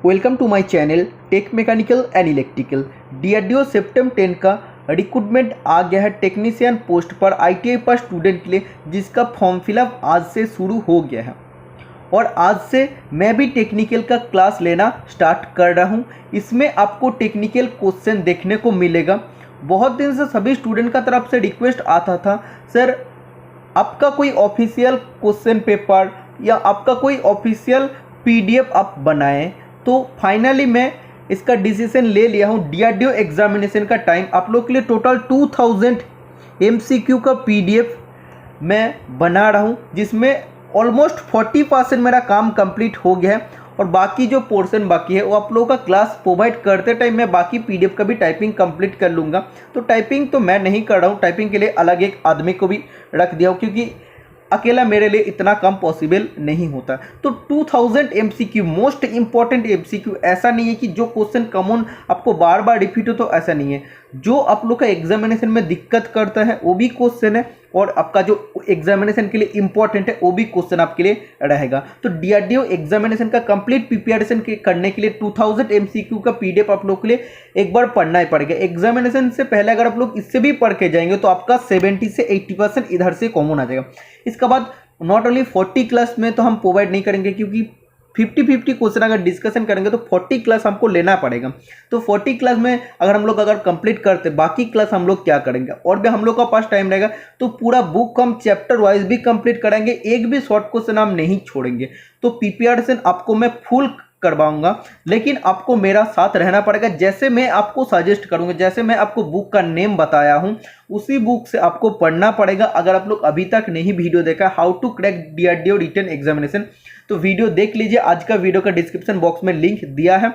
Welcome to my channel tech mechanical and electrical. DRDO सितंबर 10 का recruitment आ गया है टेक्नीशियन पोस्ट पर आईटीआई पर स्टूडेंट के लिए, जिसका फॉर्म फिलअप आज से शुरू हो गया है और आज से मैं भी टेक्निकल का क्लास लेना स्टार्ट कर रहा हूं। इसमें आपको टेक्निकल क्वेश्चन देखने को मिलेगा। बहुत दिन से सभी स्टूडेंट का तरफ से रिक्वेस्ट आता था, सर आपका कोई ऑफिशियल क्वेश्चन पेपर या आपका कोई ऑफिशियल पीडीएफ आप बनाएं। तो फाइनली मैं इसका डिसीजन ले लिया हूं। डीआरडीओ एग्जामिनेशन का टाइम आप लोग के लिए टोटल 2000 एमसीक्यू का पीडीएफ मैं बना रहा हूं, जिसमें ऑलमोस्ट 40% मेरा काम कंप्लीट हो गया है और बाकी जो पोर्शन बाकी है वो आप लोगों का क्लास प्रोवाइड करते टाइम मैं बाकी पीडीएफ का भी टाइपिंग कंप्लीट कर लूँगा। तो टाइपिंग तो मैं नहीं कर रहा हूँ, टाइपिंग के लिए अलग एक आदमी को भी रख दिया हूँ, क्योंकि अकेला मेरे लिए इतना कम पॉसिबल नहीं होता। तो 2000 एमसीक्यू मोस्ट इंपॉर्टेंट एमसीक्यू, ऐसा नहीं है कि जो क्वेश्चन कॉमन आपको बार बार रिपीट हो, तो ऐसा नहीं है। जो आप लोग का एग्जामिनेशन में दिक्कत करता है वो भी क्वेश्चन है और आपका जो एग्जामिनेशन के लिए इंपॉर्टेंट है वो भी क्वेश्चन आपके लिए रहेगा। तो डीआरडीओ एग्जामिनेशन का कंप्लीट प्रिपरेशन करने के लिए 2000 एमसीक्यू का पीडीएफ आप लोग के लिए एक बार पढ़ना ही पड़ेगा। एग्जामिनेशन से पहले अगर आप लोग इससे भी पढ़ के जाएंगे तो आपका 70 से 80% इधर से कॉमन आ जाएगा। इसके बाद नॉट ओनली 40 क्लास में तो हम प्रोवाइड नहीं करेंगे, क्योंकि 50-50 क्वेश्चन अगर डिस्कशन करेंगे तो 40 क्लास हमको लेना पड़ेगा। तो 40 क्लास में अगर कंप्लीट करते, बाकी क्लास हम लोग क्या करेंगे, और भी हम लोग का पास टाइम रहेगा तो पूरा बुक हम चैप्टर वाइज भी कंप्लीट कराएंगे, एक भी शॉर्ट क्वेश्चन हम नहीं छोड़ेंगे। तो प्रिपरेशन आपको मैं फुल करवाऊंगा, लेकिन आपको मेरा साथ रहना पड़ेगा। जैसे मैं आपको सजेस्ट करूंगा, जैसे मैं आपको बुक का नेम बताया हूं, उसी बुक से आपको पढ़ना पड़ेगा। अगर आप लोग अभी तक नहीं वीडियो देखा how to crack DRDO written examination, तो वीडियो देख लीजिए। आज का वीडियो का डिस्क्रिप्शन बॉक्स में लिंक दिया है।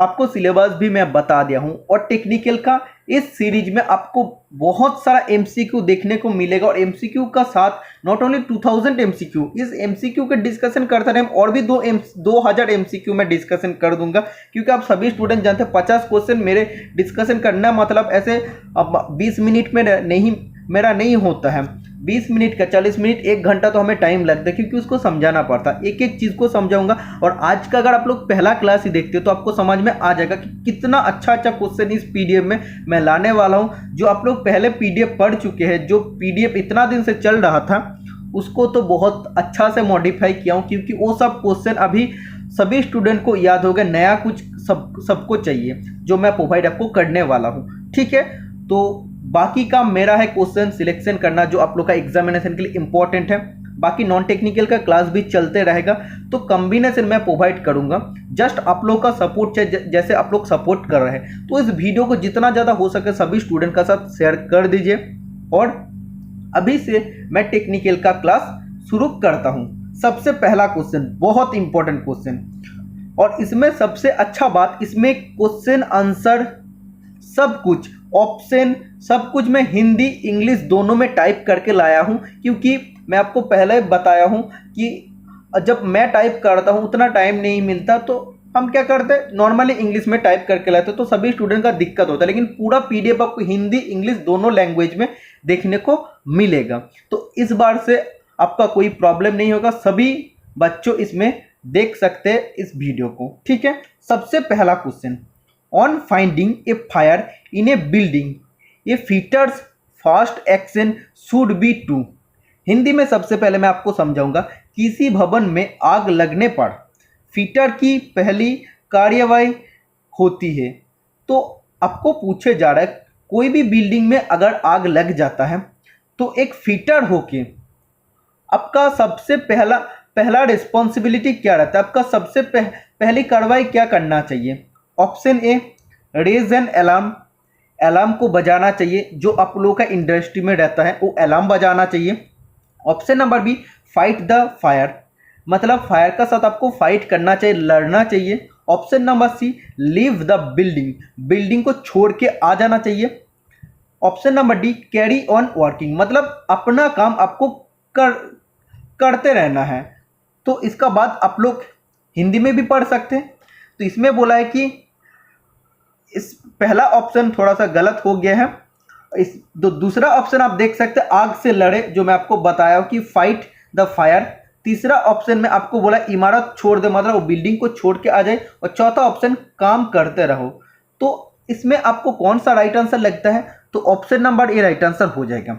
आपको सिलेबस भी मैं बता दिया हूं और टेक्निकल का इस सीरीज में आपको बहुत सारा एमसीक्यू देखने को मिलेगा और एमसीक्यू का साथ नॉट ओनली 2000 एमसीक्यू, इस एमसीक्यू के डिस्कशन करते रहे और भी 2000 एमसीक्यू में डिस्कशन कर दूंगा, क्योंकि आप सभी स्टूडेंट जानते हैं 50 क्वेश्चन मेरे डिस्कशन करना मतलब ऐसे अब 20 मिनट में नहीं मेरा नहीं होता है। 20 मिनट का 40 मिनट 1 घंटा तो हमें टाइम लगता है, क्योंकि उसको समझाना पड़ता है। एक एक चीज़ को समझाऊंगा और आज का अगर आप लोग पहला क्लास ही देखते हो तो आपको समझ में आ जाएगा कि कितना अच्छा अच्छा क्वेश्चन इस पीडीएफ में मैं लाने वाला हूं। जो आप लोग पहले पीडीएफ पढ़ चुके हैं, जो पीडीएफ इतना दिन से चल रहा था, उसको तो बहुत अच्छा से मॉडिफाई किया हूँ, क्योंकि वो सब क्वेश्चन अभी सभी स्टूडेंट को याद हो गया। नया कुछ सबको चाहिए जो मैं प्रोवाइड आपको करने वाला हूँ, ठीक है। तो बाकी काम मेरा है क्वेश्चन सिलेक्शन करना, जो आप लोग का एग्जामिनेशन के लिए इंपॉर्टेंट है। बाकी नॉन टेक्निकल का क्लास भी चलते रहेगा, तो कॉम्बिनेशन मैं प्रोवाइड करूंगा। जस्ट आप लोग का सपोर्ट चाहिए, जैसे आप लोग सपोर्ट कर रहे हैं। तो इस वीडियो को जितना ज़्यादा हो सके सभी स्टूडेंट का साथ शेयर कर दीजिए। और अभी से मैं टेक्निकल का क्लास शुरू करता हूं। सबसे पहला क्वेश्चन बहुत इंपॉर्टेंट क्वेश्चन, और इसमें सबसे अच्छा बात, इसमें क्वेश्चन आंसर सब कुछ ऑप्शन सब कुछ मैं हिंदी इंग्लिश दोनों में टाइप करके लाया हूं, क्योंकि मैं आपको पहले बताया हूं कि जब मैं टाइप करता हूं उतना टाइम नहीं मिलता, तो हम क्या करते हैं नॉर्मली इंग्लिश में टाइप करके लाते, तो सभी स्टूडेंट का दिक्कत होता है। लेकिन पूरा पीडीएफ आपको हिंदी इंग्लिश दोनों लैंग्वेज में देखने को मिलेगा, तो इस बार से आपका कोई प्रॉब्लम नहीं होगा। सभी बच्चों इसमें देख सकते हैं इस वीडियो को, ठीक है। सबसे पहला question, on finding a fire in a building a fitter's first action should be to. Hindi में सबसे पहले मैं आपको समझाऊंगा, किसी भवन में आग लगने पर फीटर की पहली कार्यवाही होती है। तो आपको पूछे जा रहा है, कोई भी बिल्डिंग में अगर आग लग जाता है तो एक फीटर होके आपका सबसे पहला रिस्पॉन्सिबिलिटी क्या रहता है, आपका सबसे पहली कार्रवाई क्या करना चाहिए। Option A, raise an alarm, alarm को बजाना चाहिए। जो आप लोगों का इंडस्ट्री में रहता है वो अलार्म बजाना चाहिए। Option number B, fight the fire, मतलब फायर का साथ आपको फाइट करना चाहिए, लड़ना चाहिए। Option number C, leave the building, building को छोड़ के आ जाना चाहिए। Option number D, carry on working, मतलब अपना काम आपको करते रहना है। तो इसका बाद आप लोग हिंदी में भी पढ़ सकते हैं। तो इसमें बोला है कि इस पहला ऑप्शन थोड़ा सा गलत हो गया है। दूसरा ऑप्शन आप देख सकते हैं, आग से लड़े, जो मैं आपको बताया हूं कि फाइट द फायर, तीसरा ऑप्शन में आपको बोला इमारत छोड़ दे, मतलब वो बिल्डिंग को छोड़ के आ जाए। और चौथा ऑप्शन काम करते रहो। तो इसमें आपको कौन सा राइट आंसर लगता है? तो ऑप्शन नंबर ए राइट आंसर हो जाएगा।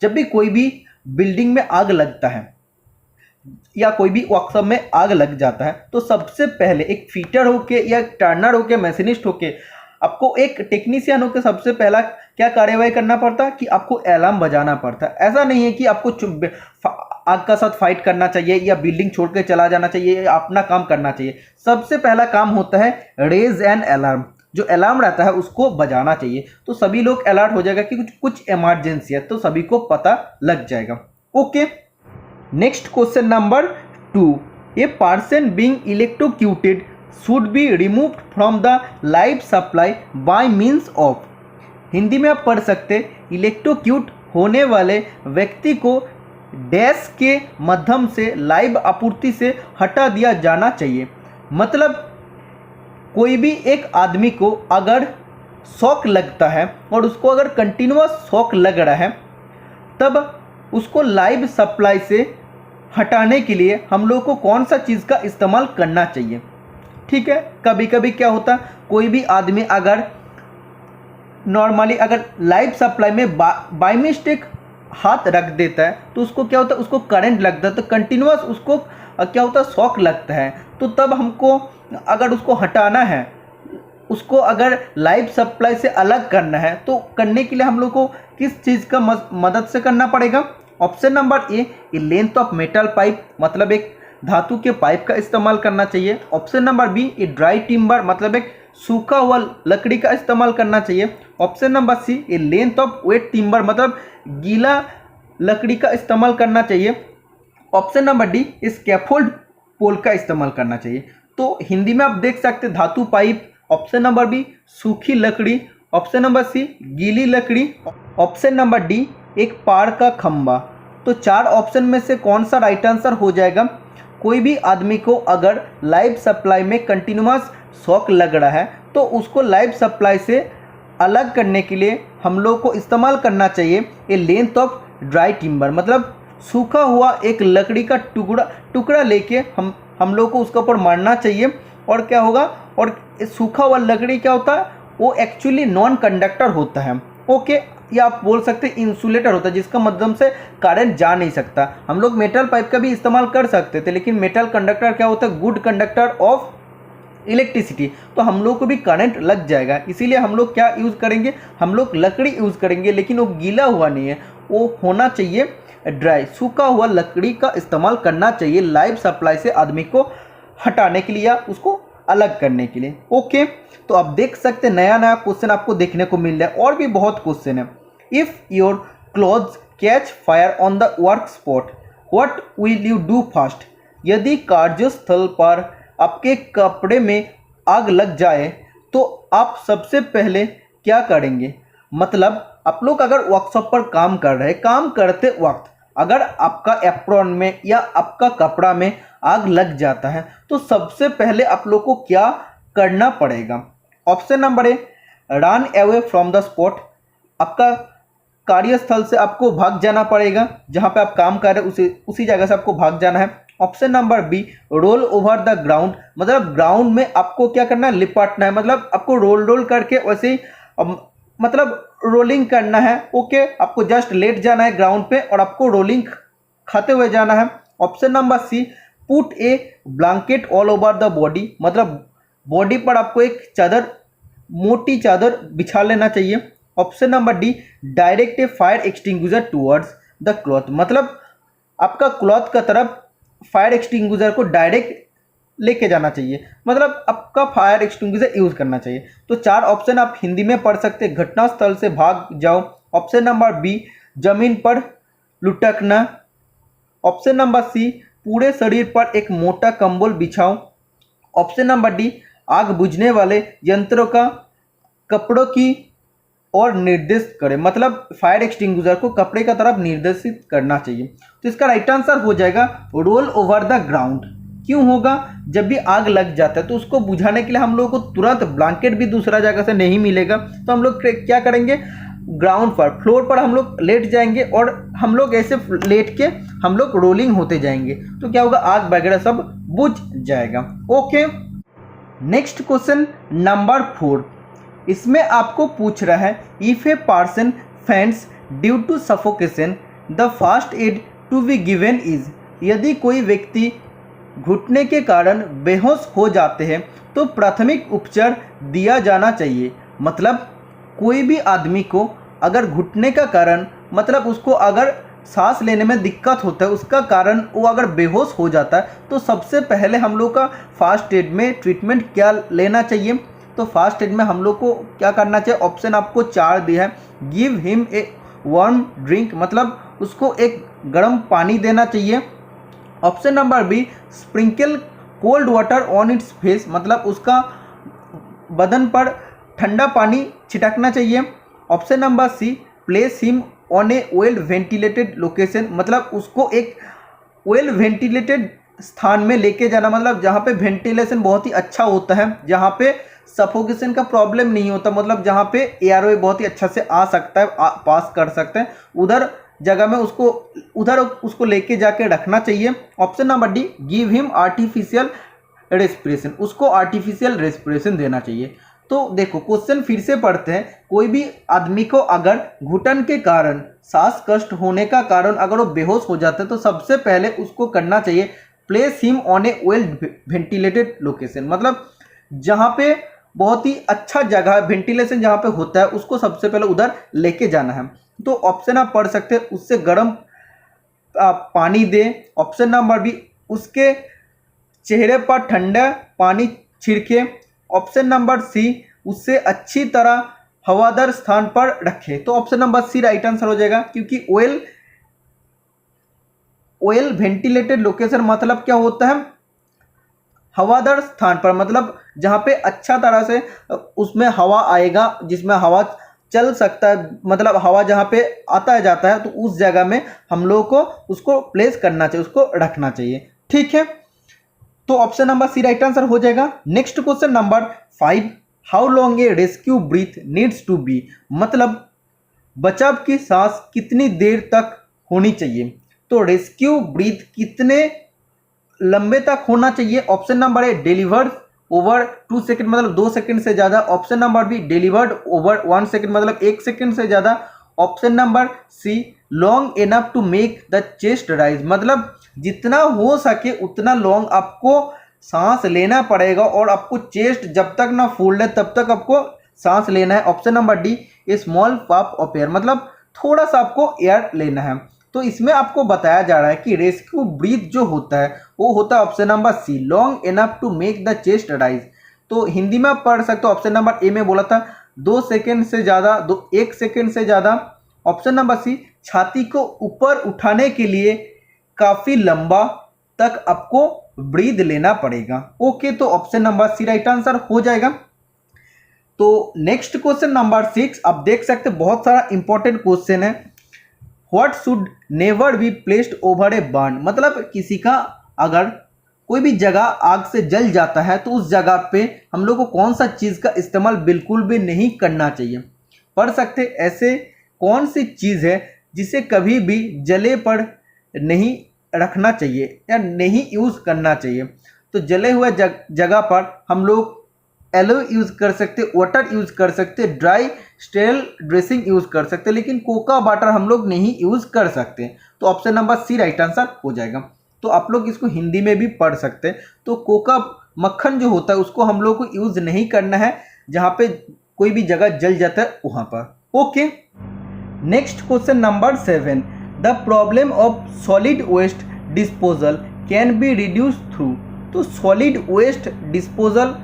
जब भी कोई भी बिल्डिंग में आग लगता है या कोई भी वर्कशॉप में आग लग जाता है, तो सबसे पहले एक फिटर होके या टर्नर होके, मशीनिस्ट होके, आपको एक टेक्नीशियन होके सबसे पहला क्या कार्यवाही करना पड़ता है कि आपको अलार्म बजाना पड़ता है। ऐसा नहीं है कि आपको आग का साथ फाइट करना चाहिए या बिल्डिंग छोड़ के चला जाना चाहिए या अपना काम करना चाहिए। सबसे पहला काम होता है रेज एन अलार्म, जो अलार्म रहता है उसको बजाना चाहिए। तो सभी लोग अलर्ट हो जाएगा कि कुछ इमरजेंसी है, तो सभी को पता लग जाएगा। Okay, next question number 2, a person being electrocuted should be removed from the live supply by means of. Hindi में आप पढ़ सकते, इलेक्ट्रोक्यूट होने वाले व्यक्ति को डैश के माध्यम से लाइव आपूर्ति से हटा दिया जाना चाहिए। मतलब कोई भी एक आदमी को अगर शॉक लगता है और उसको अगर कंटिन्यूअस शॉक लग रहा है, तब उसको लाइव सप्लाई से हटाने के लिए हम लोग को कौन सा चीज़ का इस्तेमाल करना चाहिए? ठीक है, कभी कभी क्या होता है, कोई भी आदमी अगर नॉर्मली अगर लाइव सप्लाई में बाय मिस्टेक हाथ रख देता है, तो उसको क्या होता है, उसको करंट लगता है, तो कंटिन्यूअस उसको क्या होता है, शॉक लगता है। तो तब हमको अगर उसको हटाना है, उसको अगर लाइव सप्लाई से अलग करना है, तो करने के लिए हम लोग को किस चीज़ का मदद से करना पड़ेगा? Option number A length of metal pipe, मतलब एक धातु के पाइप का इस्तेमाल करना चाहिए। Option number B a dry timber, मतलब एक सूखा हुआ लकड़ी का इस्तेमाल करना चाहिए। Option number C a length of wet timber, मतलब गीला लकड़ी का इस्तेमाल करना चाहिए। Option number D scaffold pole का इस्तेमाल करना चाहिए। तो हिंदी में आप देख सकते धातु पाइप, ऑप्शन नंबर बी सूखी लकड़ी, ऑप्शन नंबर सी गीली लकड़ी, ऑप्शन नंबर डी एक पार का खंबा। तो 4 ऑप्शन में से कौन सा राइट आंसर हो जाएगा? कोई भी आदमी को अगर लाइव सप्लाई में कंटिन्यूअस शॉक लग रहा है, तो उसको लाइव सप्लाई से अलग करने के लिए हम लोग को इस्तेमाल करना चाहिए ए लेंथ ऑफ ड्राई टिम्बर, मतलब सूखा हुआ एक लकड़ी का टुकड़ा लेके हम लोग को उसके ऊपर मारना चाहिए। और क्या होगा, और सूखा हुआ लकड़ी क्या होता है, वो एक्चुअली नॉन कंडक्टर होता है। ओके, या आप बोल सकते इंसुलेटर होता है, जिसका माध्यम से करंट जा नहीं सकता। हम लोग मेटल पाइप का भी इस्तेमाल कर सकते थे, लेकिन मेटल कंडक्टर क्या होता है, गुड कंडक्टर ऑफ इलेक्ट्रिसिटी, तो हम लोग को भी करंट लग जाएगा। इसीलिए हम लोग क्या यूज़ करेंगे, हम लोग लकड़ी यूज़ करेंगे, लेकिन वो गीला हुआ नहीं है, वो होना चाहिए ड्राई, सूखा हुआ लकड़ी का इस्तेमाल करना चाहिए लाइव सप्लाई से आदमी को हटाने के लिए या उसको अलग करने के लिए। ओके, तो आप देख सकते नया नया क्वेश्चन आपको देखने को मिल रहा है, और भी बहुत क्वेश्चन है। If your clothes catch fire on the work spot what will you do first. यदि कार्यस्थल पर आपके कपड़े में आग लग जाए, तो आप सबसे पहले क्या करेंगे? मतलब आप लोग अगर वर्कशॉप पर काम कर रहे हैं, काम करते वक्त अगर आपका एप्रॉन में या आपका कपड़ा में आग लग जाता है, तो सबसे पहले आप लोग को क्या करना पड़ेगा? Option number A run away from the spot, आपका कार्यस्थल से आपको भाग जाना पड़ेगा, जहां पे आप काम कर रहे हैं उसी जगह से आपको भाग जाना है। Option number B roll over the ground, मतलब ग्राउंड में आपको क्या करना है, लिपटना है, मतलब आपको रोल करके वैसे ही मतलब रोलिंग करना है। ओके, आपको जस्ट लेट जाना है ग्राउंड पे और आपको रोलिंग खाते हुए जाना है। Option number C put a blanket all over the body, मतलब बॉडी पर आपको एक चादर, मोटी चादर बिछा लेना चाहिए। Option number D direct a fire extinguisher towards the cloth, मतलब आपका क्लॉथ का तरफ फायर एक्सटिंग्विशर को डायरेक्ट लेके जाना चाहिए, मतलब आपका फायर एक्सटिंग्विशर यूज़ करना चाहिए। तो 4 ऑप्शन आप हिंदी में पढ़ सकते हैं। घटनास्थल से भाग जाओ, ऑप्शन नंबर बी जमीन पर लुढ़कना, ऑप्शन नंबर सी पूरे शरीर पर एक मोटा कंबल बिछाओ, ऑप्शन नंबर डी आग बुझने वाले यंत्रों का कपड़ों की और निर्देशित करें, मतलब फायर एक्सटिंग्विशर को कपड़े का तरफ निर्देशित करना चाहिए। तो इसका राइट आंसर हो जाएगा रोल ओवर द ग्राउंड। क्यों होगा? जब भी आग लग जाता है तो उसको बुझाने के लिए हम लोग को तुरंत ब्लैंकेट भी दूसरा जगह से नहीं मिलेगा, तो हम लोग क्या करेंगे, ग्राउंड पर फ्लोर पर हम लोग लेट जाएंगे और हम लोग ऐसे लेट के हम लोग रोलिंग होते जाएंगे तो क्या होगा, आग वगैरह सब बुझ जाएगा। ओके, नेक्स्ट क्वेश्चन नंबर 4, इसमें आपको पूछ रहा है if a person faints due to suffocation the first aid to be given is, यदि कोई व्यक्ति घुटने के कारण बेहोश हो जाते हैं तो प्राथमिक उपचार दिया जाना चाहिए। मतलब कोई भी आदमी को अगर घुटने का कारण, मतलब उसको अगर सांस लेने में दिक्कत होता है, उसका कारण वो अगर बेहोश हो जाता है तो सबसे पहले हम लोग का फास्ट एड में ट्रीटमेंट क्या लेना चाहिए। तो फास्ट एड में हम लोग को क्या करना चाहिए, ऑप्शन आपको 4 दिया है। Give him a warm drink, मतलब उसको एक गर्म पानी देना चाहिए। Option number B, sprinkle cold water on its face, मतलब उसका बदन पर ठंडा पानी छिड़कना चाहिए। Option number C, place him on a well ventilated location, मतलब उसको एक वेल वेंटिलेटेड स्थान में लेके जाना, मतलब जहाँ पे वेंटिलेशन बहुत ही अच्छा होता है, जहाँ पे सफोकेशन का प्रॉब्लम नहीं होता, मतलब जहाँ पे एयरवे बहुत ही अच्छा से आ सकता है, पास कर सकते हैं, उधर जगह में उसको लेके जाके रखना चाहिए। Option number D, give him artificial respiration, उसको आर्टिफिशियल रेस्पिरेशन देना चाहिए। तो देखो क्वेश्चन फिर से पढ़ते हैं। कोई भी आदमी को अगर घुटन के कारण, सांस कष्ट होने का कारण अगर वो बेहोश हो जाता है तो सबसे पहले उसको करना चाहिए place him on a well ventilated location, मतलब जहाँ पे बहुत ही अच्छा जगह वेंटिलेशन जहाँ पे होता है उसको सबसे पहले उधर लेके जाना है। तो ऑप्शन आप पढ़ सकते हैं, उससे गर्म पानी दें। ऑप्शन नंबर बी, उसके चेहरे पर ठंडा पानी छिड़के। ऑप्शन नंबर सी, उससे अच्छी तरह हवादार स्थान पर रखें। तो option number C right answer हो जाएगा, क्योंकि वेल वेंटिलेटेड लोकेशन मतलब क्या होता है, हवादार स्थान पर, मतलब जहाँ पे अच्छा तरह से उसमें हवा आएगा, जिसमें हवा चल सकता है, मतलब हवा जहाँ पे आता है जाता है, तो उस जगह में हम लोग को उसको प्लेस करना चाहिए, उसको रखना चाहिए। ठीक है, तो option number C right answer हो जाएगा। Next question number 5, how long a rescue breath needs to be, मतलब बचाव की सांस कितनी देर तक होनी चाहिए। तो रेस्क्यू ब्रीथ कितने लंबे तक होना चाहिए। Option number A, delivered over 2 second, मतलब 2 सेकेंड से ज़्यादा। Option number B, delivered over 1 second, मतलब 1 सेकेंड से ज़्यादा। Option number C, long enough to make the chest rise, मतलब जितना हो सके उतना लॉन्ग आपको सांस लेना पड़ेगा और आपको चेस्ट जब तक ना फूल है तब तक आपको सांस लेना है। Option number D, A small puff of air, मतलब थोड़ा सा आपको एयर लेना है। तो इसमें आपको बताया जा रहा है कि रेस्क्यू ब्रीथ जो होता है वो होता है option number C, long enough to make the chest rise. तो हिंदी में आप पढ़ सकते हो, ऑप्शन नंबर ए में बोला था 2 सेकेंड से ज़्यादा, 1 सेकेंड से ज़्यादा। ऑप्शन नंबर सी, छाती को ऊपर उठाने के लिए काफ़ी लंबा तक आपको ब्रीद लेना पड़ेगा। ओके, तो option number C right answer हो जाएगा। तो नेक्स्ट क्वेश्चन नंबर 6, आप देख सकते हैं बहुत सारा इंपॉर्टेंट क्वेश्चन है। What should never be placed over a burn, मतलब किसी का अगर कोई भी जगह आग से जल जाता है तो उस जगह पे हम लोग को कौन सा चीज़ का इस्तेमाल बिल्कुल भी नहीं करना चाहिए। पढ़ सकते ऐसे कौन सी चीज़ है जिसे कभी भी जले पर नहीं रखना चाहिए या नहीं यूज़ करना चाहिए। तो जले हुए जगह पर हम लोग एलो यूज़ कर सकते, वाटर यूज़ कर सकते, ड्राई स्टेल ड्रेसिंग यूज़ कर सकते, लेकिन कोका वाटर हम लोग नहीं यूज़ कर सकते। तो option number C right answer हो जाएगा। तो आप लोग इसको हिंदी में भी पढ़ सकते हैं। तो कोका मक्खन जो होता है उसको हम लोग को यूज़ नहीं करना है जहाँ पे कोई भी जगह जल जाता है वहाँ पर। Okay, next question number 7, the problem of solid waste disposal can be reduce through. तो सॉलिड वेस्ट डिस्पोजल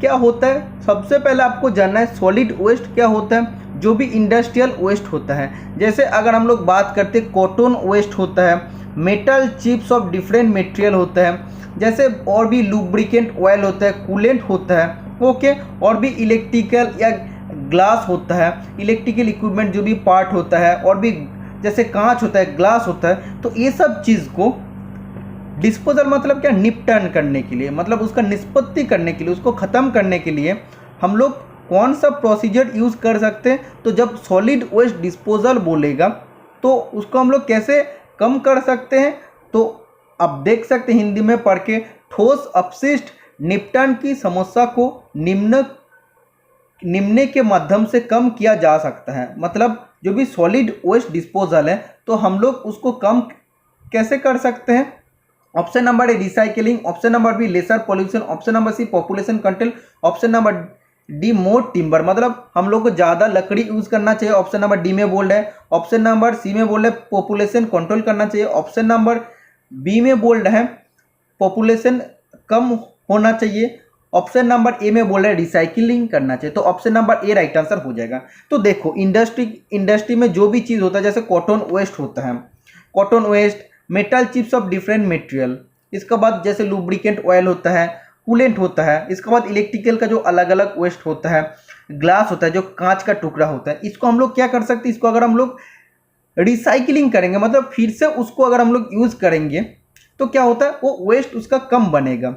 क्या होता है, सबसे पहले आपको जानना है सॉलिड वेस्ट क्या होता है। जो भी इंडस्ट्रियल वेस्ट होता है, जैसे अगर हम लोग बात करते हैं कॉटन वेस्ट होता है, metal chips of different material होता है, जैसे और भी लुब्रिकेंट ऑयल होता है, कूलेंट होता है। ओके, और भी इलेक्ट्रिकल या ग्लास होता है, इलेक्ट्रिकल इक्विपमेंट जो भी पार्ट होता है, और भी जैसे कांच होता है, ग्लास होता है। तो ये सब चीज़ को डिस्पोजल मतलब क्या, निपटान करने के लिए, मतलब उसका निष्पत्ति करने के लिए, उसको ख़त्म करने के लिए हम लोग कौन सा प्रोसीजर यूज़ कर सकते हैं? तो जब सॉलिड वेस्ट डिस्पोजल बोलेगा तो उसको हम लोग कैसे कम कर सकते हैं? तो अब देख सकते हैं हिंदी में पढ़ के, ठोस अपशिष्ट निपटान की समस्या को निम्न के माध्यम से कम किया जा सकता है। मतलब जो भी सॉलिड वेस्ट डिस्पोजल है तो हम लोग उसको कम कैसे कर सकते हैं? Option number A recycling, option number B lesser pollution, option number C population control, option number D more timber, मतलब हम लोग को ज़्यादा लकड़ी यूज़ करना चाहिए, ऑप्शन नंबर डी में बोल्ड है, ऑप्शन नंबर सी में बोल्ड है पॉपुलेशन कंट्रोल करना चाहिए, ऑप्शन नंबर बी में बोल्ड है पॉपुलेशन कम होना चाहिए, ऑप्शन नंबर ए में बोल रहे हैं रिसाइकिलिंग करना चाहिए। तो ऑप्शन नंबर ए राइट आंसर हो जाएगा। तो देखो इंडस्ट्री में जो भी चीज़ होता है, जैसे कॉटन वेस्ट होता है, cotton waste, metal chips of different material, इसके बाद जैसे लुब्रिकेंट ऑयल होता है, कूलेंट होता है, इसके बाद इलेक्ट्रिकल का जो अलग अलग वेस्ट होता है, ग्लास होता है जो कांच का टुकड़ा होता है, इसको हम लोग क्या कर सकते हैं? इसको अगर हम लोग रिसाइकिलिंग करेंगे, मतलब फिर से उसको अगर हम लोग यूज़ करेंगे तो क्या होता है, वो वेस्ट उसका कम बनेगा।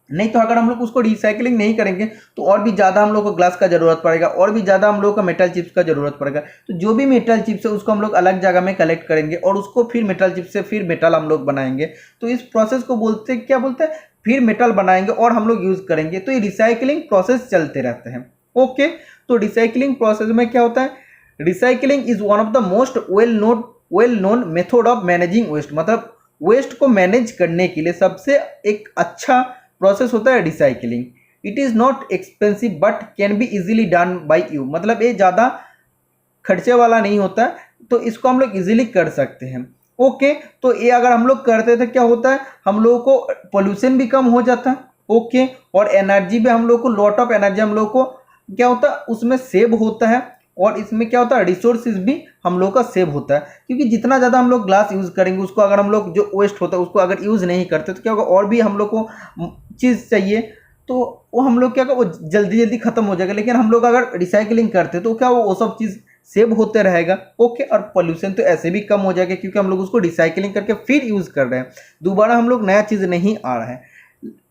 नहीं तो अगर हम लोग उसको रिसाइकलिंग नहीं करेंगे तो और भी ज़्यादा हम लोग को ग्लास का ज़रूरत पड़ेगा, और भी ज़्यादा हम लोग को मेटल चिप्स का ज़रूरत पड़ेगा। तो जो भी मेटल चिप्स है उसको हम लोग अलग जगह में कलेक्ट करेंगे और उसको फिर मेटल चिप्स से फिर मेटल हम लोग बनाएंगे। तो इस प्रोसेस को क्या बोलते हैं? फिर मेटल बनाएंगे और हम लोग यूज़ करेंगे। तो ये रिसाइकलिंग प्रोसेस चलते रहते हैं। ओके, तो रिसाइकलिंग प्रोसेस में क्या होता है? Recycling is one of the most well known method of managing waste, मतलब वेस्ट को मैनेज करने के लिए सबसे एक अच्छा प्रोसेस होता है recycling. It is not expensive but can be easily done by you, मतलब ये ज़्यादा खर्चे वाला नहीं होता है, तो इसको हम लोग इजीली कर सकते हैं। ओके, तो ये अगर हम लोग करते तो क्या होता है? हम लोगों को पोल्यूशन भी कम हो जाता है। ओके, और एनर्जी भी हम लोग को, लॉट ऑफ एनर्जी हम लोग को क्या होता है उसमें सेव होता है, और इसमें क्या होता है रिसोर्सेज भी हम लोग का सेव होता है। क्योंकि जितना ज़्यादा हम लोग ग्लास यूज़ करेंगे, उसको अगर हम लोग जो वेस्ट होता है उसको अगर यूज़ नहीं करते तो क्या होगा, और भी हम लोग को चीज़ चाहिए तो वो हम लोग क्या, वो जल्दी जल्दी ख़त्म हो जाएगा। लेकिन हम लोग अगर रिसाइकलिंग करते तो क्या वो सब चीज़ सेव होते रहेगा। ओके, और पोल्यूशन तो ऐसे भी कम हो जाएगा क्योंकि हम लोग उसको रिसाइकलिंग करके फिर यूज़ कर रहे हैं, दोबारा हम लोग नया चीज़ नहीं आ रहा है।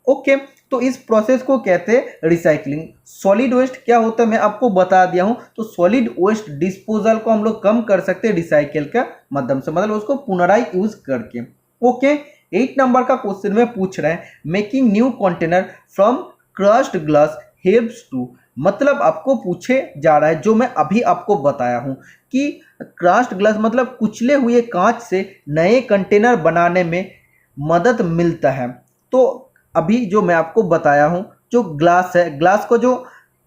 ओके, तो इस प्रोसेस को कहते हैं रिसाइकलिंग। सॉलिड वेस्ट क्या होता है मैं आपको बता दिया हूँ। तो सॉलिड वेस्ट डिस्पोजल को हम लोग कम कर सकते हैं रिसाइकिल के माध्यम से, मतलब उसको पुनराय यूज करके। ओके, 8 नंबर का क्वेश्चन में पूछ रहे हैं making new container from crushed glass helps to, मतलब आपको पूछे जा रहा है जो मैं अभी आपको बताया हूँ कि क्रश्ड ग्लास मतलब कुचले हुए कांच से नए कंटेनर बनाने में मदद मिलता है। तो अभी जो मैं आपको बताया हूँ, जो ग्लास है, ग्लास को जो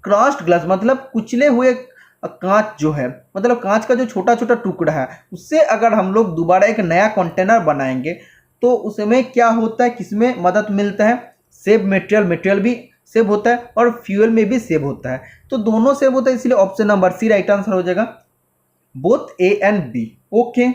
क्रश्ड ग्लास मतलब कुचले हुए कांच जो है, मतलब कांच का जो छोटा छोटा टुकड़ा है, उससे अगर हम लोग दोबारा एक नया कंटेनर बनाएंगे तो उसमें क्या होता है, किसमें मदद मिलता है? सेव मटेरियल भी सेव होता है और फ्यूल में भी सेव होता है। तो दोनों सेव होता है, इसलिए option number C right answer हो जाएगा, both A and B. Okay,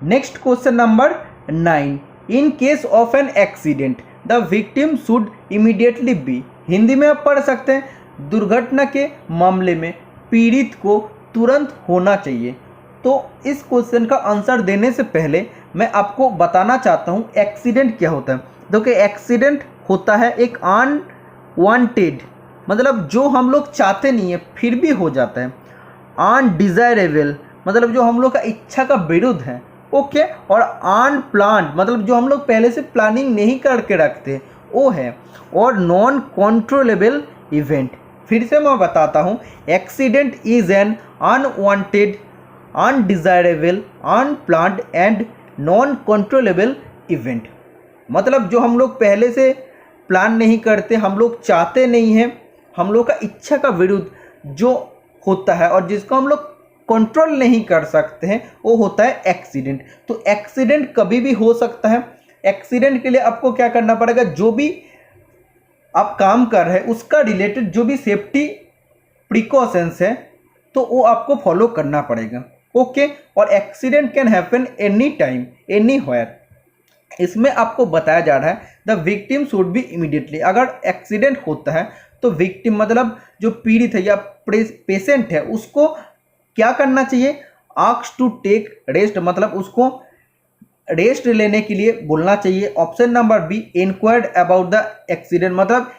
next question number 9, in case of an accident the victim should immediately be, Hindi में आप पढ़ सकते हैं दुर्घटना के मामले में पीड़ित को तुरंत होना चाहिए। तो इस क्वेश्चन का आंसर देने से पहले मैं आपको बताना चाहता हूँ एक्सीडेंट क्या होता है। देखिए, एक्सीडेंट होता है एक अनवांटेड, मतलब जो हम लोग चाहते नहीं है फिर भी हो जाता है। अनडिजायरेबल मतलब जो हम लोग का इच्छा का विरुद्ध है। ओके, और अनप्लान्ड मतलब जो हम लोग पहले से प्लानिंग नहीं करके रखते वो है। और नॉन कंट्रोलेबल इवेंट, फिर से मैं बताता हूँ, accident is an unwanted, undesirable, unplanned and non controllable event, मतलब जो हम लोग पहले से प्लान नहीं करते, हम लोग चाहते नहीं हैं, हम लोग का इच्छा का विरुद्ध जो होता है और जिसको हम लोग कंट्रोल नहीं कर सकते हैं, वो होता है एक्सीडेंट। तो एक्सीडेंट कभी भी हो सकता है। एक्सीडेंट के लिए आपको क्या करना पड़ेगा, जो भी आप काम कर रहे हैं उसका रिलेटेड जो भी सेफ्टी प्रिकॉशंस है तो वो आपको फॉलो करना पड़ेगा। ओके, और accident can happen any time anywhere, इसमें आपको बताया जा रहा है the victim should be immediately, अगर एक्सीडेंट होता है तो विक्टिम मतलब जो पीड़ित है या पेशेंट है उसको क्या करना चाहिए, आस्क टू टेक रेस्ट, मतलब उसको रेस्ट लेने के लिए बोलना चाहिए। Option number B, inquired about the accident, मतलब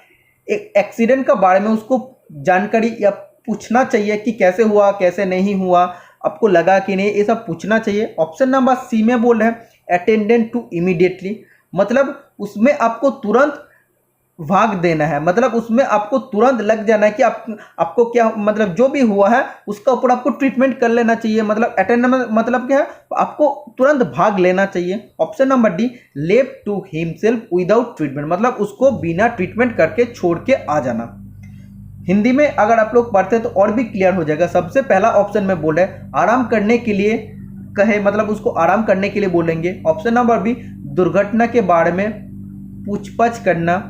एक्सीडेंट के बारे में उसको जानकारी या पूछना चाहिए कि कैसे हुआ कैसे नहीं हुआ, आपको लगा कि नहीं, ये सब पूछना चाहिए। ऑप्शन नंबर सी में बोल रहे हैं अटेंडेंट टू इमीडिएटली, मतलब उसमें आपको तुरंत भाग देना है, मतलब उसमें आपको तुरंत लग जाना है कि आपको क्या, मतलब जो भी हुआ है उसका ऊपर आपको ट्रीटमेंट कर लेना चाहिए। मतलब अटेंड मतलब क्या है, आपको तुरंत भाग लेना चाहिए। Option number D left to himself without treatment, मतलब उसको बिना ट्रीटमेंट करके छोड़ के आ जाना। हिंदी में अगर आप लोग पढ़ते हैं तो और भी क्लियर हो जाएगा। सबसे पहला ऑप्शन में बोल रहे हैं आराम करने के लिए कहे, मतलब उसको आराम करने के लिए बोलेंगे। ऑप्शन नंबर बी दुर्घटना के बारे में पूछताछ करना।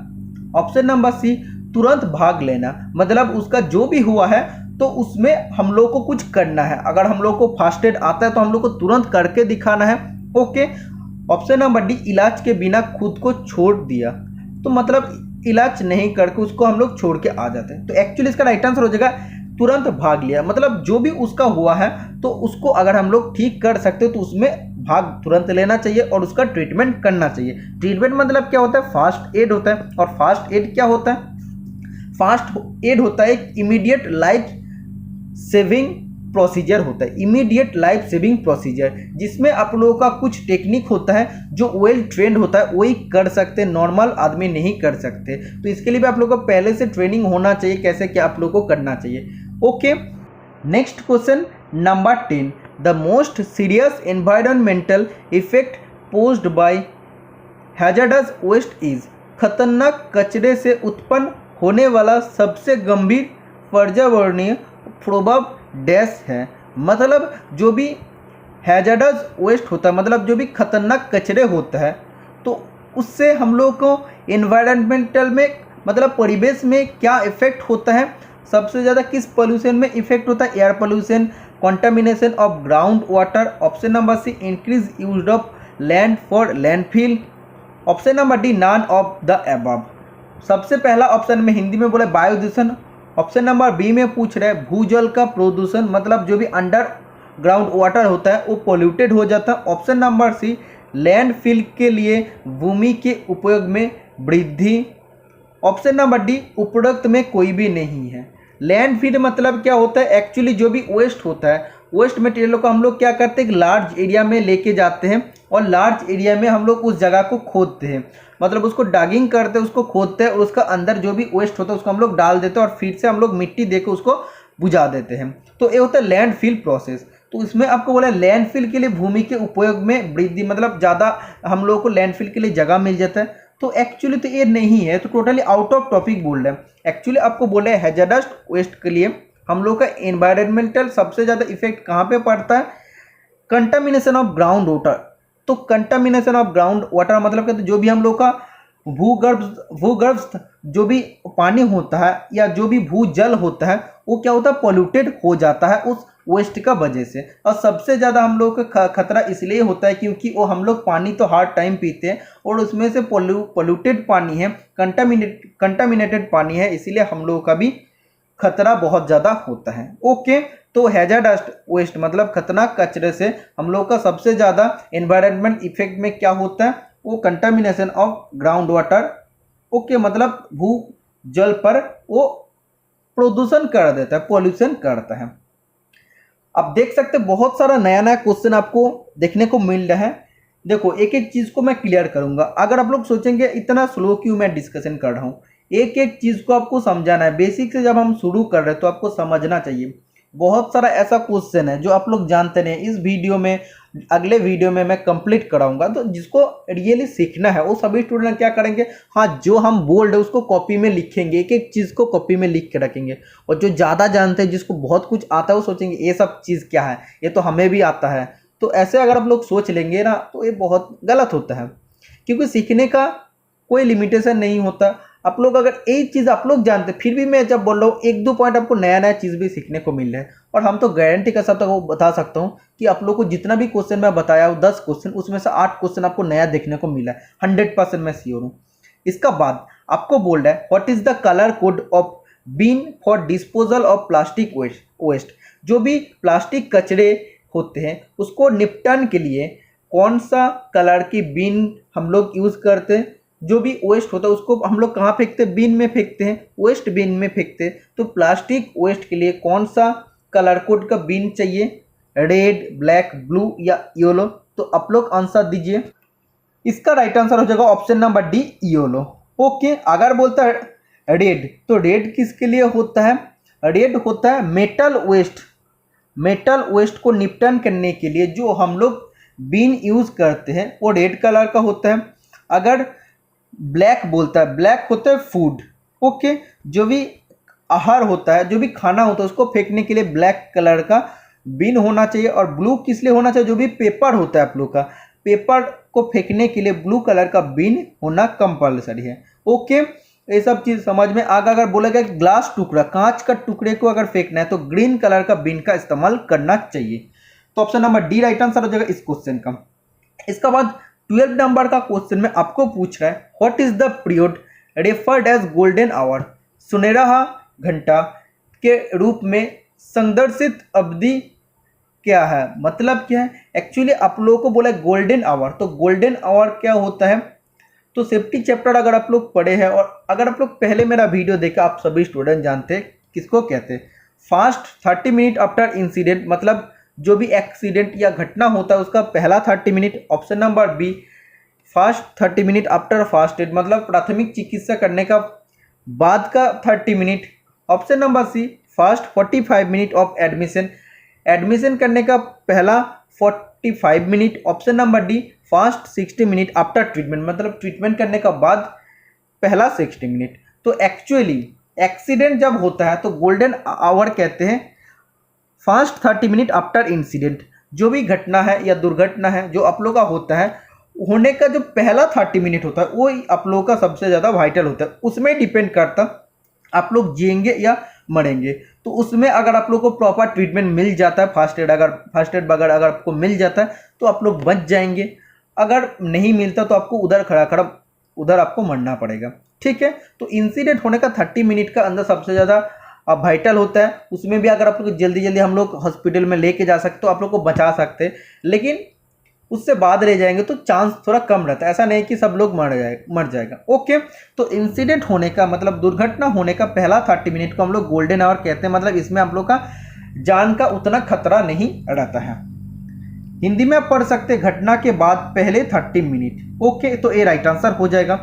ऑप्शन नंबर सी तुरंत भाग लेना, मतलब उसका जो भी हुआ है तो उसमें हम लोग को कुछ करना है। अगर हम लोग को फर्स्ट एड आता है तो हम लोग को तुरंत करके दिखाना है। ओके। ऑप्शन नंबर डी इलाज के बिना खुद को छोड़ दिया, तो मतलब इलाज नहीं करके उसको हम लोग छोड़ के आ जाते हैं। तो एक्चुअली इसका राइट आंसर हो जाएगा तुरंत भाग लिया, मतलब जो भी उसका हुआ है तो उसको अगर हम लोग ठीक कर सकते हो तो उसमें भाग तुरंत लेना चाहिए और उसका ट्रीटमेंट करना चाहिए। ट्रीटमेंट मतलब क्या होता है, फास्ट एड होता है। और फास्ट एड क्या होता है, फास्ट एड होता है एक इमीडिएट लाइफ सेविंग प्रोसीजर होता है, इमीडिएट लाइफ सेविंग प्रोसीजर, जिसमें आप लोगों का कुछ टेक्निक होता है जो वेल ट्रेंड होता है वही कर सकते हैं, नॉर्मल आदमी नहीं कर सकते। तो इसके लिए भी आप लोगों को पहले से ट्रेनिंग होना चाहिए कैसे क्या आप लोगों को करना चाहिए। Okay. Next question number 10, the most serious environmental effect posed by hazardous waste is, खतरनाक कचरे से उत्पन्न होने वाला सबसे गंभीर पर्यावरणीय प्रभाव डैश है। मतलब जो भी हैजार्डस वेस्ट होता है, मतलब जो भी खतरनाक कचरे होता है, तो उससे हम लोग को एनवायरमेंटल में, मतलब परिवेश में क्या इफेक्ट होता है, सबसे ज़्यादा किस पोल्यूशन में इफेक्ट होता है, air pollution, contamination of ground water. Option number C increase use of land for landfill. Option number D none of the above. सबसे पहला ऑप्शन में हिंदी में बोले वायु दूषण। ऑप्शन नंबर बी में पूछ रहे भूजल का प्रदूषण, मतलब जो भी अंडर ग्राउंड वाटर होता है वो पोल्यूटेड हो जाता है। ऑप्शन नंबर सी लैंडफिल के लिए भूमि के उपयोग में वृद्धि। ऑप्शन नंबर डी उपरोक्त में कोई भी नहीं है। लैंडफिल मतलब क्या होता है, एक्चुअली जो भी वेस्ट होता है, वेस्ट मटेरियल को हम लोग क्या करते हैं, लार्ज एरिया में लेके जाते हैं और लार्ज एरिया में हम लोग उस जगह को खोदते हैं, मतलब उसको डागिंग करते हैं, उसको खोदते हैं और उसका अंदर जो भी वेस्ट होता है उसको हम लोग डाल देते हैं और फिर से हम लोग मिट्टी देकर उसको बुझा देते हैं। तो ये होता है लैंडफिल प्रोसेस। तो इसमें आपको बोला लैंडफिल के लिए भूमि के उपयोग में वृद्धि, मतलब ज़्यादा हम लोगों को लैंडफिल के लिए जगह मिल जाता है। तो एक्चुअली तो ये नहीं है, तो टोटली आउट ऑफ टॉपिक बोल रहे हैं। एक्चुअली आपको बोल रहे हैं हैजार्डस वेस्ट के लिए हम लोग का एनवायरमेंटल सबसे ज़्यादा इफेक्ट कहाँ पे पड़ता है, कंटामिनेशन ऑफ ग्राउंड वाटर। तो कंटामिनेशन ऑफ ग्राउंड वाटर मतलब क्या, तो जो भी हम लोग का भूगर्भ जो भी पानी होता है या जो भी भूजल होता है वो क्या होता है, पोल्यूटेड हो जाता है उस वेस्ट का वजह से। और सबसे ज़्यादा हम लोग का खतरा इसलिए होता है क्योंकि वो हम लोग पानी तो हर टाइम पीते हैं और उसमें से पोल्यूटेड पानी है, कंटामिनेटेड पानी है, इसीलिए हम लोगों का भी खतरा बहुत ज़्यादा होता है। ओके। तो हैजार्डस वेस्ट मतलब खतरनाक कचरे से हम लोग का सबसे ज़्यादा एनवायरनमेंट इफेक्ट में क्या होता है, वो contamination of ground water. Okay, मतलब भू जल पर वो प्रदूषण कर देता है, पॉल्यूशन करता है। अब देख सकते हैं बहुत सारा नया नया क्वेश्चन आपको देखने को मिल रहा है। देखो एक एक चीज़ को मैं क्लियर करूंगा। अगर आप लोग सोचेंगे इतना स्लो क्यों मैं डिस्कशन कर रहा हूँ, एक एक चीज़ को आपको समझाना है। बेसिक से जब हम शुरू कर रहे हैं तो आपको समझना चाहिए। बहुत सारा ऐसा क्वेश्चन है जो आप लोग जानते नहीं, इस वीडियो में अगले वीडियो में मैं कंप्लीट कराऊंगा। तो जिसको रियली सीखना है वो सभी स्टूडेंट क्या करेंगे, हाँ जो हम बोल रहे हैं उसको कॉपी में लिखेंगे, एक एक चीज़ को कॉपी में लिख के रखेंगे। और जो ज़्यादा जानते हैं, जिसको बहुत कुछ आता है, वो सोचेंगे ये सब चीज़ क्या है, ये तो हमें भी आता है। तो ऐसे अगर आप लोग सोच लेंगे ना तो ये बहुत गलत होता है, क्योंकि सीखने का कोई लिमिटेशन नहीं होता। आप लोग अगर एक चीज़ आप लोग जानते, फिर भी मैं जब बोल रहा हूँ एक दो पॉइंट आपको नया नया चीज़ भी सीखने को मिल रहा है। और हम तो गारंटी कर सकता हूँ, बता सकता हूँ कि आप लोग को जितना भी क्वेश्चन मैं बताया हूँ 10 क्वेश्चन, उसमें से 8 क्वेश्चन आपको नया देखने को मिला है, 100% मैं श्योर हूँ। इसका बाद आपको बोल रहा है what is the colour code of bin for disposal of plastic waste. जो भी प्लास्टिक कचरे होते हैं उसको निपटान के लिए कौन सा कलर की बिन हम लोग यूज़ करते हैं, जो भी वेस्ट होता है उसको हम लोग कहाँ फेंकते हैं, बिन में फेंकते हैं, वेस्ट बिन में फेंकते हैं। तो प्लास्टिक वेस्ट के लिए कौन सा कलर कोड का बिन चाहिए, रेड, ब्लैक, ब्लू या येलो? तो आप लोग आंसर दीजिए। इसका राइट आंसर हो जाएगा option number D, yellow. Okay, अगर बोलता है रेड, तो रेड किसके लिए होता है? रेड होता है मेटल वेस्ट, मेटल वेस्ट को निपटान करने के लिए जो हम लोग बिन यूज़ करते हैं वो रेड कलर का होता है। अगर ब्लैक बोलता है, ब्लैक होता है फूड। ओके, जो भी आहार होता है, जो भी खाना होता है उसको फेंकने के लिए ब्लैक कलर का बिन होना चाहिए। और ब्लू किस लिए होना चाहिए? जो भी पेपर होता है आप लोग का, पेपर को फेंकने के लिए ब्लू कलर का बिन होना कंपलसरी है। ओके, ये सब चीज़ समझ में आ गया। अगर बोला गया कि ग्लास टुकड़ा, कांच का टुकड़े को अगर फेंकना है तो ग्रीन कलर का बिन का इस्तेमाल करना चाहिए। तो option number D right answer हो जाएगा इस क्वेश्चन का। इसका बाद 12 नंबर का क्वेश्चन में आपको पूछ रहा है what is the period referred as golden hour, सुनहरा घंटा के रूप में संदर्शित अवधि क्या है? मतलब क्या है? एक्चुअली आप लोगों को बोला गोल्डन आवर, तो गोल्डन आवर क्या होता है? तो सेफ्टी चैप्टर अगर आप लोग पढ़े हैं और अगर आप लोग पहले मेरा वीडियो देखा, आप सभी स्टूडेंट जानते हैं किसको कहते हैं। फास्ट 30 मिनट आफ्टर इंसिडेंट, मतलब जो भी एक्सीडेंट या घटना होता है उसका पहला 30 minute. Option number B first 30 minute after first aid, मतलब प्राथमिक चिकित्सा करने का बाद का 30 minute. Option number C first 45 minute of admission, admission करने का पहला 45 minute. Option number D first 60 minute after treatment, मतलब ट्रीटमेंट करने का बाद पहला 60 मिनट। तो एक्चुअली एक्सीडेंट जब होता है तो गोल्डन आवर कहते हैं फास्ट 30 मिनट आफ्टर इंसिडेंट। जो भी घटना है या दुर्घटना है जो आप लोग का होता है, होने का जो पहला 30 मिनट होता है वो आप लोगों का सबसे ज़्यादा वाइटल होता है। उसमें डिपेंड करता आप लोग जिएंगे या मरेंगे। तो उसमें अगर आप लोग को प्रॉपर ट्रीटमेंट मिल जाता है, फर्स्ट एड अगर आपको मिल जाता है तो आप लोग बच जाएंगे। अगर नहीं मिलता तो आपको उधर आपको मरना पड़ेगा। ठीक है, तो इंसिडेंट होने का 30 मिनट का अंदर सबसे ज़्यादा वाइटल होता है। उसमें भी अगर आप लोग जल्दी हम लोग हॉस्पिटल में लेके जा सकते तो आप लोग को बचा सकते हैं, लेकिन उससे बाद रह जाएंगे तो चांस थोड़ा कम रहता है। ऐसा नहीं कि सब लोग मर जाएगा। ओके, तो इंसिडेंट होने का मतलब दुर्घटना होने का पहला 30 मिनट को हम लोग गोल्डन आवर कहते हैं। मतलब इसमें आप लोग का जान का उतना खतरा नहीं रहता है। हिंदी में आप पढ़ सकते हैं घटना के बाद पहले 30 मिनट। ओके, तो ये राइट आंसर हो जाएगा।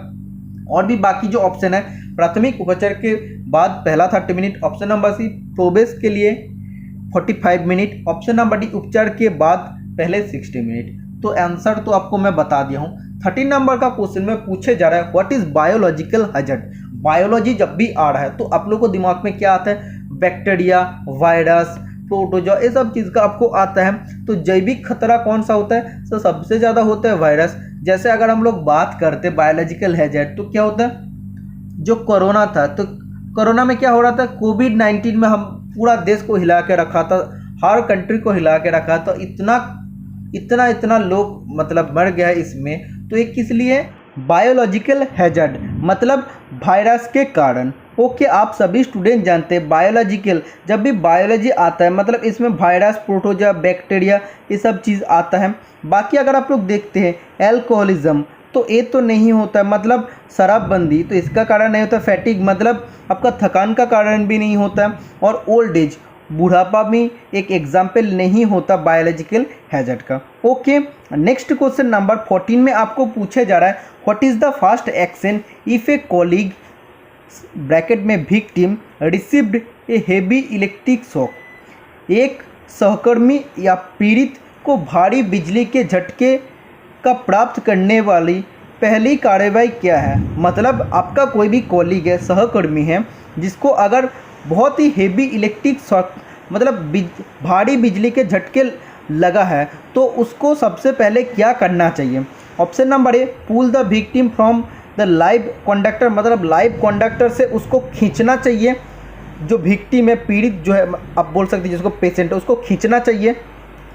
और भी बाकी जो ऑप्शन है, प्राथमिक उपचार के बाद पहला 30 मिनट। ऑप्शन नंबर सी प्रोबेस के लिए 45 मिनट। ऑप्शन नंबर डी उपचार के बाद पहले 60 मिनट। तो आंसर तो आपको मैं बता दिया हूँ। 13 नंबर का क्वेश्चन में पूछे जा रहा है what is biological hazard. Biology जब भी आ रहा है तो आप लोग को दिमाग में क्या आता है? बैक्टीरिया, वायरस, प्रोटोजोआ, ये सब चीज़ का आपको आता है। तो जैविक खतरा कौन सा होता है? तो सबसे ज़्यादा होता है वायरस। जैसे अगर हम लोग बात करते हैं बायोलॉजिकल हैजर्ड, तो क्या होता है? जो कोरोना था, तो कोरोना में क्या हो रहा था? कोविड-19 में हम पूरा देश को हिला के रखा था, हर कंट्री को हिला के रखा था। इतना लोग मतलब मर गया है इसमें। तो ये किस लिए? बायोलॉजिकल हैजर्ड, मतलब वायरस के कारण। ओके, आप सभी स्टूडेंट जानते हैं बायोलॉजिकल, जब भी बायोलॉजी आता है मतलब इसमें वायरस, प्रोटोजोआ, बैक्टीरिया, ये सब चीज़ आता है। बाकी अगर आप लोग देखते हैं एल्कोहलिज्म, तो ये तो नहीं होता है, मतलब शराबबंदी, तो इसका कारण नहीं होता। फैटिग, मतलब आपका थकान का कारण भी नहीं होता। और ओल्ड एज, बुढ़ापा में एक एग्जाम्पल नहीं होता बायोलॉजिकल हैजर्ड का। ओके, नेक्स्ट क्वेश्चन नंबर 14 में आपको पूछा जा रहा है what is the first action if a colleague bracket में victim received a heavy electric shock. एक सहकर्मी या पीड़ित को भारी बिजली के झटके का प्राप्त करने वाली पहली कार्रवाई क्या है? मतलब आपका कोई भी कॉलीग है, सहकर्मी है, जिसको अगर बहुत ही हेवी इलेक्ट्रिक शॉक, मतलब भारी बिजली के झटके लगा है, तो उसको सबसे पहले क्या करना चाहिए? Option number A pull the victim from the live conductor, मतलब लाइव कंडक्टर से उसको खींचना चाहिए। जो विक्टिम है, पीड़ित जो है, आप बोल सकते हैं जिसको पेशेंट है, उसको खींचना चाहिए।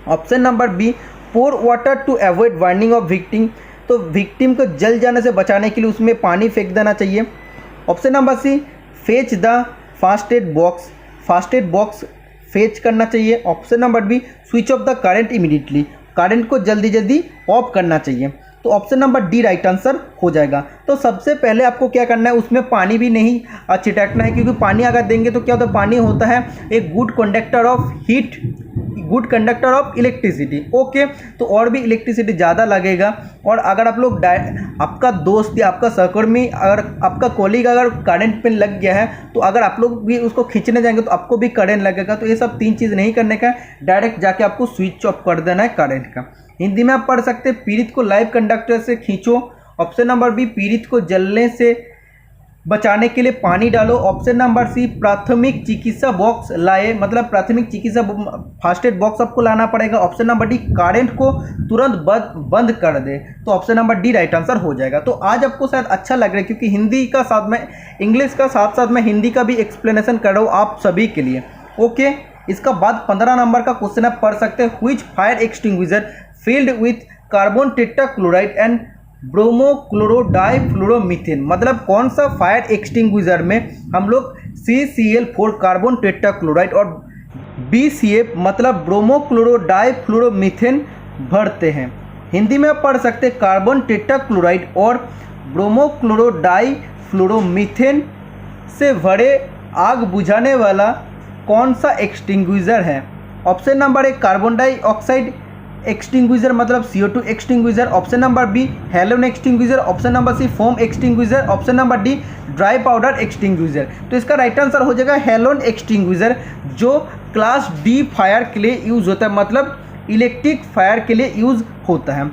Option number B pour water to avoid burning of victim, तो विक्टिम को जल जाने से बचाने के लिए उसमें पानी फेंक देना चाहिए। Option number C fetch the first aid box, first aid box fetch करना चाहिए। Option number B switch off the current immediately, current को जल्दी ऑफ करना चाहिए। तो option number D right answer हो जाएगा। तो सबसे पहले आपको क्या करना है, उसमें पानी भी नहीं छिटकना है, क्योंकि पानी अगर देंगे तो क्या होता है, पानी होता है एक good conductor of heat, good conductor of electricity. Okay, तो और भी इलेक्ट्रिसिटी ज़्यादा लगेगा। और अगर आप लोग आपका दोस्त या आपका सहकर्मी, अगर आपका कॉलीग अगर करंट पे लग गया है, तो अगर आप लोग भी उसको खींचने जाएंगे तो आपको भी करंट लगेगा। तो ये सब 3 चीज़ नहीं करने का है, डायरेक्ट जाके आपको स्विच ऑफ कर देना है करंट का। हिंदी में आप पढ़ सकते हैं, पीड़ित को लाइव कंडक्टर से खींचो। ऑप्शन नंबर बी, पीड़ित को जलने से बचाने के लिए पानी डालो। ऑप्शन नंबर सी, प्राथमिक चिकित्सा बॉक्स लाए, मतलब प्राथमिक चिकित्सा फर्स्ट एड बॉक्स आपको लाना पड़ेगा। ऑप्शन नंबर डी, करंट को तुरंत बंद कर दे। तो option number D right answer हो जाएगा। तो आज आपको शायद अच्छा लग रहा है, क्योंकि हिंदी का साथ में इंग्लिश का साथ साथ मैं हिंदी का भी एक्सप्लेनेशन कर रहा हूँ आप सभी के लिए। ओके, इसका बाद 15 नंबर का क्वेश्चन आप पढ़ सकते हैं, which fire extinguisher filled with carbon tetrachloride and bromochlorodifluoromethane, मतलब कौन सा फायर एक्सटिंग्विशर में हम लोग CCl4 कार्बन टेट्राक्लोराइड और BCF मतलब ब्रोमोक्लोरोडाइफ्लोरोमीथेन भरते हैं। हिंदी में आप पढ़ सकते हैं, कार्बन टेट्राक्लोराइड और ब्रोमोक्लोरोडाइफ्लोरोमीथेन से भरे आग बुझाने वाला कौन सा एक्सटिंग्विशर है। Option number A, carbon dioxide extinguisher मतलब CO2 extinguisher. Option number B, halon extinguisher. Option number C, foam extinguisher. Option number D, dry powder extinguisher. तो इसका राइट आंसर हो जाएगा हेलोन एक्सटिंग्विशर, जो क्लास डी फायर के लिए use होता है, मतलब इलेक्ट्रिक फायर के लिए यूज़ होता है।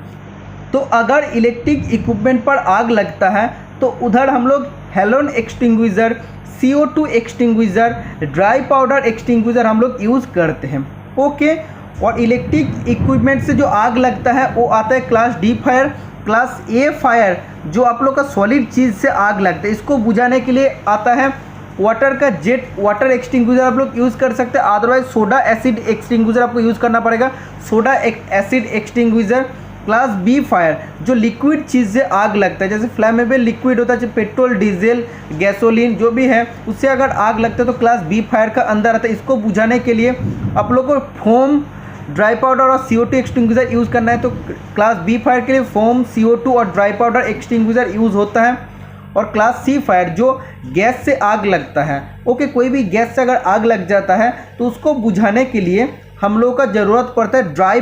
तो अगर इलेक्ट्रिक इक्विपमेंट पर आग लगता है तो उधर हम लोग halon extinguisher, CO2 extinguisher, dry powder extinguisher हम लोग यूज़ करते हैं। ओके, और इलेक्ट्रिक इक्विपमेंट से जो आग लगता है वो आता है क्लास डी फायर। क्लास ए फायर जो आप लोग का सॉलिड चीज़ से आग लगता है, इसको बुझाने के लिए आता है वाटर का जेट वाटर एक्सटिंग्विशर आप लोग यूज़ कर सकते हैं। अदरवाइज सोडा एसिड एक्सटिंग्विशर आपको यूज़ करना पड़ेगा, soda acid extinguisher. Class B fire जो लिक्विड चीज़ से आग लगता है, जैसे फ्लैमेबल लिक्विड होता है, जैसे पेट्रोल, डीजल, गैसोलीन जो भी है, उससे अगर आग लगता है तो क्लास बी फायर का अंदर आता है। इसको बुझाने के लिए आप लोग को फोम, ड्राई पाउडर और CO2 एक्सटिंग्विशर यूज़ करना है। तो क्लास बी फायर के लिए फोम, CO2 और ड्राई पाउडर एक्सटिंग्विशर यूज़ होता है। और क्लास सी फायर जो गैस से आग लगता है। ओके, कोई भी गैस से अगर आग लग जाता है तो उसको बुझाने के लिए हम लोग का ज़रूरत पड़ता है ड्राई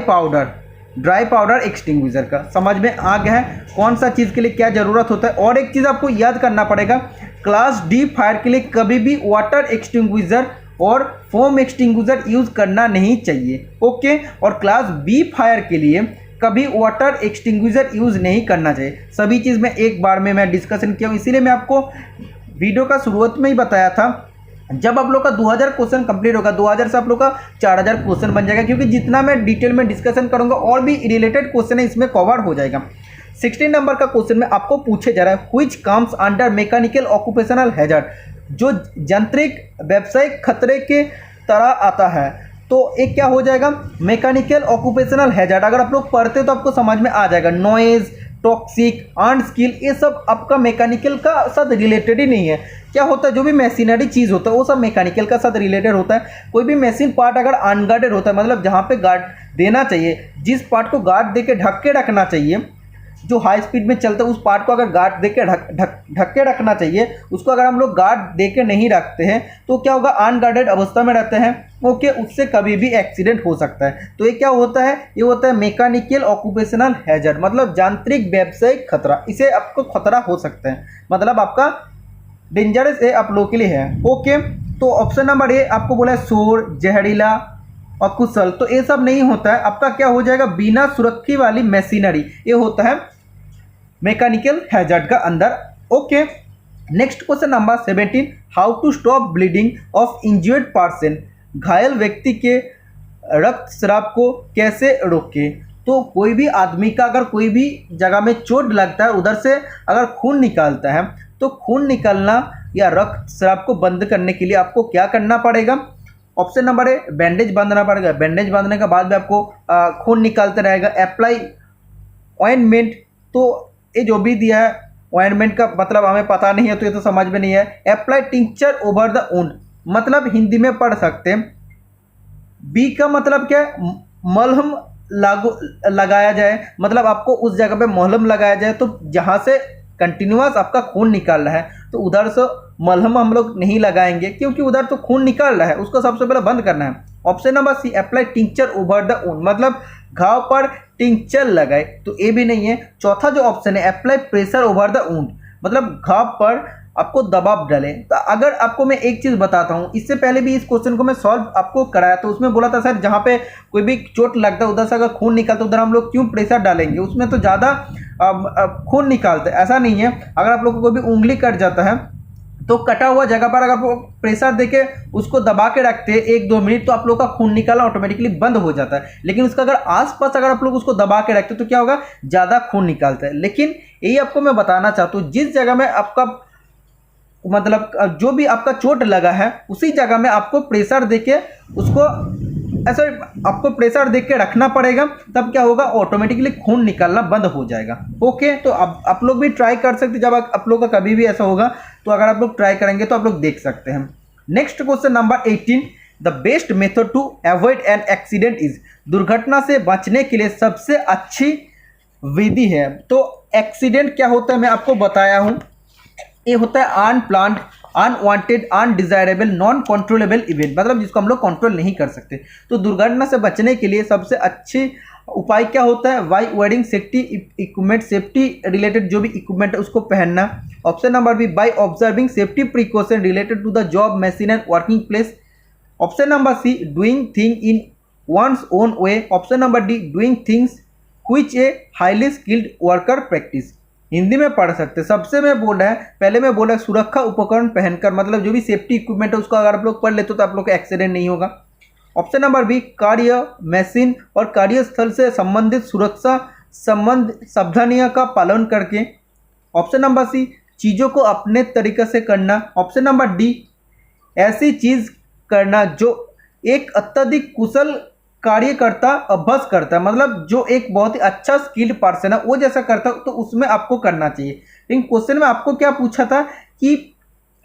पाउडर एक्सटिंग्विशर का। समझ में आ गया है कौन सा चीज़ के लिए क्या ज़रूरत होता है। और एक चीज़ आपको याद करना पड़ेगा, क्लास डी फायर के लिए कभी भी वाटर एक्सटिंग्विशर और फोम एक्सटिंग्विशर यूज़ करना नहीं चाहिए। ओके, और क्लास बी फायर के लिए कभी वाटर एक्सटिंग्विशर यूज़ नहीं करना चाहिए। सभी चीज़ में एक बार में मैं डिस्कशन किया हूँ, इसीलिए मैं आपको वीडियो का शुरुआत में ही बताया था। जब आप लोग का 2000 क्वेश्चन कंप्लीट होगा, 2000 से आप लोग का 4000 क्वेश्चन बन जाएगा, क्योंकि जितना मैं डिटेल में डिस्कशन करूंगा और भी रिलेटेड क्वेश्चन है इसमें कवर हो जाएगा। 16 नंबर का क्वेश्चन में आपको पूछे जा रहा है, which comes under mechanical occupational hazard, जो यांत्रिक व्यावसायिक खतरे के तरह आता है। तो एक क्या हो जाएगा, मैकेनिकल ऑक्यूपेशनल हैजर्ड। अगर आप लोग पढ़ते हो तो आपको समझ में आ जाएगा, नॉइज, टॉक्सिक, अनस्किल, ये सब आपका मैकेनिकल का साथ रिलेटेड ही नहीं है। क्या होता है, जो भी मशीनरी चीज़ होता है वो सब मैकेनिकल का साथ रिलेटेड होता है। कोई भी मशीन पार्ट अगर अनगार्डेड होता है, मतलब जहाँ पे गार्ड देना चाहिए, जिस पार्ट को गार्ड दे के ढक के रखना चाहिए, जो हाई स्पीड में चलता है उस पार्ट को अगर गार्ड दे के ढक के रखना चाहिए, उसको अगर हम लोग गार्ड दे के नहीं रखते हैं तो क्या होगा, अनगार्डेड अवस्था में रहते हैं। ओके, उससे कभी भी एक्सीडेंट हो सकता है। तो ये क्या होता है, ये होता है मैकेनिकल ऑक्यूपेशनल हैजर्ड, मतलब यांत्रिक व्यावसायिक खतरा। इसे आपको खतरा हो सकता है, मतलब आपका डेंजरस है, आप लोगों के लिए है। ओके, तो ऑप्शन नंबर ए आपको बोला है शोर, जहरीला, अकुशल, तो ये सब नहीं होता है। आपका क्या हो जाएगा, बिना सुरक्षा वाली मशीनरी, ये होता है मैकेनिकल हैजर्ड का अंदर। Okay, next question number 17, how to stop bleeding of injured person, घायल व्यक्ति के रक्तस्राव को कैसे रोके। तो कोई भी आदमी का अगर कोई भी जगह में चोट लगता है, उधर से अगर खून निकालता है, तो खून निकलना या रक्तस्राव को बंद करने के लिए आपको क्या करना पड़ेगा। ऑप्शन नंबर ए, बैंडेज बांधना पड़ेगा। बैंडेज बांधने के बाद भी आपको खून निकालते रहेगा। अप्लाई ऑइंटमेंट, तो ये जो भी दिया है ऑइंटमेंट का मतलब हमें पता नहीं है, तो ये तो समझ में नहीं है। Apply tincture over the wound, मतलब हिंदी में पढ़ सकते हैं, बी का मतलब क्या है, मलहम लागू लगाया जाए, मतलब आपको उस जगह पे मलहम लगाया जाए, तो जहाँ से कंटिन्यूअस आपका खून निकाल रहा है तो उधर से मलहम हम लोग नहीं लगाएंगे, क्योंकि उधर तो खून निकाल रहा है, उसको सबसे पहले बंद करना है। Option number C, apply tincture over the wound, मतलब घाव पर टिंचर लगाए, तो ये भी नहीं है। चौथा जो ऑप्शन है, apply pressure over the wound, मतलब घाव पर आपको दबाव डालें। तो अगर आपको मैं एक चीज़ बताता हूँ, इससे पहले भी इस क्वेश्चन को मैं सॉल्व आपको कराया, तो उसमें बोला था सर जहाँ पे कोई भी चोट लगता है उधर से अगर खून निकलता है उधर हम लोग क्यों प्रेशर डालेंगे, उसमें तो ज़्यादा खून निकालते हैं। ऐसा नहीं है, अगर आप लोग को कोई भी उंगली कट जाता है तो कटा हुआ जगह पर अगर आप प्रेशर देके उसको दबा के रखते हैं 1-2 मिनट, तो आप लोग का खून निकालना ऑटोमेटिकली बंद हो जाता है। लेकिन उसका अगर आसपास अगर आप लोग उसको दबा के रखते तो क्या होगा, ज़्यादा खून निकालता है। लेकिन यही आपको मैं बताना चाहता हूँ, जिस जगह में आपका मतलब जो भी आपका चोट लगा है उसी जगह में आपको प्रेशर देके उसको ऐसा आपको प्रेशर देख के रखना पड़ेगा, तब क्या होगा, ऑटोमेटिकली खून निकलना बंद हो जाएगा। ओके, तो अब आप लोग भी ट्राई कर सकते हैं, जब आप लोग का कभी भी ऐसा होगा तो अगर आप लोग ट्राई करेंगे तो आप लोग देख सकते हैं। Next question number 18, the best method to avoid an accident is, दुर्घटना से बचने के लिए सबसे अच्छी विधि है। तो एक्सीडेंट क्या होता है मैं आपको बताया हूँ, ये होता है unplanned, unwanted, undesirable, non controllable event, मतलब जिसको हम लोग कंट्रोल नहीं कर सकते। तो दुर्घटना से बचने के लिए सबसे अच्छे उपाय क्या होता है, by wearing safety equipment, safety related जो भी इक्विपमेंट है उसको पहनना। Option number B, by observing safety precaution related to the job, machine and working place. Option number C, doing thing in one's own way. Option number D, doing things which a highly skilled worker practice. Hindi में पढ़ सकते, सबसे मैं बोल रहा है, पहले मैं बोला सुरक्षा उपकरण पहनकर, मतलब जो भी सेफ्टी इक्विपमेंट है उसको अगर आप लोग पढ़ लेते तो आप लोग का एक्सीडेंट नहीं होगा। ऑप्शन नंबर बी, कार्य, मशीन और कार्यस्थल से संबंधित सुरक्षा संबंध सावधानियों का पालन करके। ऑप्शन नंबर सी, चीज़ों को अपने तरीके से करना। ऑप्शन नंबर डी, ऐसी चीज़ करना जो एक अत्यधिक कुशल कार्यकर्ता अभ्यास करता है, मतलब जो एक बहुत ही अच्छा स्किल्ड पर्सन है वो जैसा करता है तो उसमें आपको करना चाहिए। लेकिन क्वेश्चन में आपको क्या पूछा था कि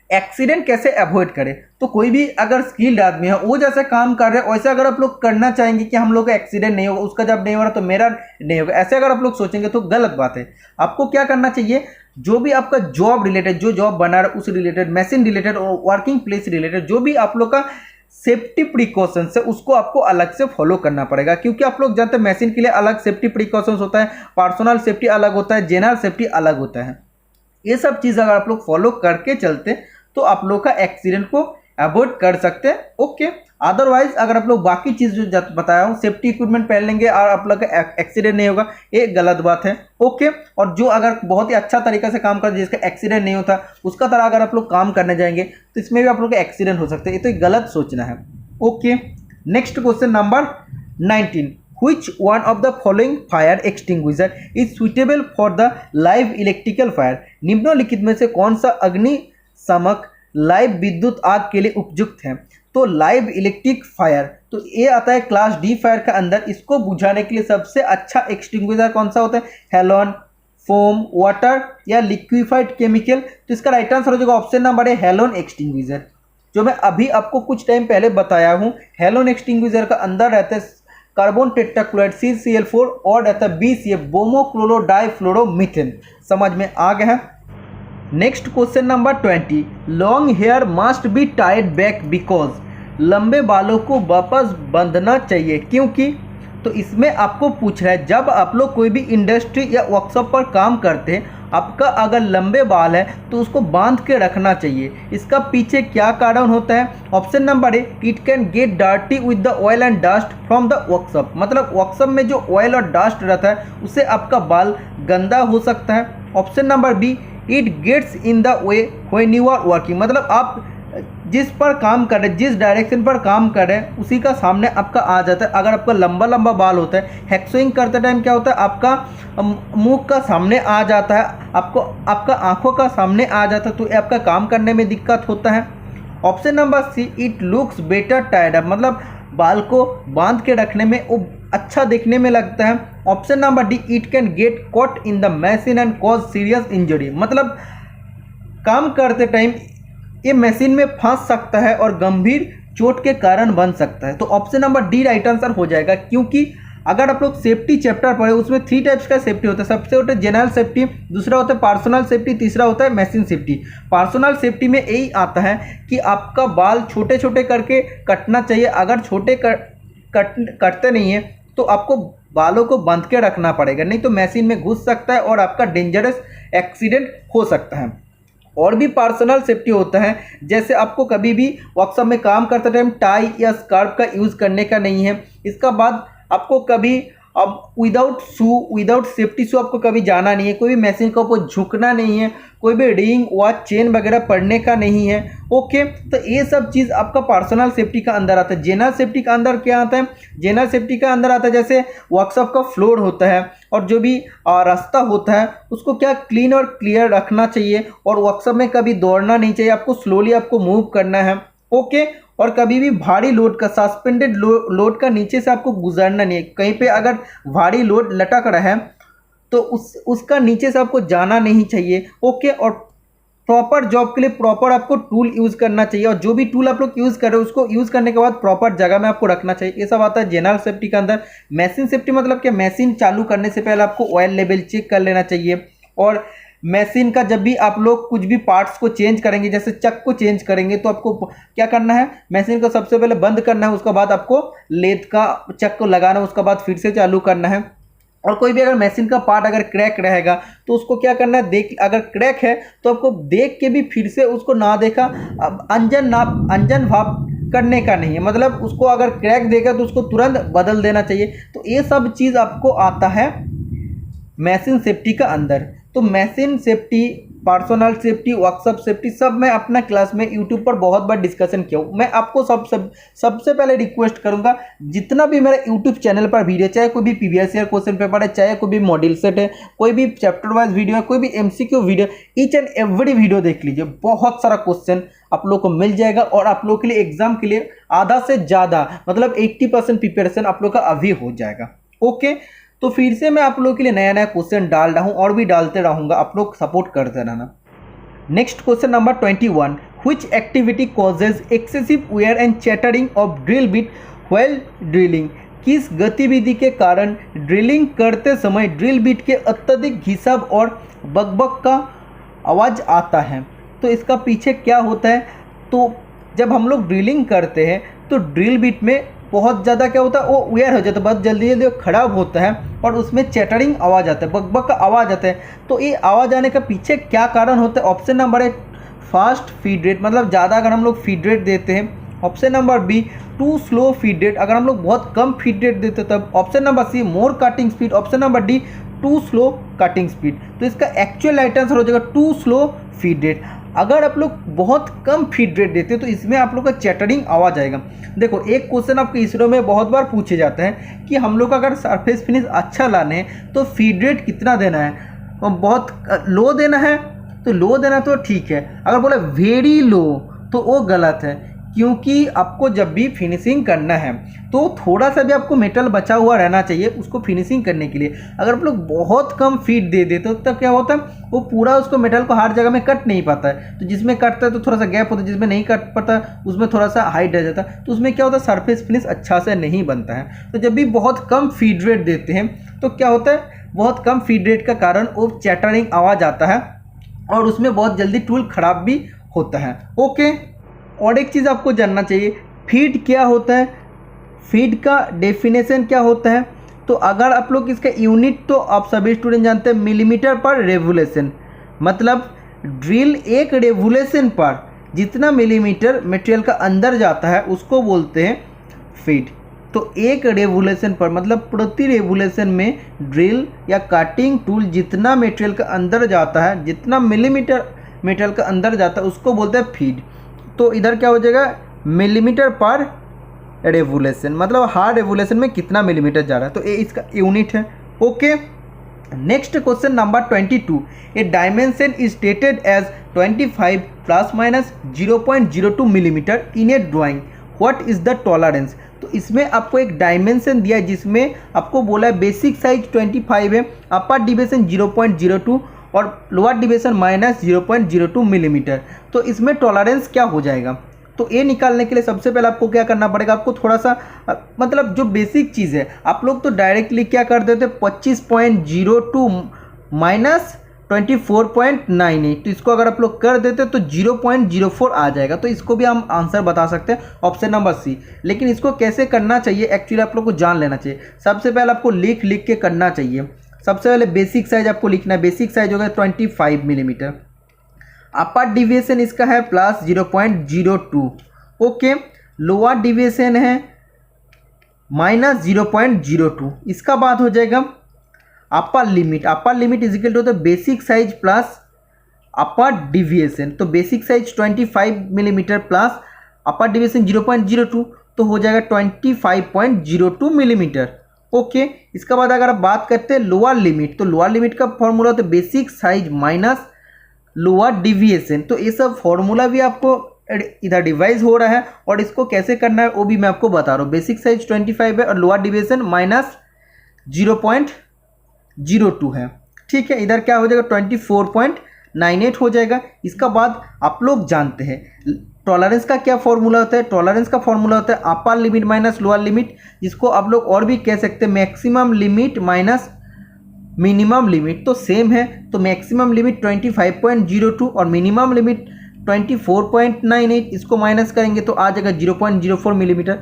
एक्सीडेंट कैसे अवॉइड करें, तो कोई भी अगर स्किल्ड आदमी है वो जैसे काम कर रहे हैं वैसे अगर आप लोग करना चाहेंगे कि हम लोग का एक्सीडेंट नहीं होगा, उसका जब नहीं हो रहा तो मेरा नहीं होगा, ऐसे अगर आप लोग सोचेंगे तो गलत बात है। आपको क्या करना चाहिए, जो भी आपका जॉब रिलेटेड, जो जॉब बना रहा है उस रिलेटेड, मशीन रिलेटेड और वर्किंग प्लेस रिलेटेड जो भी आप लोग का सेफ्टी प्रिकॉशंस है उसको आपको अलग से फॉलो करना पड़ेगा, क्योंकि आप लोग जानते हैं मशीन के लिए अलग सेफ्टी प्रिकॉशंस होता है, पर्सनल सेफ्टी अलग होता है, जनरल सेफ्टी अलग होता है। ये सब चीज़ अगर आप लोग फॉलो करके चलते तो आप लोग का एक्सीडेंट को अवॉइड कर सकते हैं। ओके, अदरवाइज अगर आप लोग बाकी चीज़ जो बताया हूँ, सेफ्टी इक्विपमेंट पहन लेंगे और आप लोग का एक्सीडेंट नहीं होगा, ये गलत बात है। ओके, और जो अगर बहुत ही अच्छा तरीका से काम कर जिसका एक्सीडेंट नहीं होता उसका तरह अगर आप लोग काम करने जाएंगे तो इसमें भी आप लोग का एक्सीडेंट हो सकता है, ये तो गलत सोचना है। Okay, next question number 19, which one of the following fire extinguisher is suitable for the live electrical fire, निम्नलिखित में से कौन सा अग्निशामक लाइव विद्युत आग के लिए उपयुक्त है। तो लाइव इलेक्ट्रिक फायर, तो ये आता है क्लास डी फायर का अंदर। इसको बुझाने के लिए सबसे अच्छा एक्सटिंग्विशर कौन सा होता है, हेलोन, फोम, वाटर या लिक्विफाइड केमिकल। तो इसका राइट आंसर हो जाएगा ऑप्शन नंबर है हेलोन एक्सटिंग्विशर, जो मैं अभी आपको कुछ टाइम पहले बताया हूँ। हेलोन एक्सटिंग्विशर का अंदर रहता है कार्बन टेट्राक्लोराइड CCl4 और रहता है BCF, ब्रोमोक्लोरो डाइफ्लोरोमीथेन। समझ में आ गया है। Next question number 20, long hair must be tied back because, लंबे बालों को वापस बांधना चाहिए क्योंकि। तो इसमें आपको पूछ रहा है जब आप लोग कोई भी इंडस्ट्री या वर्कशॉप पर काम करते हैं, आपका अगर लंबे बाल है तो उसको बांध के रखना चाहिए। इसका पीछे क्या कारण होता है। Option number A, it can get dirty with the oil and dust from the workshop, मतलब वर्कशॉप में जो ऑयल और डस्ट रहता है उससे आपका बाल गंदा हो सकता है। Option number B, it gets in the way when you are working, मतलब आप जिस पर काम कर रहे हैं, जिस डायरेक्शन पर काम कर रहे हैं उसी का सामने आपका आ जाता है। अगर आपका लंबा लंबा बाल होता है, हैक्सोइंग करते टाइम क्या होता है, आपका मुंह का सामने आ जाता है, आपको आपका आंखों का सामने आ जाता है, तो आपका काम करने में दिक्कत होता है। Option number C, it looks better tied up, मतलब बाल को बांध के रखने में वो अच्छा देखने में लगता है। Option number D, it can get caught in the machine and cause serious injury, मतलब काम करते टाइम ये मशीन में फंस सकता है और गंभीर चोट के कारण बन सकता है। तो option number D right answer हो जाएगा, क्योंकि अगर आप लोग सेफ्टी चैप्टर पढ़े उसमें 3 टाइप्स का सेफ्टी होता है। सबसे होता है जनरल सेफ्टी, दूसरा होता है पर्सनल सेफ्टी, तीसरा होता है मशीन सेफ्टी। पर्सनल सेफ्टी में यही आता है कि आपका बाल छोटे छोटे करके कटना चाहिए। अगर छोटे कटते नहीं है तो आपको बालों को बांध के रखना पड़ेगा, नहीं तो मशीन में घुस सकता है और आपका डेंजरस एक्सीडेंट हो सकता है। और भी पर्सनल सेफ्टी होता है, जैसे आपको कभी भी वर्कशॉप में काम करते टाइम टाई या स्कार्फ का यूज़ करने का नहीं है। इसका बाद आपको कभी अब विदाउट सेफ्टी शू आपको कभी जाना नहीं है, कोई भी मशीन के ऊपर झुकना नहीं है, कोई भी रिंग वॉच चेन वगैरह पड़ने का नहीं है। ओके, तो ये सब चीज़ आपका पर्सनल सेफ्टी का अंदर आता है। जनरल सेफ्टी का अंदर क्या आता है? जनरल सेफ्टी का अंदर आता है जैसे वर्कशॉप का फ्लोर होता है और जो भी रास्ता होता है उसको क्या क्लीन और क्लियर रखना चाहिए, और वर्कशॉप में कभी दौड़ना नहीं चाहिए, आपको स्लोली आपको मूव करना है। ओके, और कभी भी भारी लोड का सस्पेंडेड लोड का नीचे से आपको गुजरना नहीं है। कहीं पे अगर भारी लोड लटक रहा है तो उसका नीचे से आपको जाना नहीं चाहिए। ओके, और प्रॉपर जॉब के लिए प्रॉपर आपको टूल यूज़ करना चाहिए, और जो भी टूल आप लोग यूज़ कर रहे हो उसको यूज़ करने के बाद प्रॉपर जगह में आपको रखना चाहिए। ये सब आता है जनरल सेफ्टी के अंदर। मशीन सेफ्टी मतलब क्या? मशीन चालू करने से पहले आपको ऑयल लेवल चेक कर लेना चाहिए, और मशीन का जब भी आप लोग कुछ भी पार्ट्स को चेंज करेंगे, जैसे चक को चेंज करेंगे, तो आपको क्या करना है? मशीन को सबसे पहले बंद करना है, उसके बाद आपको लेद का चक को लगाना है, उसके बाद फिर से चालू करना है। और कोई भी अगर मशीन का पार्ट अगर क्रैक रहेगा तो उसको क्या करना है? अगर क्रैक है तो आपको देख के भी फिर से उसको ना देखा अंजन भाव करने का नहीं है, मतलब उसको अगर क्रैक देगा तो उसको तुरंत बदल देना चाहिए। तो ये सब चीज़ आपको आता है मशीन सेफ्टी का अंदर। तो machine safety, personal safety, workshop safety सब मैं अपना क्लास में यूट्यूब पर बहुत बार डिस्कशन किया हूँ। मैं आपको सबसे पहले रिक्वेस्ट करूँगा, जितना भी मेरा यूट्यूब चैनल पर वीडियो, चाहे कोई भी प्रीवियस ईयर क्वेश्चन पेपर है, चाहे कोई भी मॉड्यूल सेट है, कोई भी चैप्टर वाइज वीडियो है, कोई भी MCQ video, each and every video देख लीजिए। बहुत सारा क्वेश्चन आप लोग को मिल जाएगा, और आप लोग के लिए एग्जाम के लिए आधा से ज़्यादा मतलब 80% प्रिपरेशन आप लोग का अभी हो जाएगा। ओके, तो फिर से मैं आप लोगों के लिए नया नया क्वेश्चन डाल रहा हूँ और भी डालते रहूँगा, आप लोग सपोर्ट करते रहना। Next question number 21, which activity causes excessive wear and chattering of drill bit while drilling? किस गतिविधि के कारण ड्रिलिंग करते समय ड्रिल बिट के अत्यधिक घिसाव और बकबक का आवाज़ आता है? तो इसका पीछे क्या होता है? तो जब हम लोग ड्रिलिंग करते हैं तो ड्रिल बिट में बहुत ज़्यादा क्या होता है, वो वेयर हो जाता है, बहुत जल्दी जल्दी खराब होता है, और उसमें चैटरिंग आवाज़ आता है, बकबक का आवाज़ आता है। तो ये आवाज़ आने का पीछे क्या कारण होता है? Option number A fast feed rate, मतलब ज़्यादा अगर हम लोग फीड रेट देते हैं। Option number B too slow feed rate, अगर हम लोग बहुत कम फीड रेट देते हैं तब। Option number C more cutting speed. Option number D too slow cutting speed. तो इसका एक्चुअल राइट आंसर हो जाएगा टू स्लो फीड रेट। अगर आप लोग बहुत कम फीड रेट देते हो तो इसमें आप लोग का चैटरिंग आवाज़ आएगा। देखो, एक क्वेश्चन आपके इसरो में बहुत बार पूछे जाते हैं कि हम लोग अगर सरफेस फिनिश अच्छा लाने हैं तो फीड रेट कितना देना है? बहुत लो देना है तो लो देना तो ठीक है, अगर बोला वेरी लो तो वो गलत है, क्योंकि आपको जब भी फिनिशिंग करना है तो थोड़ा सा भी आपको मेटल बचा हुआ रहना चाहिए उसको फिनिशिंग करने के लिए। अगर आप लोग बहुत कम फीड दे देते हो तब क्या होता है, वो पूरा उसको मेटल को हर जगह में कट नहीं पाता है। तो जिसमें कटता है तो थोड़ा सा गैप होता है, जिसमें नहीं कट पाता उसमें थोड़ा सा हाइट रह जाता है, तो उसमें क्या होता है, सरफेस फिनिश अच्छा से नहीं बनता है। तो जब भी बहुत कम फीड रेट देते हैं तो क्या होता है, बहुत कम फीड रेट का कारण वो चैटरिंग आवाज़ आता है और उसमें बहुत जल्दी टूल खराब भी होता है। ओके, और एक चीज़ आपको जानना चाहिए, फीड क्या होता है, फीड का डेफिनेशन क्या होता है। तो अगर आप लोग इसका यूनिट, तो आप सभी स्टूडेंट जानते हैं मिलीमीटर पर रेवोल्यूशन, मतलब ड्रिल एक रेवोल्यूशन पर जितना मिलीमीटर मटेरियल का अंदर जाता है उसको बोलते हैं फीड। तो एक रेवोल्यूशन पर मतलब प्रति रेवोल्यूशन में ड्रिल या कटिंग टूल जितना मटेरियल का अंदर जाता है, जितना मिलीमीटर मटेरियल का अंदर जाता है उसको बोलते हैं फीड। तो इधर क्या हो जाएगा, मिलीमीटर पर रेवोल्यूशन, मतलब हर रेवोल्यूशन में कितना मिलीमीटर जा रहा है, तो ये इसका यूनिट है। Okay, next question number 22, a dimension is stated as 25 plus minus 0.02 millimetre in a drawing, what is the tolerance. तो इसमें आपको एक डायमेंशन दिया है जिसमें आपको बोला है बेसिक साइज 25 है, अपर डिविएशन 0.02 और लोअर डिविएशन माइनस 0.02 मिलीमीटर। तो इसमें टॉलरेंस क्या हो जाएगा, तो ए निकालने के लिए सबसे पहले आपको क्या करना पड़ेगा, आपको थोड़ा सा मतलब जो बेसिक चीज़ है, आप लोग तो डायरेक्टली क्या कर देते 25.02 माइनस 24.98, तो इसको अगर आप लोग कर देते तो 0.04 आ जाएगा। तो इसको भी हम आंसर बता सकते हैं ऑप्शन नंबर सी। लेकिन इसको कैसे करना चाहिए एक्चुअली आप लोग को जान लेना चाहिए। सबसे पहले आपको लिख के करना चाहिए। सबसे पहले बेसिक साइज आपको लिखना है। बेसिक साइज होगा 25 मिलीमीटर। अपर डिविएशन इसका है प्लस 0.02, ओके। लोअर डिविएशन है माइनस 0.02। इसका बाद हो जाएगा upper limit. Upper limit is equal to the basic size plus upper deviation. तो basic size 25 millimetre plus upper deviation 0.02, तो हो जाएगा 25.02 मिलीमीटर, ओके। इसका बाद अगर आप बात करते हैं लोअर लिमिट, तो लोअर लिमिट का फॉर्मूला होता है basic size minus lower deviation. तो ये सब फॉर्मूला भी आपको इधर डिवाइस हो रहा है और इसको कैसे करना है वो भी मैं आपको बता रहा हूँ। बेसिक साइज 25 है और लोअर डिविएशन माइनस 0.02 है, ठीक है। इधर क्या हो जाएगा 24.98 हो जाएगा। इसका बाद आप लोग जानते हैं टॉलरेंस का क्या फॉर्मूला होता है। टॉलरेंस का फॉर्मूला होता है upper limit minus lower limit, जिसको आप लोग और भी कह सकते हैं maximum limit minus minimum limit. तो सेम है, तो मैक्सिमम लिमिट 25.02 और मिनिमम लिमिट 24.98, इसको माइनस करेंगे तो आ जाएगा 0.04 मिलीमीटर।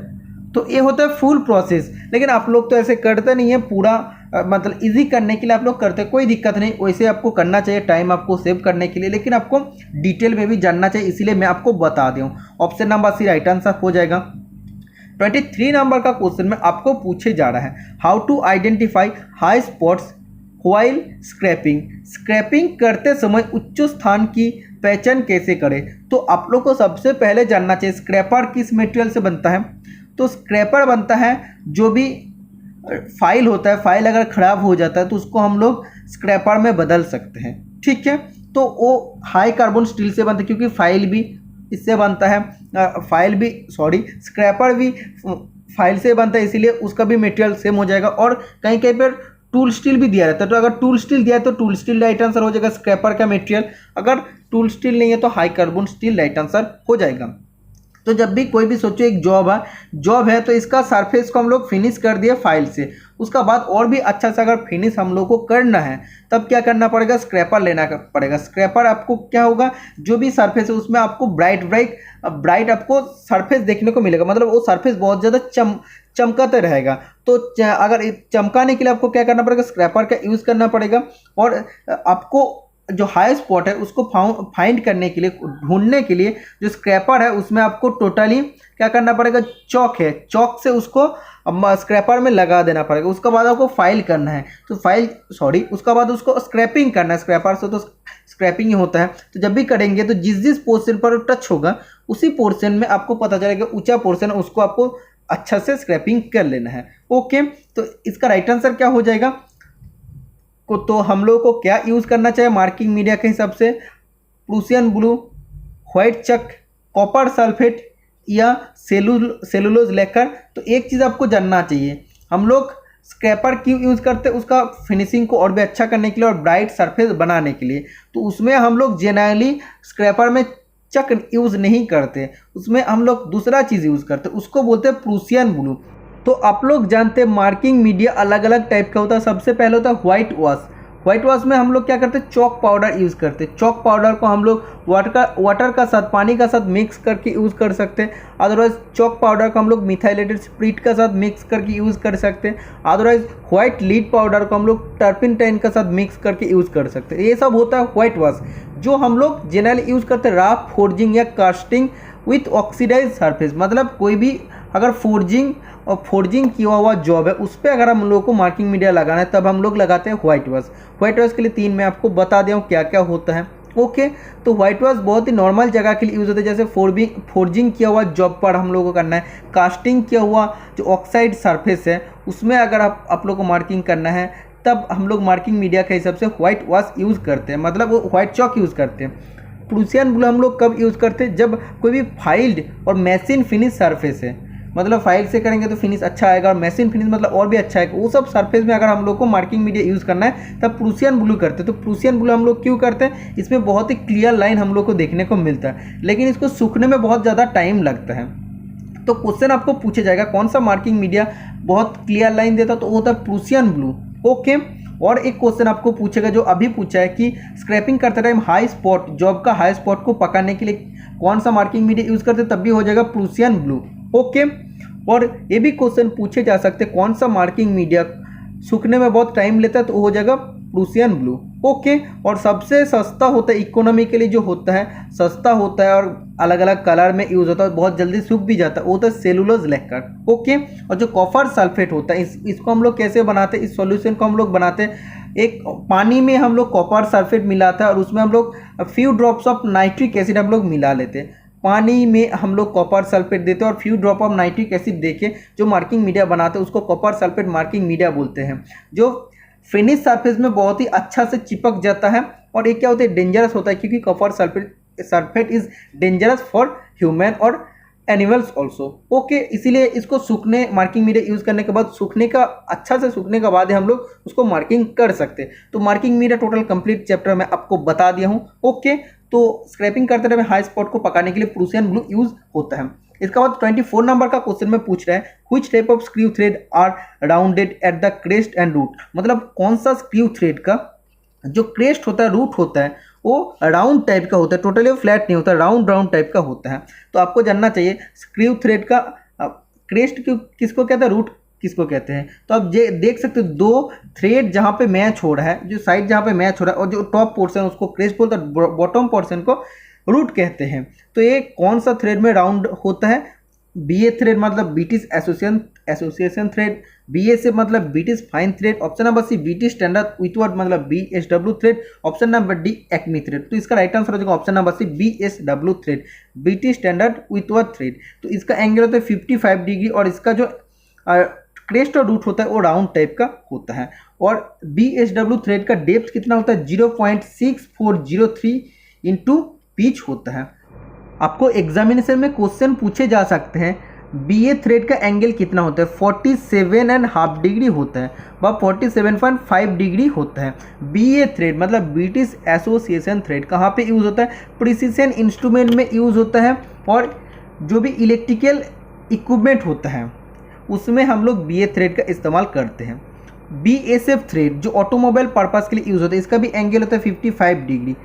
तो ये होता है फुल प्रोसेस। लेकिन आप लोग तो ऐसे करते नहीं है, पूरा मतलब इजी करने के लिए आप लोग करते हैं, कोई दिक्कत नहीं, वैसे आपको करना चाहिए टाइम आपको सेव करने के लिए। लेकिन आपको डिटेल में भी जानना चाहिए, इसीलिए मैं आपको बता दूँ। Option number C right answer हो जाएगा। 23 नंबर का क्वेश्चन में आपको पूछे जा रहा है how to identify high spots while scraping. Scraping करते समय उच्च स्थान की पहचान कैसे करें। तो आप लोग को सबसे पहले जानना चाहिए स्क्रैपर किस मटेरियल से बनता है। तो स्क्रैपर बनता है जो भी फाइल होता है, फाइल अगर ख़राब हो जाता है तो उसको हम लोग स्क्रैपर में बदल सकते हैं, ठीक है। तो वो हाई कार्बन स्टील से बनता है, क्योंकि फाइल भी इससे बनता है, स्क्रैपर भी फाइल से बनता है, इसीलिए उसका भी मटेरियल सेम हो जाएगा। और कहीं कहीं पर टूल स्टील भी दिया रहता है, तो अगर टूल स्टील दिया है तो टूल स्टील राइट आंसर हो जाएगा स्क्रैपर का मटेरियल। अगर टूल स्टील नहीं है तो high carbon steel right answer हो जाएगा। तो जब भी कोई भी सोचो एक जॉब है तो इसका सरफेस को हम लोग फिनिश कर दिए फाइल से, उसका बाद और भी अच्छा सा अगर फिनिश हम लोग को करना है तब क्या करना पड़ेगा, स्क्रैपर लेना पड़ेगा। स्क्रैपर आपको क्या होगा, जो भी सरफेस है उसमें आपको ब्राइट आपको सरफेस देखने को मिलेगा, मतलब वो सरफेस बहुत ज़्यादा चमकाते रहेगा। तो अगर चमकाने के लिए आपको क्या करना पड़ेगा, स्क्रैपर का यूज़ करना पड़ेगा। और आपको जो हाई स्पॉट है उसको फाइंड करने के लिए, ढूंढने के लिए जो स्क्रैपर है उसमें आपको टोटली क्या करना पड़ेगा, चॉक से उसको स्क्रैपर में लगा देना पड़ेगा। उसके बाद आपको फाइल करना है, तो उसका बाद उसको स्क्रैपिंग करना है। स्क्रैपर से तो स्क्रैपिंग ही होता है। तो जब भी करेंगे तो जिस पोर्शन पर टच होगा उसी पोर्शन में आपको पता चलेगा ऊंचा पोर्शन है, उसको आपको अच्छा से स्क्रैपिंग कर लेना है, ओके। तो इसका राइट आंसर क्या हो जाएगा, तो हम लोग को क्या यूज़ करना चाहिए मार्किंग मीडिया के हिसाब से, प्रूसियन ब्लू, व्हाइट चक, कॉपर सल्फेट या सेलुलोज लेकर। तो एक चीज़ आपको जानना चाहिए, हम लोग स्क्रैपर क्यों यूज़ करते हैं, उसका फिनिशिंग को और भी अच्छा करने के लिए और ब्राइट सरफेस बनाने के लिए। तो उसमें हम लोग जनरली स्क्रैपर में चक यूज़ नहीं करते, उसमें हम लोग दूसरा चीज़ यूज़ करते हैं, उसको बोलते हैं प्रूसियन ब्लू। तो आप लोग जानते हैं मार्किंग मीडिया अलग अलग टाइप का होता है। सबसे पहले होता है व्हाइट वॉश में हम लोग क्या करते हैं, चॉक पाउडर यूज़ करते हैं। चॉक पाउडर को हम लोग वाटर का साथ, पानी का साथ मिक्स करके यूज़ कर सकते हैं। अदरवाइज चॉक पाउडर को हम लोग मिथाइलेटेड स्प्रिट का साथ मिक्स करके यूज़ कर सकते हैं। अदरवाइज व्हाइट लीड पाउडर को हम लोग टर्पिनटाइन का साथ मिक्स करके यूज़ कर सकते हैं। ये सब होता है व्हाइट वॉश, जो हम लोग जनरली यूज़ करते हैं राफ फोर्जिंग या कास्टिंग विथ ऑक्सीडाइज सरफेस। मतलब कोई भी अगर फोर्जिंग किया हुआ जॉब है उस पर अगर हम लोगों को मार्किंग मीडिया लगाना है तब हम लोग लगाते हैं व्हाइट वॉश के लिए 3 मैं आपको बता दिया हूँ क्या क्या होता है, ओके। तो व्हाइट वॉश बहुत ही नॉर्मल जगह के लिए यूज़ होता है, जैसे फोर्जिंग किया हुआ जॉब पर हम लोगों को करना है। कास्टिंग किया हुआ जो ऑक्साइड सरफेस है उसमें अगर आप लोग को मार्किंग करना है तब हम लोग मार्किंग मीडिया के हिसाब से व्हाइट वॉश यूज़ करते हैं, मतलब वो व्हाइट चॉक यूज़ करते हैं। प्रूसियन ब्लू हम लोग कब यूज़ करते हैं, जब कोई भी फाइल्ड और मशीन फिनिश सरफेस है मतलब फाइल से करेंगे तो फिनिश अच्छा आएगा, और मशीन फिनिश मतलब और भी अच्छा आएगा। वो सब सरफेस में अगर हम लोग को मार्किंग मीडिया यूज़ करना है तब प्रूसियन ब्लू करते हैं। तो प्रूसियन ब्लू हम लोग क्यों करते हैं, इसमें बहुत ही क्लियर लाइन हम लोग को देखने को मिलता है, लेकिन इसको सूखने में बहुत ज़्यादा टाइम लगता है। तो क्वेश्चन आपको पूछा जाएगा कौन सा मार्किंग मीडिया बहुत क्लियर लाइन देता, तो वो होता है प्रूसियन ब्लू। ओके, और एक क्वेश्चन आपको पूछेगा जो अभी पूछा है कि स्क्रैपिंग करते टाइम हाई स्पॉट, जॉब का हाई स्पॉट को पकड़ने के लिए कौन सा मार्किंग मीडिया यूज़ करते, तब भी हो जाएगा प्रूसियन ब्लू। ओके, और ये भी क्वेश्चन पूछे जा सकते कौन सा मार्किंग मीडिया सूखने में बहुत टाइम लेता है, तो हो जाएगा प्रूसियन ब्लू। ओके, और सबसे सस्ता होता है इकोनॉमिकली, जो होता है सस्ता होता है और अलग अलग कलर में यूज़ होता है, बहुत जल्दी सूख भी जाता है, वो होता है सेलुलोज लैक्कर। ओके, और जो कॉपर सल्फेट होता है इसको हम लोग कैसे बनाते हैं, इस सॉल्यूशन को हम लोग बनाते हैं, एक पानी में हम लोग कॉपर सल्फेट मिलाते हैं और उसमें हम लोग few drops of nitric acid हम लोग मिला लेते हैं। पानी में हम लोग कॉपर सल्फेट देते हैं और few drop of nitric acid देके जो मार्किंग मीडिया बनाते हैं उसको कॉपर सल्फेट मार्किंग मीडिया बोलते हैं, जो फिनिश सरफेस में बहुत ही अच्छा से चिपक जाता है। और ये क्या होता है, डेंजरस होता है, क्योंकि copper sulphate is dangerous for human और एनिमल्स ऑल्सो। ओके, इसीलिए इसको सूखने मार्किंग मीडिया यूज़ करने के बाद सूखने का अच्छा से सूखने के बाद हम लोग उसको मार्किंग कर सकते हैं। तो marking media total complete chapter में आपको बता दिया हूँ। ओके, तो स्क्रैपिंग करते टाइम हाई स्पॉट को पकाने के लिए प्रूसियन ब्लू यूज होता है। इसका बाद 24 नंबर का क्वेश्चन में पूछ रहा है which type of screw thread are rounded at the crest and root, मतलब कौन सा स्क्रू थ्रेड का जो क्रेस्ट होता है, रूट होता है, वो राउंड टाइप का होता है, टोटली फ्लैट नहीं होता, राउंड टाइप का होता है। तो आपको जानना चाहिए स्क्रू थ्रेड का क्रेस्ट किसको कहते हैं, रूट किसको कहते हैं। तो आप देख सकते हो दो थ्रेड जहाँ पे मैच हो रहा है, जो साइड जहाँ पे मैच हो रहा है, और जो टॉप पोर्शन है उसको क्रेस्ट बोलते हैं, बॉटम पोर्शन को रूट कहते हैं। तो ये कौन सा थ्रेड में राउंड होता है, बी ए थ्रेड मतलब British association thread, B A से मतलब British fine thread, option number C British standard Whitworth मतलब BSW thread, option number D Acme thread. तो इसका राइट आंसर हो जाएगा option number C BSW thread, British standard Whitworth thread. तो इसका angle होता है 55 डिग्री, और इसका जो क्रेस्ट और रूट होता है वो राउंड टाइप का होता है। और BSW थ्रेड का डेप्थ कितना होता है, 0.6403 इंटू पिच होता है। आपको एग्जामिनेशन में क्वेश्चन पूछे जा सकते हैं BA थ्रेड का एंगल कितना होता है, 47.5 डिग्री होता है, वह 47.5 डिग्री होता है। BA थ्रेड मतलब ब्रिटिश एसोसिएशन थ्रेड कहाँ पे यूज़ होता है, प्रिसीजन इंस्ट्रूमेंट में यूज़ होता है, और जो भी इलेक्ट्रिकल इक्विपमेंट होता है उसमें हम लोग BA थ्रेड का इस्तेमाल करते हैं। BSF थ्रेड जो ऑटोमोबाइल पर्पस के लिए यूज़ होता है, इसका भी एंगल होता है 55 डिग्री।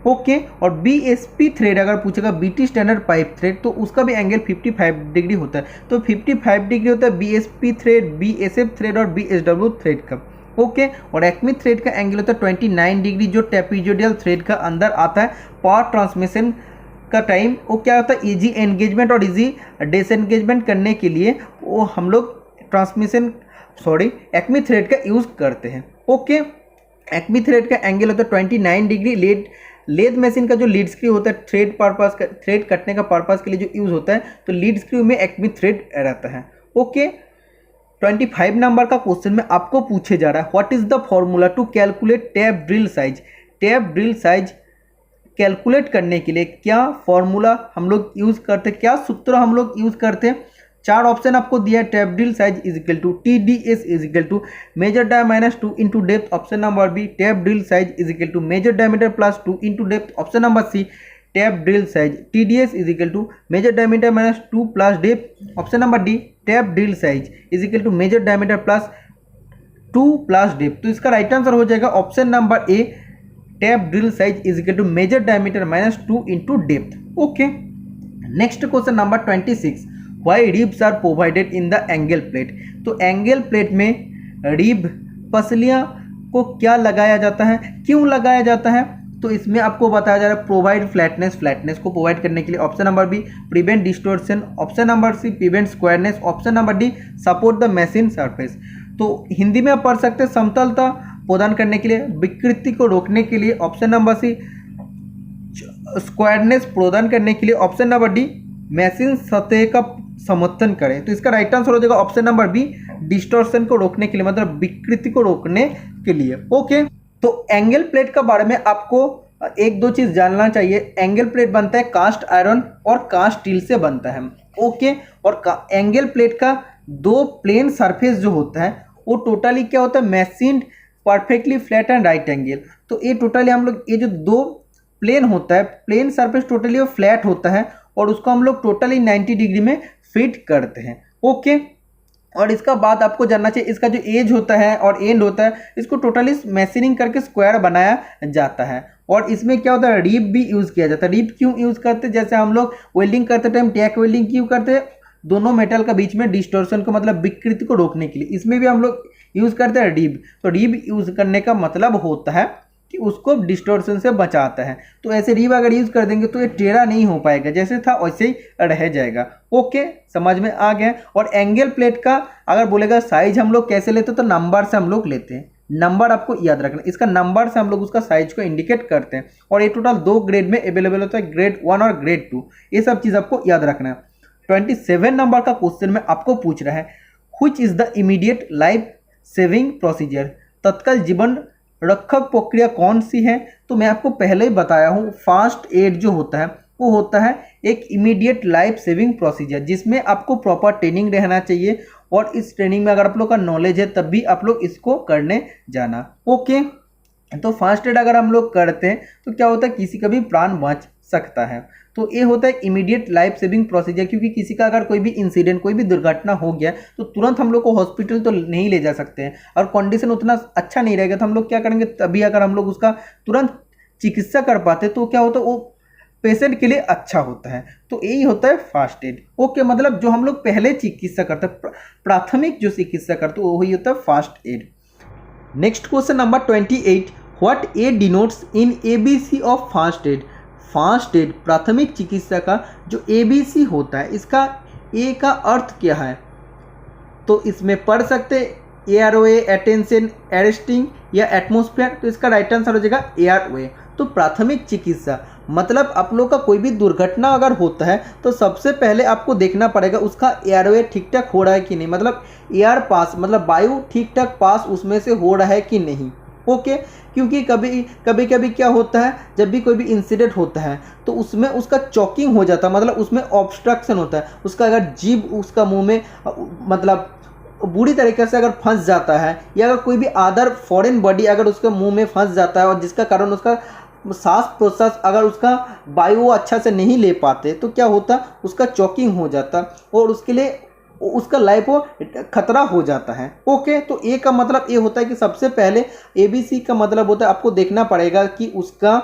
ओके, और BSP थ्रेड अगर पूछेगा ब्रिटिश स्टैंडर्ड पाइप थ्रेड, तो उसका भी एंगल 55 डिग्री होता है। तो 55 डिग्री होता है BSP थ्रेड, BSF थ्रेड और BSW थ्रेड का। ओके, और एक्मी थ्रेड का एंगल होता है 29 डिग्री, जो ट्रेपेजोइडल थ्रेड का अंदर आता है। पावर ट्रांसमिशन का टाइम वो क्या होता है, इजी एंगेजमेंट और इजी डिसएंगेजमेंट करने के लिए वो हम लोग एक्मी थ्रेड का यूज़ करते हैं। ओके, एक्मी थ्रेड का एंगल होता है 29 डिग्री। लेद मशीन का जो लीड स्क्रू होता है थ्रेड कटने का पर्पस के लिए जो यूज़ होता है, तो लीड स्क्रू में एक्मी थ्रेड रहता है। ओके, 25 नंबर का क्वेश्चन में आपको पूछे जा रहा है what is the formula to calculate tap drill size. Tap drill size calculate करने के लिए क्या फॉर्मूला हम लोग यूज़ करते हैं, क्या सूत्र हम लोग यूज़ करते हैं। 4 ऑप्शन आपको दिया है, tap drill size is equal to TDS is equal to major diameter -2 into depth, option number B tap drill size is equal to major diameter +2 into depth, option number C tap drill size TDS is equal to major diameter -2 plus depth, option number D tap drill size is equal to major diameter +2 plus depth. तो इसका right answer हो जाएगा option number A tap drill size is equal to major diameter -2 into depth. Okay, next question number 26 why ribs are provided in the angle plate. तो angle plate में rib पसलियाँ को क्या लगाया जाता है, क्यों लगाया जाता है, तो इसमें आपको बताया जा रहा है प्रोवाइड फ्लैटनेस को प्रोवाइड करने के लिए, option number B prevent distortion, option number C prevent squareness, option number D support the machine surface. तो हिंदी में आप पढ़ सकते हैं समतलता प्रदान करने के लिए, विकृति को रोकने के लिए, ऑप्शन नंबर सी स्क्वायरनेस प्रदान करने के लिए, ऑप्शन नंबर डी मशीन सतह का समर्थन करें। तो इसका राइट आंसर हो जाएगा ऑप्शन नंबर बी डिस्टॉर्शन को रोकने के लिए, मतलब विकृति को रोकने के लिए। ओके, तो एंगल प्लेट के बारे में आपको एक दो चीज़ जानना चाहिए, एंगल प्लेट बनता है कास्ट आयरन और कास्ट स्टील से बनता है। ओके, और एंगल प्लेट का दो प्लेन सरफेस जो होता है वो टोटली क्या होता है, machined perfectly flat and right angle. तो ये टोटली हम लोग ये जो दो प्लेन होता है, प्लेन सरफेस टोटली वो फ्लैट होता है और उसको हम लोग टोटली 90 डिग्री में फिट करते हैं। ओके, और इसका बाद आपको जानना चाहिए इसका जो एज होता है और एंड होता है, इसको टोटली मैशिंग करके स्क्वायर बनाया जाता है। और इसमें क्या होता है, रिब भी यूज़ किया जाता है। रिब क्यों यूज़ करते हैं, जैसे हम लोग वेल्डिंग करते टाइम टैक वेल्डिंग क्यों करते हैं, दोनों मेटल का बीच में डिस्टोर्शन को मतलब विकृति को रोकने के लिए, इसमें भी हम लोग यूज़ करते हैं रिब। तो रिब यूज़ करने का मतलब होता है कि उसको डिस्टोर्शन से बचाता है। तो ऐसे रिब अगर यूज़ कर देंगे तो ये टेढ़ा नहीं हो पाएगा, जैसे था वैसे ही रह जाएगा। ओके, समझ में आ गया। और एंगल प्लेट का अगर बोलेगा साइज हम लोग कैसे लेते हैं, तो नंबर से हम लोग लेते हैं। नंबर आपको याद रखना, इसका नंबर से हम लोग उसका साइज को इंडिकेट करते हैं। और ये टोटल दो ग्रेड में अवेलेबल होता है, ग्रेड 1 और ग्रेड 2। ये सब चीज़ आपको याद रखना है। 27 नंबर का क्वेश्चन में आपको पूछ रहा है, which is the immediate life saving procedure, तत्काल जीवन रक्षक प्रक्रिया कौन सी है। तो मैं आपको पहले ही बताया हूँ, फास्ट एड जो होता है वो होता है एक इमीडिएट लाइफ सेविंग प्रोसीजर, जिसमें आपको प्रॉपर ट्रेनिंग रहना चाहिए। और इस ट्रेनिंग में अगर आप लोग का नॉलेज है तब भी आप लोग इसको करने जाना। ओके, तो फास्ट एड अगर हम लोग करते हैं तो क्या होता है, किसी का भी प्राण बच सकता है। तो ये होता है इमीडिएट लाइफ सेविंग प्रोसीजर, क्योंकि किसी का अगर कोई भी इंसिडेंट, कोई भी दुर्घटना हो गया तो तुरंत हम लोग को हॉस्पिटल तो नहीं ले जा सकते हैं, और कंडीशन उतना अच्छा नहीं रहेगा तो हम लोग क्या करेंगे, तभी अगर हम लोग उसका तुरंत चिकित्सा कर पाते तो क्या होता है, वो पेशेंट के लिए अच्छा होता है। तो यही होता है फास्ट एड। ओके, मतलब जो हम लोग पहले चिकित्सा करते हैं, प्राथमिक जो चिकित्सा करते हैं वही होता है first aid. Next question number 28, what A denotes in ABC of first aid. First aid प्राथमिक चिकित्सा का जो ABC होता है, इसका ए का अर्थ क्या है। तो इसमें पढ़ सकते एयरवे, अटेंशन, अरेस्टिंग या एटमोस्फेयर। तो इसका राइट आंसर हो जाएगा एयरवे। तो प्राथमिक चिकित्सा मतलब आप लोग का कोई भी दुर्घटना अगर होता है तो सबसे पहले आपको देखना पड़ेगा उसका एयरवे ठीक ठाक हो रहा है कि नहीं, मतलब एयर पास, मतलब वायु ठीक ठाक पास उसमें से हो रहा है कि नहीं। ओके, क्योंकि कभी क्या होता है, जब भी कोई भी इंसिडेंट होता है तो उसमें उसका चॉकिंग हो जाता है, मतलब उसमें ऑब्स्ट्रक्शन होता है। उसका अगर जीभ उसका मुंह में मतलब बुरी तरीके से अगर फंस जाता है, या अगर कोई भी अदर फॉरेन बॉडी अगर उसके मुंह में फंस जाता है और जिसका कारण उसका सांस प्रोसेस अगर उसका वायु अच्छा से नहीं ले पाते तो क्या होता, उसका चॉकिंग हो जाता और उसके लिए उसका लाइफ वो खतरा हो जाता है। ओके, तो ए का मतलब ये होता है कि सबसे पहले ABC का मतलब होता है आपको देखना पड़ेगा कि उसका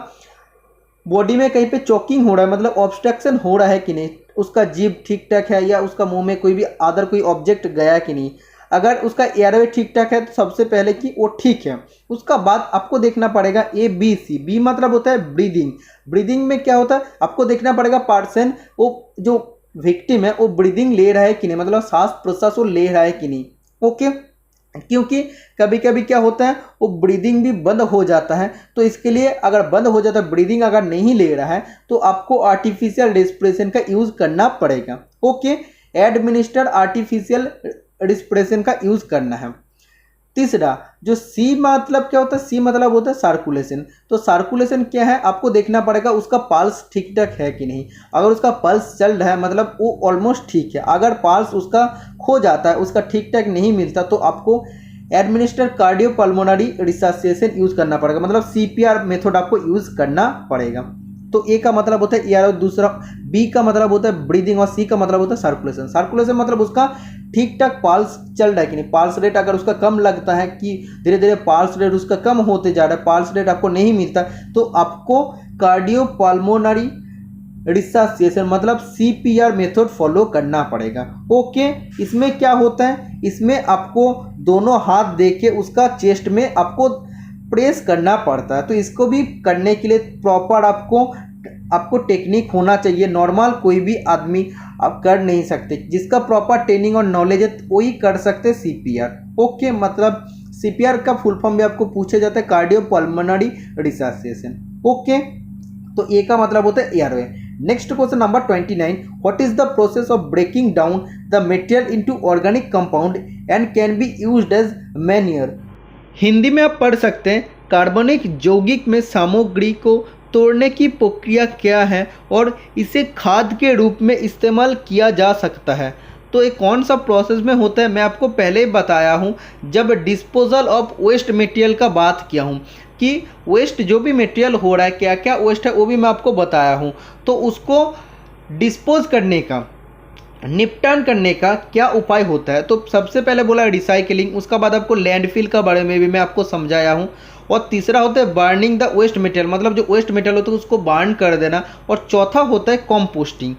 बॉडी में कहीं पे चॉकिंग हो रहा है, मतलब ऑब्स्ट्रक्शन हो रहा है कि नहीं, उसका जीभ ठीक ठाक है या उसका मुंह में कोई भी अदर कोई ऑब्जेक्ट गया कि नहीं। अगर उसका एयरवे ठीक ठाक है तो सबसे पहले कि वो ठीक है। उसका बाद आपको देखना पड़ेगा ABC। बी मतलब होता है ब्रीदिंग। ब्रीदिंग में क्या होता है, आपको देखना पड़ेगा पर्सन वो जो विक्टिम है वो ब्रीदिंग ले रहा है कि नहीं, मतलब सांस प्रश्वास वो ले रहा है कि नहीं। ओके, क्योंकि कभी कभी क्या होता है वो ब्रीदिंग भी बंद हो जाता है। तो इसके लिए अगर बंद हो जाता है, ब्रीदिंग अगर नहीं ले रहा है तो आपको आर्टिफिशियल रेस्पिरेशन का यूज़ करना पड़ेगा। ओके, एडमिनिस्टर आर्टिफिशियल रेस्पिरेशन का यूज़ करना है। तीसरा जो C मतलब क्या होता है, C मतलब होता है सर्कुलेशन। तो सर्कुलेशन क्या है, आपको देखना पड़ेगा उसका पल्स ठीक ठाक है कि नहीं। अगर उसका पल्स चल रहा है मतलब वो ऑलमोस्ट ठीक है। अगर पल्स उसका खो जाता है, उसका ठीक ठाक नहीं मिलता, तो आपको एडमिनिस्टर कार्डियोपल्मोनरी रिससिटेशन यूज़ करना पड़ेगा, मतलब CPR मेथड आपको यूज़ करना पड़ेगा। तो ए का मतलब होता है एयर, और दूसरा बी का मतलब होता है ब्रीदिंग, और सी का मतलब होता है सर्कुलेशन। सर्कुलेशन मतलब उसका ठीक ठाक पल्स चल रहा है कि नहीं। पल्स रेट अगर उसका कम लगता है कि धीरे धीरे पल्स रेट उसका कम होते जा रहा है, पल्स रेट आपको नहीं मिलता, तो आपको कार्डियोपल्मोनरी रिससिटेशन मतलब CPR मेथड फॉलो करना पड़ेगा। ओके, इसमें क्या होता है, इसमें आपको दोनों हाथ दे के उसका चेस्ट में आपको प्रेस करना पड़ता है। तो इसको भी करने के लिए प्रॉपर आपको टेक्निक होना चाहिए। नॉर्मल कोई भी आदमी आप कर नहीं सकते, जिसका प्रॉपर ट्रेनिंग और नॉलेज है वही कर सकते CPR। ओके, मतलब CPR का फुल फॉर्म भी आपको पूछा जाता है कार्डियोपल्मोनरी रिससिटेशन। ओके, तो ए का मतलब होता है airway. Next question number 29, what is the process of breaking down the material into organic compound and can be used as manure. Hindi में आप पढ़ सकते हैं कार्बनिक यौगिक में सामग्री को तोड़ने की प्रक्रिया क्या है और इसे खाद के रूप में इस्तेमाल किया जा सकता है। तो ये कौन सा प्रोसेस में होता है मैं आपको पहले ही बताया हूँ जब डिस्पोजल ऑफ वेस्ट मटेरियल का बात किया हूँ कि वेस्ट जो भी मटेरियल हो रहा है क्या क्या वेस्ट है वो भी मैं आपको बताया हूँ। तो उसको डिस्पोज करने का, निपटान करने का क्या उपाय होता है। तो सबसे पहले बोला रिसाइकलिंग, उसका बाद आपको लैंडफिल का बारे में भी मैं आपको समझाया हूँ, और तीसरा होता है बर्निंग द वेस्ट मटेरियल, मतलब जो वेस्ट मटेरियल होता है उसको बर्न कर देना, और चौथा होता है कॉम्पोस्टिंग।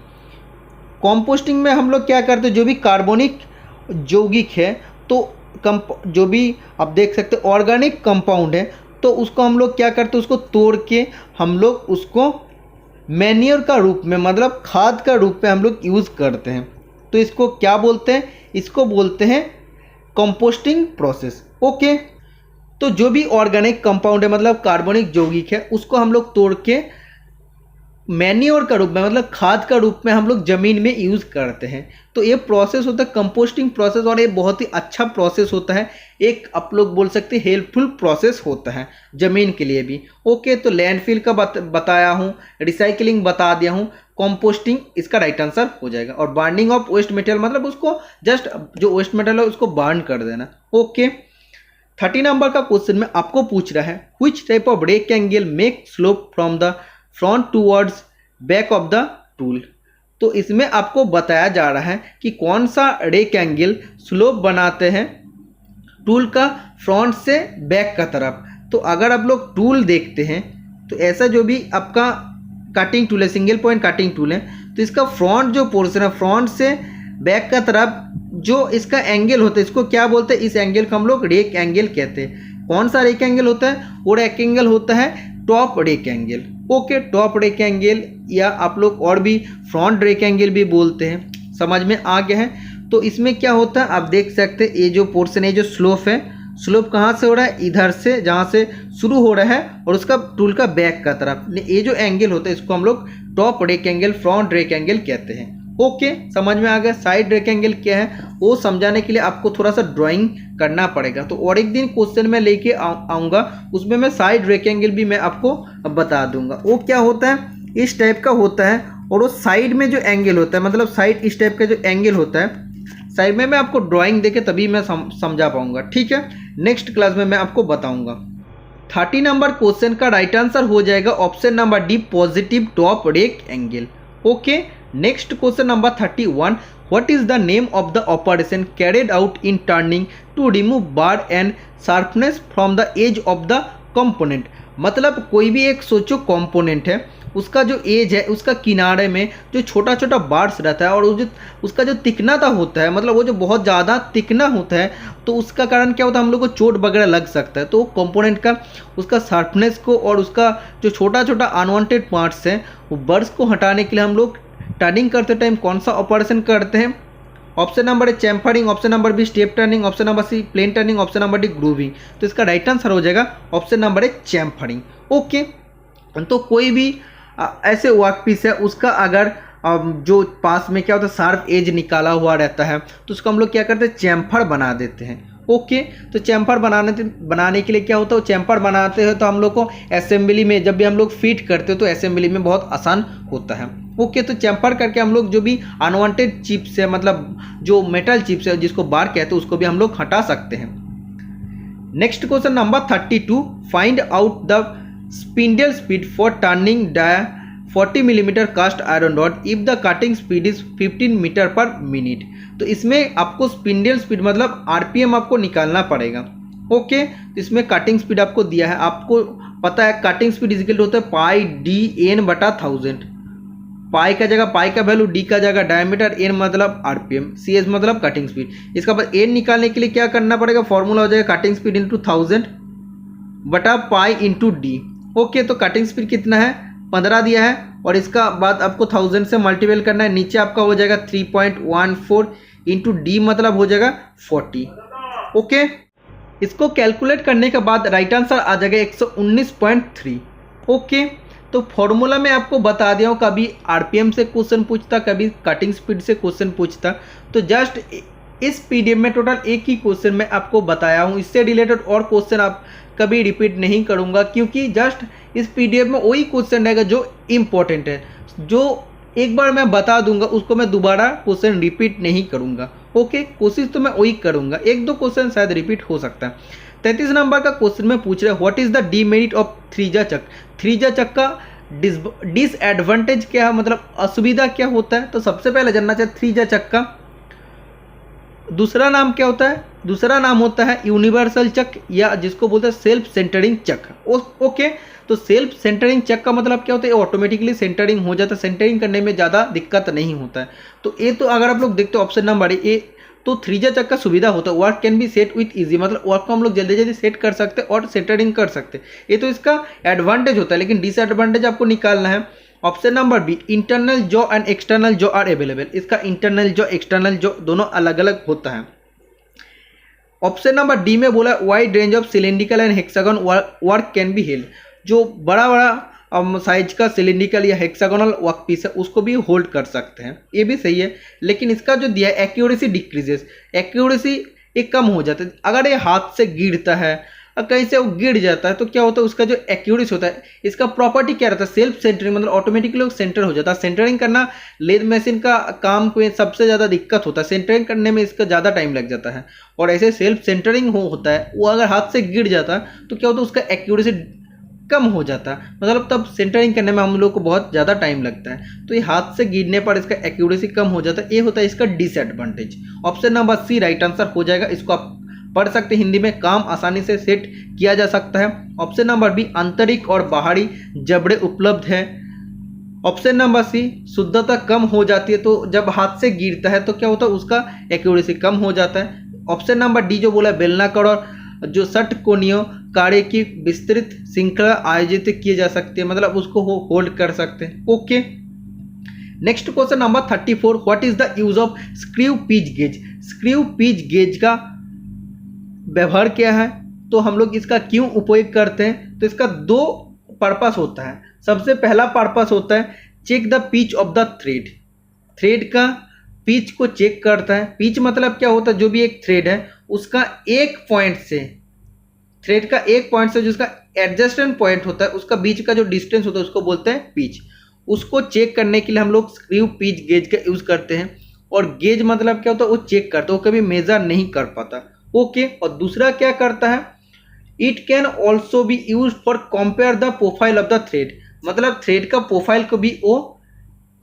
कॉम्पोस्टिंग में हम लोग क्या करते हैं, जो भी कार्बनिक यौगिक है तो जो भी आप देख सकते हैं ऑर्गेनिक कंपाउंड है तो उसको हम लोग क्या करते हैं, उसको तोड़ के हम लोग उसको मैन्योर का रूप में, मतलब खाद का रूप में हम लोग यूज़ करते हैं। तो इसको क्या बोलते हैं, इसको बोलते हैं कंपोस्टिंग प्रोसेस। ओके, तो जो भी ऑर्गेनिक कंपाउंड है मतलब कार्बनिक यौगिक है उसको हम लोग तोड़ के मैन्योर का रूप में, मतलब खाद का रूप में हम लोग ज़मीन में यूज़ करते हैं। तो ये प्रोसेस होता है कंपोस्टिंग प्रोसेस, और ये बहुत ही अच्छा प्रोसेस होता है, एक आप लोग बोल सकते हैं हेल्पफुल प्रोसेस होता है ज़मीन के लिए भी। ओके, तो लैंडफिल का बताया हूँ, रिसाइकलिंग बता दिया हूँ, कंपोस्टिंग इसका राइट आंसर हो जाएगा, और बर्निंग ऑफ वेस्ट मटेरियल मतलब उसको जस्ट जो वेस्ट मटेरियल है उसको बर्न कर देना। ओके, 30 नंबर का क्वेश्चन में आपको पूछ रहा है which type of rectangle make slope from the front towards back of the tool. तो इसमें आपको बताया जा रहा है कि कौन सा रेक्टेंगल स्लोप बनाते हैं टूल का फ्रंट से बैक का तरफ। तो अगर आप लोग टूल देखते हैं तो ऐसा जो भी आपका कटिंग टूल है, सिंगल पॉइंट कटिंग टूल है, तो इसका फ्रंट जो पोर्शन है फ्रंट से बैक का तरफ जो इसका एंगल होता है इसको क्या बोलते हैं, इस एंगल को हम लोग रेक एंगल कहते हैं। कौन सा रेक एंगल होता है, वो रेक एंगल होता है top rake angle. Okay, top rake angle या आप लोग और भी फ्रंट रेक एंगल भी बोलते हैं, समझ में आ गया है। तो इसमें क्या होता है आप देख सकते हैं, ये जो पोर्शन है जो स्लोप है, स्लोप कहाँ से हो रहा है, इधर से जहाँ से शुरू हो रहा है और उसका टूल का बैक का तरफ, ये जो एंगल होता है इसको हम लोग top rake angle, front rake angle कहते हैं। ओके, समझ में आ गया। साइड रेक एंगल क्या है वो समझाने के लिए आपको थोड़ा सा ड्राइंग करना पड़ेगा, तो और एक दिन क्वेश्चन में लेके आऊँगा, उसमें मैं साइड रेक एंगल भी मैं आपको बता दूंगा। वो क्या होता है, इस टाइप का होता है, और वो साइड में जो एंगल होता है, मतलब साइड इस टाइप का जो एंगल होता है, साइड में मैं आपको ड्राइंग देके तभी मैं समझा पाऊंगा। ठीक है, नेक्स्ट क्लास में मैं आपको बताऊंगा। 30 नंबर क्वेश्चन का राइट आंसर हो जाएगा option number D, positive top rake angle. Okay, next question number 31, what is the name of the operation carried out in turning to remove burr and sharpness from the edge of the component. मतलब कोई भी एक सोचो component है, उसका जो as है उसका किनारे में जो छोटा छोटा बार्स रहता है, और वो जो उसका जो तिकनाता होता है, मतलब वो जो बहुत ज़्यादा तिकना होता है, तो उसका कारण क्या होता है, हम लोग को चोट वगैरह लग सकता है। तो कंपोनेंट का उसका शार्पनेस को और उसका जो छोटा छोटा अनवांटेड पार्ट्स हैं वो बर्स को हटाने के लिए हम लोग टर्निंग करते टाइम कौन सा ऑपरेशन करते हैं। Option number A chamfering, option number B step turning, option number C plain turning, option number D grooving. तो इसका राइट आंसर हो जाएगा option number A chamfering. Okay, तो कोई भी ऐसे वर्कपीस है उसका अगर जो पास में क्या होता है शार्प एज निकाला हुआ रहता है तो उसको हम लोग क्या करते हैं, चैम्फर बना देते हैं। ओके, तो चैम्फर बनाने के लिए क्या होता है, चैम्फर बनाते हैं तो हम लोग को असेंबली में जब भी हम लोग फिट करते हो तो असेंबली में बहुत आसान होता है। ओके, तो चैम्फर करके हम लोग जो भी अनवांटेड चिप्स है, मतलब जो मेटल चिप्स है जिसको बार कहते हैं, उसको भी हम लोग हटा सकते हैं। Next question number 32, find out the spindle speed for turning the 40 millimetre cast iron rod if the cutting speed is 15 metre per minute. तो इसमें आपको स्पिंडल स्पीड मतलब आरपीएम आपको निकालना पड़ेगा। ओके, तो इसमें कटिंग स्पीड आपको दिया है, आपको पता है कटिंग स्पीड इक्वल होता है पाई डी एन बटा 1000। पाई का जगह पाई का वैल्यू, डी का जगह डायमीटर, एन मतलब आरपीएम, सी एस मतलब कटिंग स्पीड। इसका बाद एन निकालने के लिए क्या करना पड़ेगा, फॉर्मूला हो जाएगा कटिंग स्पीड इंटू 1000 बटा पाई इंटू डी। ओके, तो कटिंग स्पीड कितना है 15 दिया है, और इसका बाद आपको 1000 से मल्टीपल करना है, नीचे आपका हो जाएगा 3.14 इंटू डी मतलब हो जाएगा 40। ओके, इसको कैलकुलेट करने के बाद राइट आंसर आ जाएगा 119.3। ओके, तो फॉर्मूला में आपको बता दिया हूँ, कभी आरपीएम से क्वेश्चन पूछता, कभी कटिंग स्पीड से क्वेश्चन पूछता, तो जस्ट इस पीडीएफ में टोटल एक ही क्वेश्चन मैं आपको बताया हूँ, इससे रिलेटेड और क्वेश्चन आप कभी रिपीट नहीं करूँगा, क्योंकि जस्ट इस पीडीएफ में वही क्वेश्चन रहेगा जो इम्पोर्टेंट है। जो एक बार मैं बता दूंगा उसको मैं दोबारा क्वेश्चन रिपीट नहीं करूँगा। ओके, कोशिश तो मैं वही करूँगा, एक दो क्वेश्चन शायद रिपीट हो सकता है। 33 नंबर का क्वेश्चन में पूछ रहे हैं what is the demerit of three jaw chuck. Three jaw chuck का डिसएडवांटेज क्या है, मतलब असुविधा क्या होता है। तो सबसे पहले जानना चाहिए थ्रीजा चक का दूसरा नाम क्या होता है। दूसरा नाम होता है यूनिवर्सल चक, या जिसको बोलते हैं सेल्फ सेंटरिंग चक। ओके, तो सेल्फ सेंटरिंग चक का मतलब क्या होता है, ऑटोमेटिकली सेंटरिंग हो जाता है, सेंटरिंग करने में ज़्यादा दिक्कत नहीं होता है। तो ये तो अगर आप लोग देखते हो ऑप्शन नंबर ए, तो थ्रीजा चक का सुविधा होता है, work can be set with easy, मतलब वर्क को हम लोग जल्दी जल्दी सेट कर सकते हैं और सेंटरिंग कर सकते हैं। ये तो इसका एडवांटेज होता है, लेकिन डिसएडवांटेज आपको निकालना है। Option number B, internal jaw and external jaw are available. इसका इंटरनल जॉ एक्सटर्नल जॉ दोनों अलग अलग होता है। ऑप्शन नंबर डी में बोला wide range of cylindrical and hexagon work can be held. जो बड़ा बड़ा साइज का सिलिंड्रिकल या हेक्सागोनल वर्क पीस है उसको भी होल्ड कर सकते हैं, ये भी सही है। लेकिन इसका जो दिया है एक्यूरेसी डिक्रीजेस, एक्यूरेसी एक कम हो जाता है। अगर ये हाथ से गिरता है और कहीं से वो गिर जाता है तो क्या होता है, उसका जो एक्यूरेसी होता है, इसका प्रॉपर्टी क्या रहता है, सेल्फ सेंटरिंग, मतलब ऑटोमेटिकली सेंटर हो जाता है। सेंटरिंग करना लेद मशीन का काम को सबसे ज़्यादा दिक्कत होता है, सेंटरिंग करने में इसका ज़्यादा टाइम लग जाता है। और ऐसे सेल्फ सेंटरिंग होता है, वो अगर हाथ से गिर जाता है तो क्या होता है, उसका एक्यूरेसी कम हो जाता है, मतलब तब सेंटरिंग करने में हम लोग को बहुत ज़्यादा टाइम लगता है। तो ये हाथ से गिरने पर इसका एक्यूरेसी कम हो जाता है, ये होता है इसका disadvantage. Option number C right answer हो जाएगा। इसको आप पढ़ सकते हिंदी में, काम आसानी से सेट किया जा सकता है। ऑप्शन नंबर बी, आंतरिक और बाहरी जबड़े उपलब्ध है। ऑप्शन नंबर सी, शुद्धता कम हो जाती है, तो जब हाथ से गिरता है तो क्या होता है, उसका एक्यूरेसी कम हो जाता है। ऑप्शन नंबर डी जो बोला बेलनाकार और जो षटकोणीय कार्य की विस्तृत श्रृंखला आयोजित किए जा सकते हैं, मतलब उसको होल्ड कर सकते हैं। Okay, next question number 34, what is the use of screw pitch gauge. Screw pitch gauge का व्यवहार क्या है, तो हम लोग इसका क्यों उपयोग करते हैं। तो इसका दो पर्पस होता है। सबसे पहला पर्पस होता है check the pitch of the thread. Thread का पिच को चेक करता है। पिच मतलब क्या होता है, जो भी एक थ्रेड है उसका एक पॉइंट से, थ्रेड का एक पॉइंट से जिसका एडजस्टमेंट पॉइंट होता है, उसका बीच का जो डिस्टेंस होता है उसको बोलते हैं पिच। उसको चेक करने के लिए हम लोग स्क्रू पिच गेज का यूज करते हैं। और गेज मतलब क्या होता है, वो चेक करता है, वो कभी मेजर नहीं कर पाता। ओके, और दूसरा क्या करता है, it can also be use for compare the profile of the thread, मतलब थ्रेड का प्रोफाइल को भी वो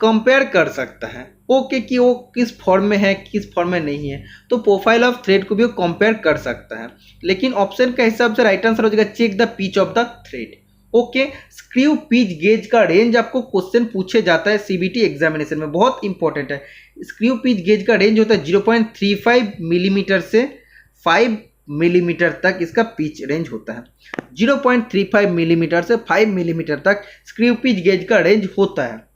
कंपेयर कर सकता है। ओके, कि वो किस फॉर्म में है किस फॉर्म में नहीं है, तो प्रोफाइल ऑफ थ्रेड को भी वो कंपेयर कर सकता है। लेकिन ऑप्शन के हिसाब से राइट आंसर हो जाएगा check the pitch of the thread. Okay, screw pitch gauge का रेंज आपको क्वेश्चन पूछे जाता है सीबीटी एग्जामिनेशन में, बहुत इंपॉर्टेंट है। स्क्रू पिच गेज का रेंज होता है 0.35 मिलीमीटर से 5 मिलीमीटर तक इसका पिच रेंज होता है। 0.35 मिलीमीटर से 5 मिलीमीटर तक स्क्रू पिच गेज का रेंज होता है।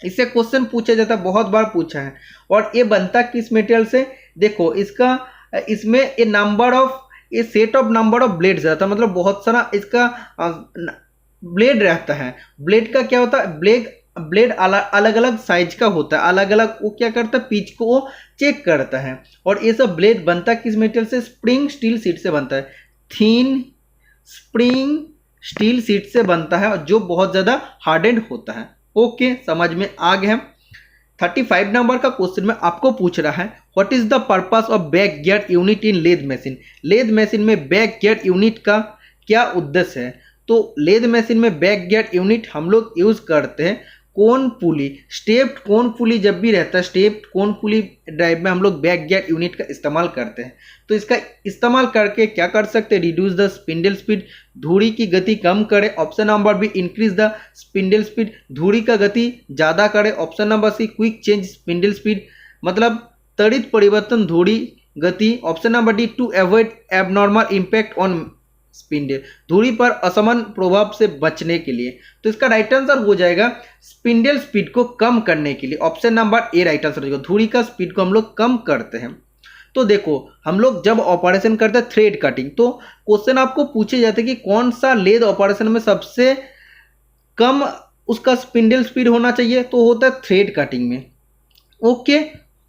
इससे क्वेश्चन पूछा जाता है, बहुत बार पूछा है। और ये बनता किस मटेरियल से, देखो इसका इसमें ये set of number of blades रहता है, मतलब बहुत सारा इसका ब्लेड रहता है। ब्लेड का क्या होता है, ब्लेड अलग अलग साइज का होता है, अलग अलग वो क्या करता है, पिच को वो चेक करता है। और ये सब ब्लेड बनता किस मटेरियल से, स्प्रिंग स्टील शीट से बनता है। थीन स्प्रिंग स्टील शीट से बनता है, और जो बहुत ज़्यादा हार्डेंड होता है। ओके, समझ में आ गया। 35 नंबर का क्वेश्चन में आपको पूछ रहा है what is the purpose of back gear unit in lathe machine. Lathe machine में बैक गियर यूनिट का क्या उद्देश्य है। तो लेद मशीन में बैक गियर यूनिट हम लोग यूज करते हैं कोन पुली, स्टेप्ड कोन पुली जब भी रहता है, स्टेप्ड कोन पुली ड्राइव में हम लोग बैक गियर यूनिट का इस्तेमाल करते हैं। तो इसका इस्तेमाल करके क्या कर सकते हैं, रिड्यूस द स्पिंडल स्पीड, धुरी की गति कम करे। Option number B, increase the spindle speed, धुरी का गति ज़्यादा करे। Option number C, quick change spindle speed, मतलब त्वरित परिवर्तन धुरी गति। Option number D, to avoid abnormal impact on spindle, धुरी पर असमान प्रभाव से बचने के लिए। तो इसका राइट आंसर हो जाएगा स्पिंडल स्पीड को कम करने के लिए। ऑप्शन नंबर ए राइट आंसर हो जाएगा, धुरी का स्पीड को हम लोग कम करते हैं। तो देखो हम लोग जब ऑपरेशन करते हैं थ्रेड कटिंग, तो क्वेश्चन आपको पूछे जाते हैं कि कौन सा लेद ऑपरेशन में सबसे कम उसका स्पिंडल स्पीड होना चाहिए, तो होता है थ्रेड कटिंग में। ओके,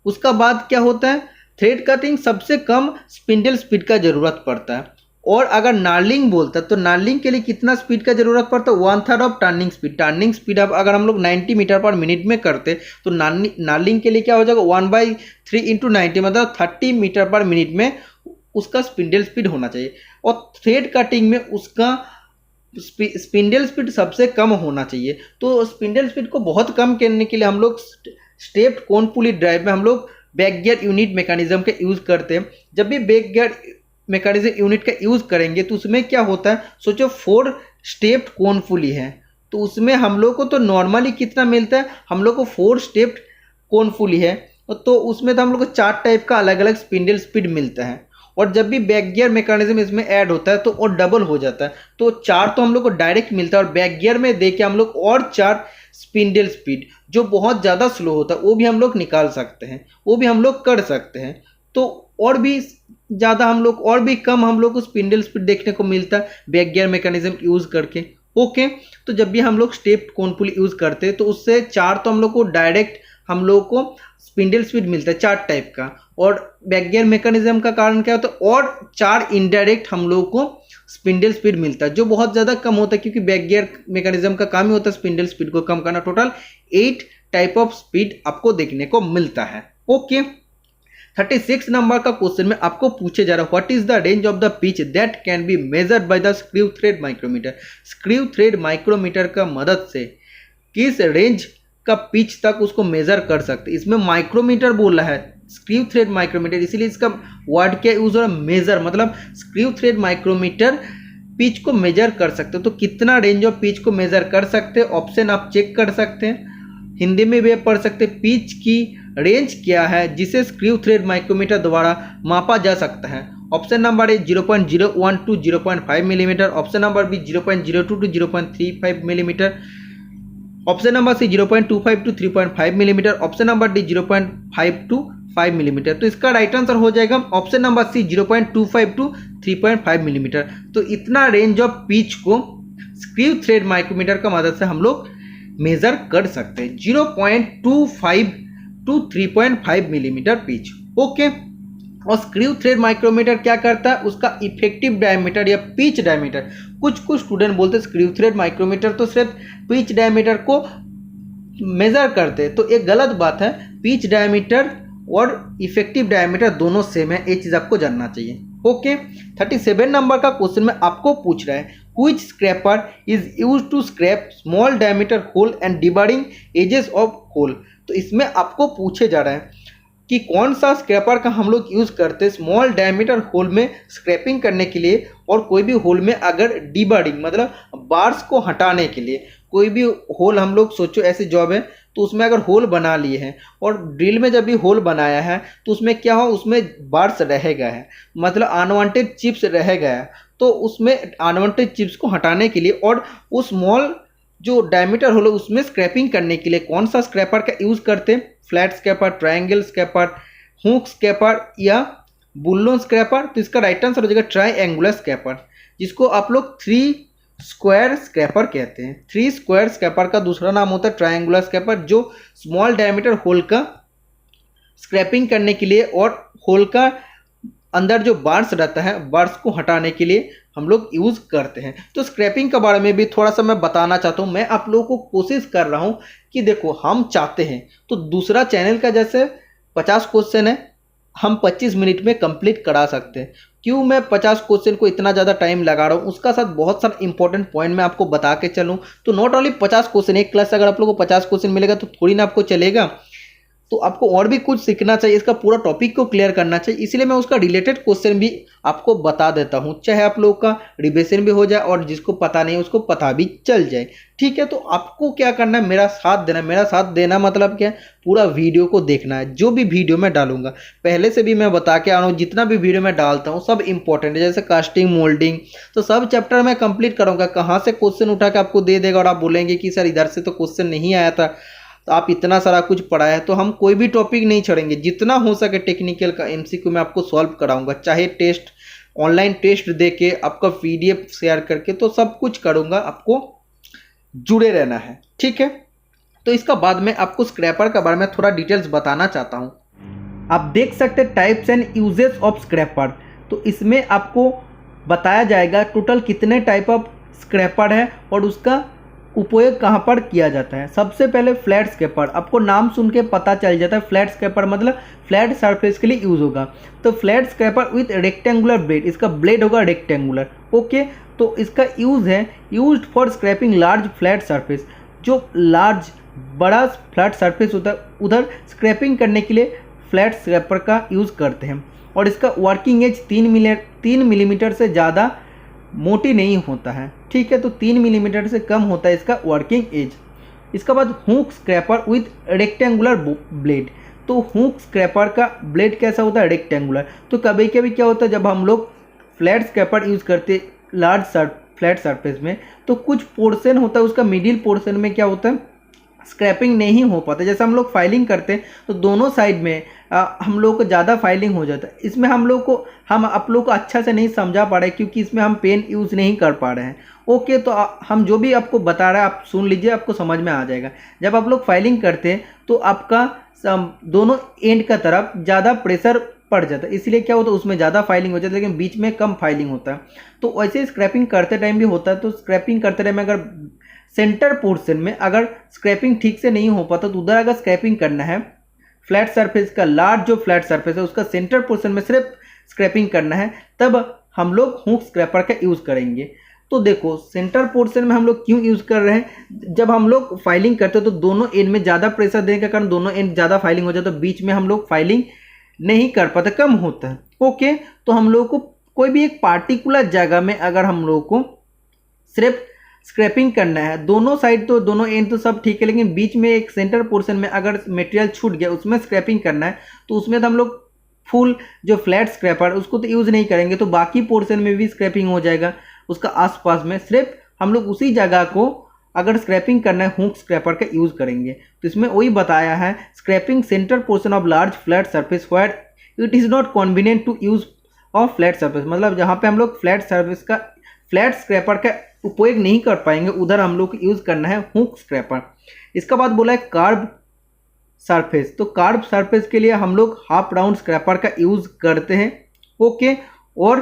उसका बाद क्या होता है, थ्रेड कटिंग सबसे कम स्पिंडल स्पीड का ज़रूरत पड़ता है। और अगर नार्लिंग बोलता है तो नार्लिंग के लिए कितना स्पीड का ज़रूरत पड़ता है, 1/3 of turning speed. Turning speed अब अगर हम लोग 90 मीटर पर मिनट में करते तो नार्लिंग के लिए क्या हो जाएगा, 1/3 इंटू 90 मतलब 30 मीटर पर मिनट में उसका स्पिंडल स्पीड होना चाहिए। और थ्रेड कटिंग में उसका स्पिंडल स्पीड सबसे कम होना चाहिए। तो स्पिंडल स्पीड को बहुत कम करने के लिए हम लोग स्टेप्ड कोन पुली ड्राइव में हम लोग बैक गियर यूनिट मैकेनिज्म का यूज़ करते हैं। जब भी बैक गियर मैकेनिज्म यूनिट का यूज़ करेंगे तो उसमें क्या होता है, सोचो 4 स्टेप्ड कोन पुली है तो उसमें हम लोग को तो नॉर्मली कितना मिलता है, हम लोग को 4 स्टेप्ड कोन पुली है तो उसमें तो हम लोग को 4 टाइप का अलग अलग स्पिंडल स्पीड मिलता है। और जब भी बैक गियर मैकेनिज्म इसमें ऐड होता है तो और डबल हो जाता है। तो 4 तो हम लोग को डायरेक्ट मिलता है और बैक गियर में दे के हम लोग और 4 स्पिंडल स्पीड जो बहुत ज़्यादा स्लो होता है वो भी हम लोग निकाल सकते हैं, वो भी हम लोग कर सकते हैं। तो और भी ज़्यादा हम लोग और भी कम हम लोग को स्पिंडल स्पीड देखने को मिलता है बैक गियर मैकेनिज्म यूज़ करके। ओके, तो जब भी हम लोग स्टेप्ड कोन पुली यूज़ करते हैं तो उससे 4 तो हम लोग को डायरेक्ट हम लोग को स्पिंडल स्पीड मिलता है 4 टाइप का। और बैक गियर मैकेनिज्म का कारण क्या होता है, और 4 इनडायरेक्ट हम लोग को स्पिंडल स्पीड मिलता है जो बहुत ज़्यादा कम होता है क्योंकि बैक गियर मैकेनिज्म का काम ही होता है स्पिंडल स्पीड को कम करना। टोटल 8 टाइप ऑफ स्पीड आपको देखने को मिलता है। ओके, 36 नंबर का क्वेश्चन में आपको पूछे जा रहा है what is the range of the pitch that can be measured by the screw thread micrometer. Screw thread micrometer का मदद से किस रेंज का पिच तक उसको मेजर कर सकते। इसमें माइक्रोमीटर बोल रहा है, स्क्रू थ्रेड माइक्रोमीटर, इसीलिए इसका वर्ड क्या यूज हो रहा है, मेजर, मतलब स्क्रू थ्रेड माइक्रोमीटर पिच को मेजर कर सकते हो। तो कितना रेंज ऑफ पिच को मेजर कर सकते हैं, ऑप्शन आप चेक कर सकते हैं, हिंदी में भी आप पढ़ सकते हैं। पिच की रेंज क्या है जिसे स्क्रू थ्रेड माइक्रोमीटर द्वारा मापा जा सकता है। Option number A 0.01 to 0.5 millimetre, option number B 0.02 to 0.35 millimetre, option number C 0.25 to 3.5 millimetre, option number D 0.5 to 5 millimetre. तो इसका राइट आंसर हो जाएगा option number C 0.25 to 3.5 millimetre. तो इतना रेंज ऑफ पिच को स्क्रू थ्रेड माइक्रोमीटर का मदद से हम लोग मेजर कर सकते हैं, 0.25 टू 3.5 मिलीमीटर पिच। ओके, और स्क्रू थ्रेड माइक्रोमीटर क्या करता है, उसका इफेक्टिव डायमीटर या पिच डायमीटर, कुछ स्टूडेंट बोलते हैं स्क्रू थ्रेड माइक्रोमीटर तो सिर्फ पिच डायमीटर को मेजर करते हैं, तो एक गलत बात है। पिच डायमीटर और इफेक्टिव डायमीटर दोनों सेम है, ये चीज़ आपको जानना चाहिए। ओके, 37 नंबर का क्वेश्चन में आपको पूछ रहा है which scraper is used to scrape small diameter hole and dividing edges of hole. तो इसमें आपको पूछे जा रहा है कि कौन सा स्क्रैपर का हम लोग यूज़ करते हैं स्मॉल डायमीटर होल में स्क्रैपिंग करने के लिए, और कोई भी होल में अगर डिबार्डिंग मतलब बार्स को हटाने के लिए। कोई भी होल हम लोग सोचो ऐसी जॉब है तो उसमें अगर होल बना लिए हैं और ड्रिल में जब भी होल बनाया है तो उसमें क्या हो, उसमें बार्स रह गया है, मतलब अनवांटेड चिप्स रह गया है, तो उसमें अनवांटेड चिप्स को हटाने के लिए और उस स्मॉल जो डायमीटर होल उसमें स्क्रैपिंग करने के लिए कौन सा स्क्रैपर का यूज़ करते हैं, flat scraper, triangle scraper, hook scraper या बुल्लोन स्क्रैपर। तो इसका राइट आंसर हो जाएगा ट्रायंगुलर स्क्रैपर, जिसको आप लोग 3 स्क्वायर स्क्रैपर कहते हैं। 3 स्क्वायर स्क्रैपर का दूसरा नाम होता है ट्रायंगुलर स्क्रैपर, जो स्मॉल डायमीटर होल का स्क्रैपिंग करने के लिए और होल का अंदर जो बार्स रहता है बार्स को हटाने के लिए हम लोग यूज़ करते हैं। तो स्क्रैपिंग के बारे में भी थोड़ा सा मैं बताना चाहता हूँ। मैं आप लोगों को कोशिश कर रहा हूँ कि देखो हम चाहते हैं तो दूसरा चैनल का जैसे 50 क्वेश्चन है हम 25 मिनट में कंप्लीट करा सकते हैं। क्यों मैं 50 क्वेश्चन को इतना ज़्यादा टाइम लगा रहा हूँ, उसका साथ बहुत सारा इंपॉर्टेंट पॉइंट मैं आपको बता के चलूँ। तो नॉट ओनली 50 क्वेश्चन, एक क्लास अगर आप लोगों को 50 क्वेश्चन मिलेगा तो थोड़ी ना आपको चलेगा, तो आपको और भी कुछ सीखना चाहिए, इसका पूरा टॉपिक को क्लियर करना चाहिए। इसलिए मैं उसका रिलेटेड क्वेश्चन भी आपको बता देता हूँ, चाहे आप लोगों का रिविजन भी हो जाए और जिसको पता नहीं उसको पता भी चल जाए। ठीक है, तो आपको क्या करना है, मेरा साथ देना है। मेरा साथ देना मतलब क्या है, पूरा वीडियो को देखना है। जो भी वीडियो मैं डालूंगा पहले से भी मैं बता के आ रहा हूँ, जितना भी वीडियो मैं डालता हूँ सब इंपॉर्टेंट है, जैसे कास्टिंग, मोल्डिंग, तो सब चैप्टर मैं कंप्लीट करूँगा। कहाँ से क्वेश्चन उठा के आपको दे देगा और आप बोलेंगे कि सर इधर से तो क्वेश्चन नहीं आया था, तो आप इतना सारा कुछ पढ़ा है। तो हम कोई भी टॉपिक नहीं छोड़ेंगे, जितना हो सके टेक्निकल का एमसीक्यू मैं आपको सॉल्व कराऊंगा, चाहे टेस्ट ऑनलाइन टेस्ट दे के आपका पीडीएफ शेयर करके, तो सब कुछ करूंगा। आपको जुड़े रहना है, ठीक है। तो इसका बाद में आपको स्क्रैपर के बारे में थोड़ा डिटेल्स बताना चाहता हूँ। आप देख सकते हैं types and uses of scraper. तो इसमें आपको बताया जाएगा टोटल कितने टाइप ऑफ स्क्रैपर है और उसका उपयोग कहाँ पर किया जाता है। सबसे पहले फ्लैट स्क्रैपर, आपको नाम सुन के पता चल जाता है फ्लैट स्क्रैपर मतलब फ्लैट सरफेस के लिए यूज़ होगा। तो flat scraper with rectangular blade, इसका ब्लेड होगा रेक्टेंगुलर। ओके, तो इसका यूज़ है used for scraping large flat surface, जो लार्ज बड़ा फ्लैट सरफेस होता है उधर स्क्रैपिंग करने के लिए फ्लैट स्क्रैपर का यूज़ करते हैं। और इसका वर्किंग एज 3 मिलीमीटर से ज़्यादा मोटी नहीं होता है, ठीक है। तो 3 मिलीमीटर से कम होता है इसका वर्किंग एज। इसके बाद hook scraper with rectangular blade. तो हुक स्क्रैपर का ब्लेड कैसा होता है, रेक्टेंगुलर। तो कभी कभी क्या होता है जब हम लोग फ्लैट स्क्रैपर यूज़ करते लार्ज फ्लैट सरफेस में, तो कुछ पोर्शन होता है उसका मिडिल पोर्शन में क्या होता है स्क्रैपिंग नहीं हो पाता। जैसे हम लोग फाइलिंग करते हैं तो दोनों साइड में हम लोग को ज़्यादा फाइलिंग हो जाता है। इसमें हम आप लोग को अच्छा से नहीं समझा पा रहे क्योंकि इसमें हम पेन यूज़ नहीं कर पा रहे हैं। ओके, तो हम जो भी आपको बता रहे हैं आप सुन लीजिए, आपको समझ में आ जाएगा। जब आप लोग फाइलिंग करते हैं तो आपका दोनों एंड का तरफ ज़्यादा प्रेशर पड़ जाता है, इसलिए क्या होता है उसमें ज़्यादा फाइलिंग हो जाती है लेकिन बीच में कम फाइलिंग होता है। तो वैसे स्क्रैपिंग करते टाइम भी होता है। तो स्क्रैपिंग करते टाइम अगर सेंटर पोर्शन में अगर स्क्रैपिंग ठीक से नहीं हो पाता तो उधर अगर स्क्रैपिंग करना है फ्लैट सरफेस का, लार्ज जो फ्लैट सरफेस है उसका सेंटर पोर्शन में सिर्फ स्क्रैपिंग करना है, तब हम लोग हुक स्क्रैपर का यूज़ करेंगे। तो देखो सेंटर पोर्शन में हम लोग क्यों यूज़ कर रहे हैं, जब हम लोग फाइलिंग करते हैं तो दोनों एंड में ज़्यादा प्रेशर देने के कारण दोनों एंड ज़्यादा फाइलिंग हो जाए, तो बीच में हम लोग फाइलिंग नहीं कर पाते, कम होता है। ओके, तो हम लोग को कोई भी एक पार्टिकुलर जगह में अगर हम लोग को सिर्फ स्क्रैपिंग करना है, दोनों साइड तो दोनों एंड तो सब ठीक है लेकिन बीच में एक सेंटर पोर्शन में अगर मटेरियल छूट गया उसमें स्क्रैपिंग करना है, तो उसमें तो हम लोग फुल जो फ्लैट स्क्रैपर उसको तो यूज़ नहीं करेंगे, तो बाकी पोर्शन में भी स्क्रैपिंग हो जाएगा उसका आसपास में। सिर्फ हम लोग उसी जगह को अगर स्क्रैपिंग करना है हुक स्क्रैपर का यूज़ करेंगे। तो इसमें वही बताया है scraping centre portion of large flat surface where it is not convenient to use of flat surface, मतलब जहाँ पे हम लोग फ्लैट सरफेस का फ्लैट स्क्रैपर का उपयोग नहीं कर पाएंगे उधर हम लोग को यूज़ करना है हुक स्क्रैपर। इसका बाद बोला है कार्ब सरफेस। तो कार्ब सरफेस के लिए हम लोग हाफ राउंड स्क्रैपर का यूज़ करते हैं। ओके, और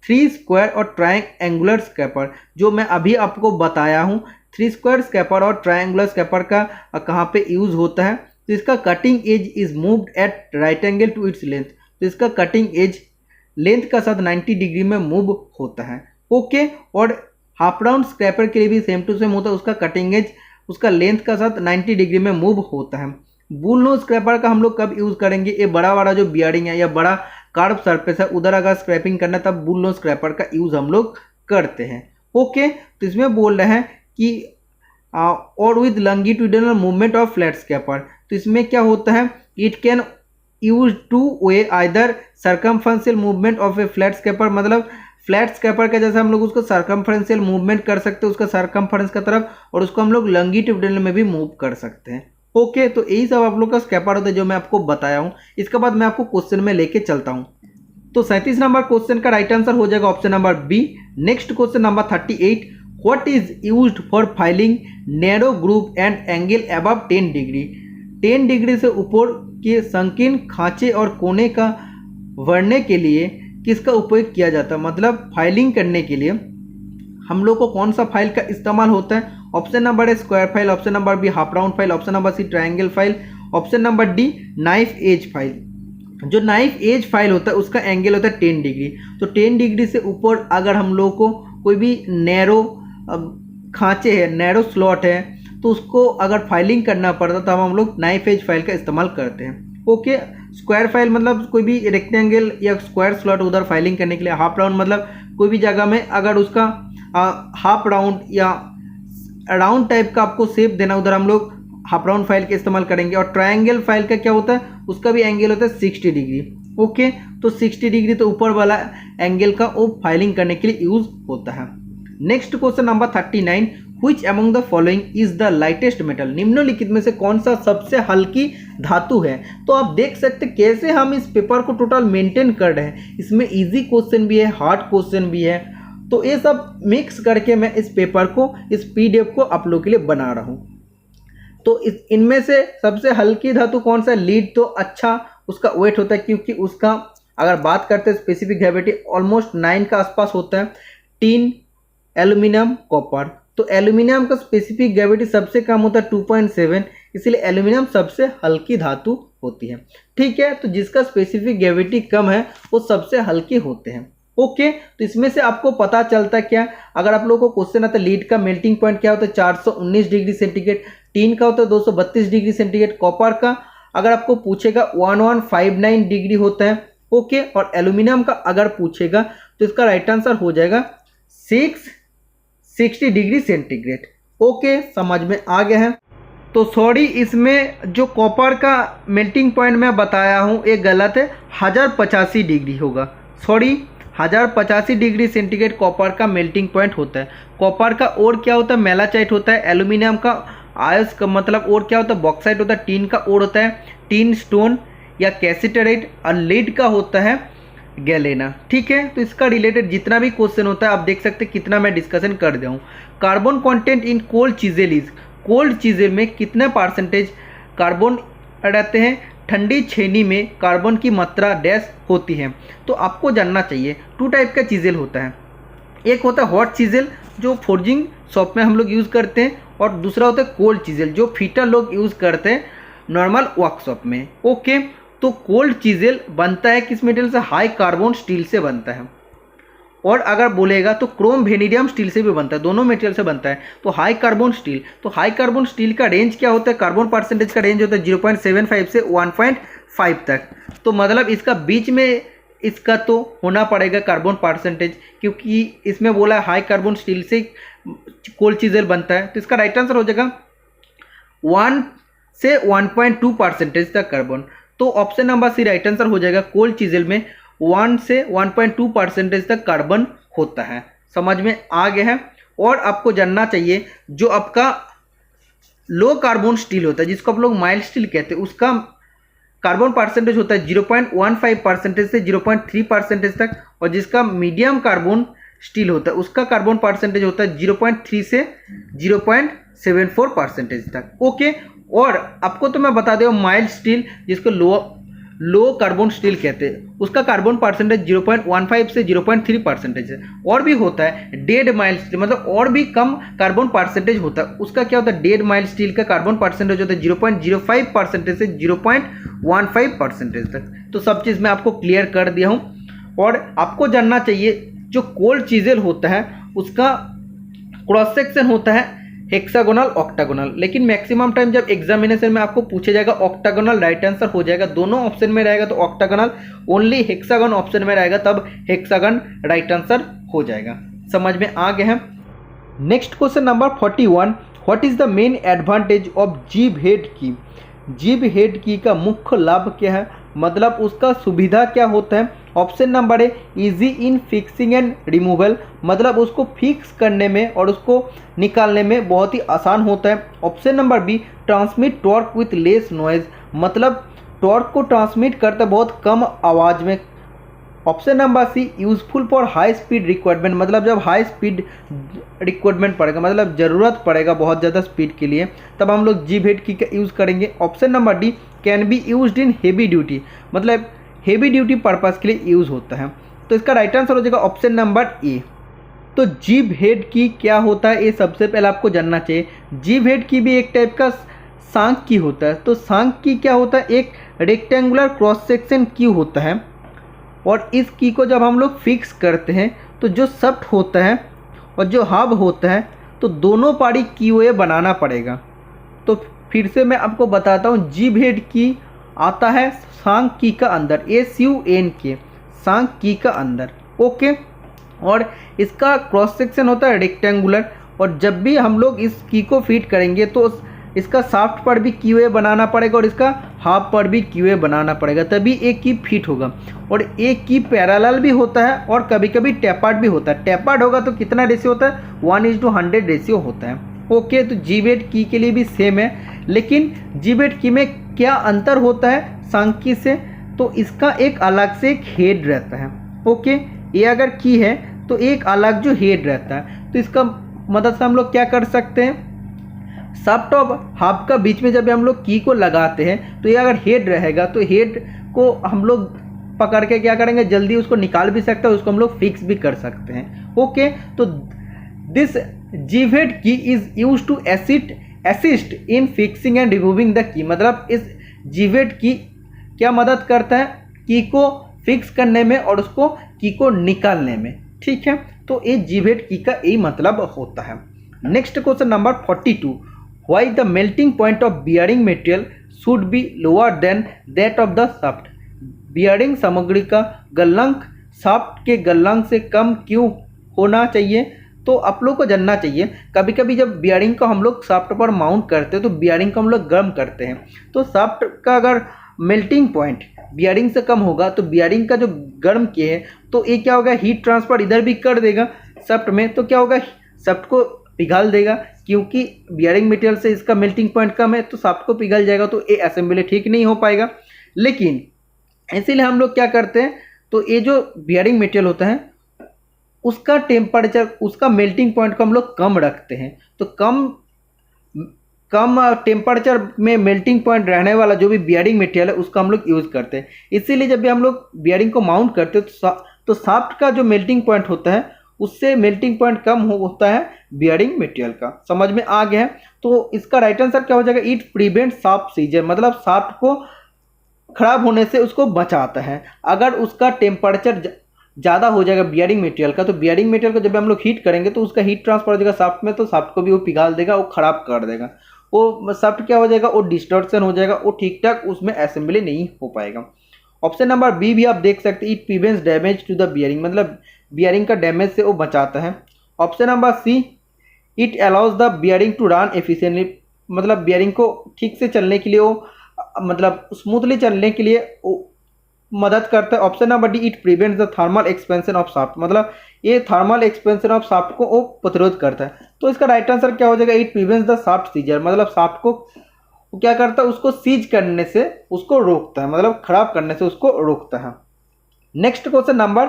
3 स्क्वायर और ट्रायंगुलर स्क्रैपर जो मैं अभी आपको बताया हूँ, 3 स्क्वायर स्क्रैपर और ट्रायंगुलर स्क्रैपर का कहाँ पे यूज़ होता है। तो इसका cutting edge is moved at right angle to its length. तो इसका कटिंग एज लेंथ का साथ 90 डिग्री में मूव होता है। ओके, और हाफ राउंड स्क्रैपर के लिए भी सेम टू सेम होता है, उसका कटिंग एज उसका लेंथ का साथ 90 डिग्री में मूव होता है। बुल नोज स्क्रैपर का हम लोग कब यूज़ करेंगे, ये बड़ा वाला जो बियरिंग है या बड़ा कार्ब सरफेस है उधर अगर स्क्रैपिंग करना है तब बुल नोज स्क्रैपर का यूज़ हम लोग करते हैं। ओके, तो इसमें बोल रहे हैं कि और with longitudinal movement of flat scraper. तो इसमें क्या होता है, it can use two way either circumferential movement of A flat scraper, मतलब फ्लैट स्क्रैपर का जैसे हम लोग उसको सर्कमफ्रेंशियल मूवमेंट कर सकते हैं उसका सर्कमफ्रेंस का तरफ, और उसको हम लोग लॉन्गिट्यूडिनल में भी मूव कर सकते हैं। ओके, तो यही सब आप लोग का स्क्रैपर होता है जो मैं आपको बताया हूँ। इसके बाद मैं आपको क्वेश्चन में लेके चलता हूँ। तो 37 नंबर क्वेश्चन का राइट आंसर हो जाएगा option number B. Next question number 38, what is used for filing narrow groove and angle above 10 degree. 10 degree से ऊपर के संकीर्ण खांचे और कोने का भरने के लिए किसका उपयोग किया जाता है, मतलब फाइलिंग करने के लिए हम लोग को कौन सा फाइल का इस्तेमाल होता है। Option number A square file, option number B half round file, option number C triangle file, option number D knife edge file. जो नाइफ एज फाइल होता है उसका एंगल होता है 10 डिग्री। तो 10 डिग्री से ऊपर अगर हम लोग को कोई भी नैरो खांचे है, नैरो स्लॉट है, तो उसको अगर फाइलिंग करना पड़ता तो हम लोग नाइफ एज फाइल का इस्तेमाल करते हैं। ओके, स्क्वायर फाइल मतलब कोई भी रेक्टेंगल या स्क्वायर स्लॉट उधर फाइलिंग करने के लिए। हाफ राउंड मतलब कोई भी जगह में अगर उसका हाफ राउंड या राउंड टाइप का आपको शेप देना उधर हम लोग हाफ राउंड फाइल का इस्तेमाल करेंगे। और ट्रायंगल फाइल का क्या होता है, उसका भी एंगल होता है 60 डिग्री। ओके, तो 60 डिग्री तो ऊपर वाला एंगल का वो फाइलिंग करने के लिए यूज होता है। Next question number 39, which among the following is the lightest metal. निम्नलिखित में से कौन सा सबसे हल्की धातु है। तो आप देख सकते कैसे हम इस पेपर को टोटल मेंटेन कर रहे हैं। इसमें इजी क्वेश्चन भी है, हार्ड क्वेश्चन भी है, तो ये सब मिक्स करके मैं इस पेपर को, इस पीडीएफ को आप लोगों के लिए बना रहा हूँ। तो इनमें से सबसे हल्की धातु कौन सा, लीड तो अच्छा उसका वेट होता है, क्योंकि उसका अगर बात करते हैं स्पेसिफिक ग्रेविटी ऑलमोस्ट 9 का आसपास होता है। टीन, एल्यूमिनियम, कॉपर, तो एल्यूमिनियम का स्पेसिफिक ग्रेविटी सबसे कम होता है 2.7, इसलिए एल्यूमिनियम सबसे हल्की धातु होती है। ठीक है, तो जिसका स्पेसिफिक ग्रेविटी कम है वो सबसे हल्के होते हैं। ओके, तो इसमें से आपको पता चलता है क्या, अगर आप लोगों को क्वेश्चन आता है लीड का मेल्टिंग पॉइंट क्या होता है 419 डिग्री सेंटीग्रेड, टीन का होता है 232 डिग्री सेंटीग्रेड, कॉपर का अगर आपको पूछेगा 1159 डिग्री होता है। ओके, और एल्यूमिनियम का अगर पूछेगा तो इसका राइट आंसर हो जाएगा 660 डिग्री सेंटीग्रेड। ओके, समझ में आ गया है। तो सॉरी, इसमें जो कॉपर का मेल्टिंग पॉइंट मैं बताया हूँ ये गलत है, 1085 डिग्री होगा। सॉरी, 1085 डिग्री सेंटीग्रेड कॉपर का मेल्टिंग पॉइंट होता है। कॉपर का और क्या होता है, मेलाचाइट होता है। एल्यूमिनियम का आयस का मतलब और क्या होता है, बॉक्साइट होता है। टीन का और होता है टीन स्टोन या कैसिटरेट, और लीड का होता है गैलेना। ठीक है, तो इसका रिलेटेड जितना भी क्वेश्चन होता है आप देख सकते हैं कितना मैं डिस्कशन कर दिया हूँ। Carbon content in cold chisel is, cold chisel में कितने परसेंटेज कार्बन रहते हैं, ठंडी छेनी में कार्बन की मात्रा डैश होती है। तो आपको जानना चाहिए 2 टाइप का चीजेल होता है, एक होता है हॉट चीजेल जो फोर्जिंग शॉप में हम लोग यूज़ करते हैं, और दूसरा होता है कोल्ड चीजेल जो फिटर लोग यूज़ करते हैं नॉर्मल वर्कशॉप में। ओके, तो कोल्ड चीजेल बनता है किस मेटेरियल से, हाई कार्बन स्टील से बनता है। और अगर बोलेगा तो क्रोम वेनेडियम स्टील से भी बनता है, दोनों मटेरियल से बनता है। तो हाई कार्बन स्टील, तो हाई कार्बन स्टील का रेंज क्या होता है, कार्बन परसेंटेज का रेंज होता है 0.75 से 1.5 तक। तो मतलब इसका बीच में इसका तो होना पड़ेगा कार्बन परसेंटेज, क्योंकि इसमें बोला है हाई कार्बन स्टील से कोल्ड चीजेल बनता है। तो इसका राइट आंसर हो जाएगा 1 से 1.2% तक कार्बन। तो option number C right answer हो जाएगा, कोल्ड चीजेल में 1 से 1.2% तक कार्बन होता है। समझ में आ गया है। और आपको जानना चाहिए जो आपका लो कार्बन स्टील होता है जिसको आप लोग माइल्ड स्टील कहते हैं, उसका कार्बन परसेंटेज होता है 0.15% से 0.3% तक, और जिसका मीडियम कार्बन स्टील होता है उसका कार्बन परसेंटेज होता है 0.3 से 0.74% तक। ओके, और आपको तो मैं बता दूं माइल्ड स्टील जिसको लो कार्बन स्टील कहते हैं उसका कार्बन परसेंटेज 0.15 से 0.3% है। और भी होता है डेड माइल्ड स्टील, मतलब और भी कम कार्बन परसेंटेज होता है, उसका क्या होता है डेड माइल्ड स्टील का कार्बन परसेंटेज होता है 0.05% से 0.15% तक। तो सब चीज़ मैं आपको क्लियर कर दिया हूँ। और आपको जानना चाहिए जो कोल्ड चीजेल होता है उसका क्रॉस सेक्शन होता है हेक्सागोनल ऑक्टागोनल, लेकिन मैक्सिमम टाइम जब एग्जामिनेशन में आपको पूछा जाएगा ऑक्टागोनल राइट आंसर हो जाएगा। दोनों ऑप्शन में रहेगा तो ऑक्टागोनल, ओनली हेक्सागन ऑप्शन में रहेगा तब हेक्सागन राइट आंसर हो जाएगा। समझ में आ गया है। Next question number 41, what is the main advantage of जीब हेड की। जीब हेड की का मुख्य लाभ क्या है, मतलब उसका सुविधा क्या होता है। Option number a easy in fixing and removal, मतलब उसको फिक्स करने में और उसको निकालने में बहुत ही आसान होता है। Option number B transmit torque with less noise, मतलब टॉर्क को ट्रांसमिट करता बहुत कम आवाज़ में। Option number C useful for high speed requirement, मतलब जब हाई स्पीड रिक्वायरमेंट पड़ेगा, मतलब ज़रूरत पड़ेगा बहुत ज़्यादा स्पीड के लिए, तब हम लोग जीब हेड की का यूज़ करेंगे। Option number D can be used in heavy duty, मतलब हेवी ड्यूटी पर्पज़ के लिए यूज़ होता है। तो इसका राइट आंसर हो जाएगा ऑप्शन नंबर ए। तो जीब हेड की क्या होता है ये सबसे पहले आपको जानना चाहिए। जीब हेड की भी एक टाइप का सांक की होता है। तो सांक की क्या होता है, एक रेक्टेंगुलर क्रॉस सेक्शन की होता है, और इस की को जब हम लोग फिक्स करते हैं तो जो सफ्ट होता है और जो हब होता है तो दोनों पारी की हुए बनाना पड़ेगा। तो फिर से मैं आपको बताता हूँ, जीब हेड की आता है सांक की का अंदर, SUNK सांक की का अंदर। ओके, और इसका क्रॉस सेक्शन होता है रेक्टेंगुलर, और जब भी हम लोग इस की को फिट करेंगे तो इसका साफ्ट पर भी कीवे बनाना पड़ेगा और इसका हाफ पर भी कीवे बनाना पड़ेगा, तभी एक की फिट होगा। और एक की पैरेलल भी होता है और कभी कभी टैपर्ड भी होता है। टैपर्ड होगा तो कितना रेशियो होता है, 1:100 रेशियो होता है। ओके, तो जीब हेड की के लिए भी सेम है, लेकिन जीब हेड की में क्या अंतर होता है सांकी से, तो इसका एक अलग से एक हेड रहता है। ओके, ये अगर की है तो एक अलग जो हेड रहता है, तो इसका मदद से हम लोग क्या कर सकते हैं, सफ्ट और हाफ का बीच में जब हम लोग की को लगाते हैं तो ये अगर हेड रहेगा तो हेड को हम लोग पकड़ के क्या करेंगे, जल्दी उसको निकाल भी सकते हैं, उसको हम लोग फिक्स भी कर सकते हैं। ओके, तो this gib head key is use to assist in fixing and removing the key, मतलब इस जीवेट की क्या मदद करता है, की को फिक्स करने में और उसको की को निकालने में। ठीक है, तो ये जीवेट की का यही मतलब होता है। Next question number 42, why the melting point of bearing material should be lower than that of the shaft. Bearing सामग्री का गलनांक शाफ्ट के गलनांक से कम क्यों होना चाहिए। तो आप लोग को जानना चाहिए, कभी कभी जब बियरिंग को हम लोग शाफ्ट पर माउंट करते हैं तो बियरिंग को हम लोग गर्म करते हैं, तो शाफ्ट का अगर मेल्टिंग पॉइंट बियरिंग से कम होगा तो बियरिंग का जो गर्म किए है तो ये क्या होगा, हीट ट्रांसफर इधर भी कर देगा शाफ्ट में, तो क्या होगा, शाफ्ट को पिघाल देगा, क्योंकि बियरिंग मटेरियल से इसका मेल्टिंग पॉइंट कम है तो शाफ्ट को पिघल जाएगा, तो ये असेंबली ठीक नहीं हो पाएगा। लेकिन इसीलिए हम लोग क्या करते हैं, तो ये जो बियरिंग मटेरियल होता है उसका टेम्परेचर, उसका मेल्टिंग पॉइंट को हम लोग कम रखते हैं, तो कम टेम्परेचर में मेल्टिंग पॉइंट रहने वाला जो भी बियरिंग मटेरियल है उसका हम लोग यूज़ करते हैं। इसीलिए जब भी हम लोग बियरिंग को माउंट करते हैं तो शाफ्ट का जो मेल्टिंग पॉइंट होता है उससे मेल्टिंग पॉइंट कम होता है बियरिंग मटेरियल का। समझ में आ गया है, तो इसका राइट आंसर क्या हो जाएगा, इट प्रिवेंट शाफ्ट सीजर, मतलब शाफ्ट को खराब होने से उसको बचाता है। अगर उसका टेम्परेचर ज़्यादा हो जाएगा बियरिंग मटेरियल का, तो बियरिंग मटेरियल को जब हम लोग हीट करेंगे तो उसका हीट ट्रांसफर हो जाएगा शाफ्ट में, तो शाफ्ट को भी वो पिघाल देगा, वो खराब कर देगा, वो शाफ्ट क्या हो जाएगा, वो डिस्टॉर्शन हो जाएगा, वो ठीक ठाक उसमें असेंबली नहीं हो पाएगा। ऑप्शन नंबर बी भी आप देख सकते हैं, it prevents damage to the bearing, मतलब बियरिंग का डैमेज से वो बचाता है। Option number C, it allows the bearing to run efficiently, मतलब बियरिंग को ठीक से चलने के लिए वो, मतलब स्मूथली चलने के लिए मदद करता है। Option number D, it prevents the thermal expansion of shaft, मतलब ये थर्मल एक्सपेंशन ऑफ शाफ्ट को वो प्रतिरोध करता है। तो इसका राइट आंसर क्या हो जाएगा, it prevents the shaft seizure, मतलब शाफ्ट को क्या करता है, उसको सीज करने से उसको रोकता है, मतलब खराब करने से उसको रोकता है। Next question number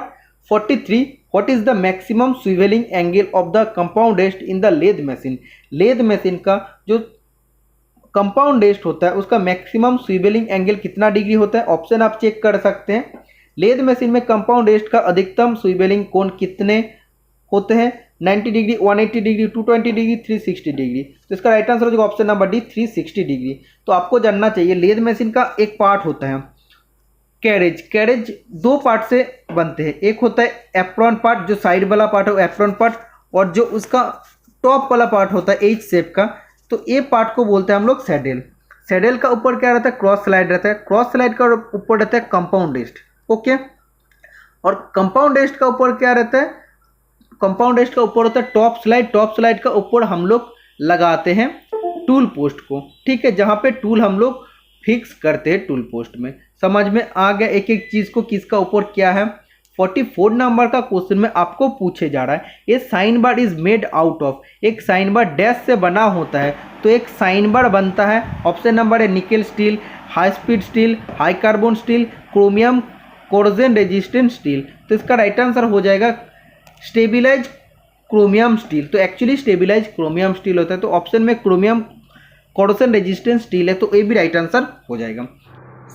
43, what is the maximum swiveling angle of the compound rest in the lathe machine. Lathe machine का जो कंपाउंड रेस्ट होता है उसका मैक्सिमम स्विवेलिंग एंगल कितना डिग्री होता है। ऑप्शन आप चेक कर सकते हैं। लेथ मशीन में कंपाउंड रेस्ट का अधिकतम स्विवेलिंग कोण कितने होते हैं, 90 डिग्री, 180 डिग्री, 220 डिग्री, 360 डिग्री। तो इसका राइट आंसर हो जाएगा ऑप्शन नंबर डी, 360 डिग्री। तो आपको जानना चाहिए, लेथ मशीन का एक पार्ट होता है कैरेज। कैरेज दो पार्ट से बनते हैं, एक होता है एप्रॉन पार्ट, जो साइड वाला पार्ट है एप्रॉन पार्ट, और जो उसका टॉप वाला पार्ट होता है एच शेप का, तो ये पार्ट को बोलते हैं हम लोग सैडल। सैडल का ऊपर क्या रहता है, क्रॉस स्लाइड रहता है, क्रॉस स्लाइड का ऊपर रहता है कंपाउंड रेस्ट। ओके, और कंपाउंड रेस्ट का ऊपर क्या रहता है, कंपाउंड रेस्ट का ऊपर होता है टॉप स्लाइड। टॉप स्लाइड का ऊपर हम लोग लगाते हैं टूल पोस्ट को, ठीक है, जहाँ पे टूल हम लोग फिक्स करते हैं टूल पोस्ट में। समझ में आ गया एक एक चीज़ को किसका ऊपर क्या है। 44 नंबर का क्वेश्चन में आपको पूछे जा रहा है, ये sine bar is made out of, एक साइन बार डैश से बना होता है, तो एक साइन बार बनता है। ऑप्शन नंबर है nickel steel, high speed steel, high carbon steel, chromium corrosion resistant steel. तो इसका राइट आंसर हो जाएगा स्टेबिलाइज क्रोमियम स्टील। तो एक्चुअली स्टेबिलाइज क्रोमियम स्टील होता है, तो ऑप्शन में क्रोमियम कोरोजन रेजिस्टेंट स्टील है, तो ये भी राइट आंसर हो जाएगा।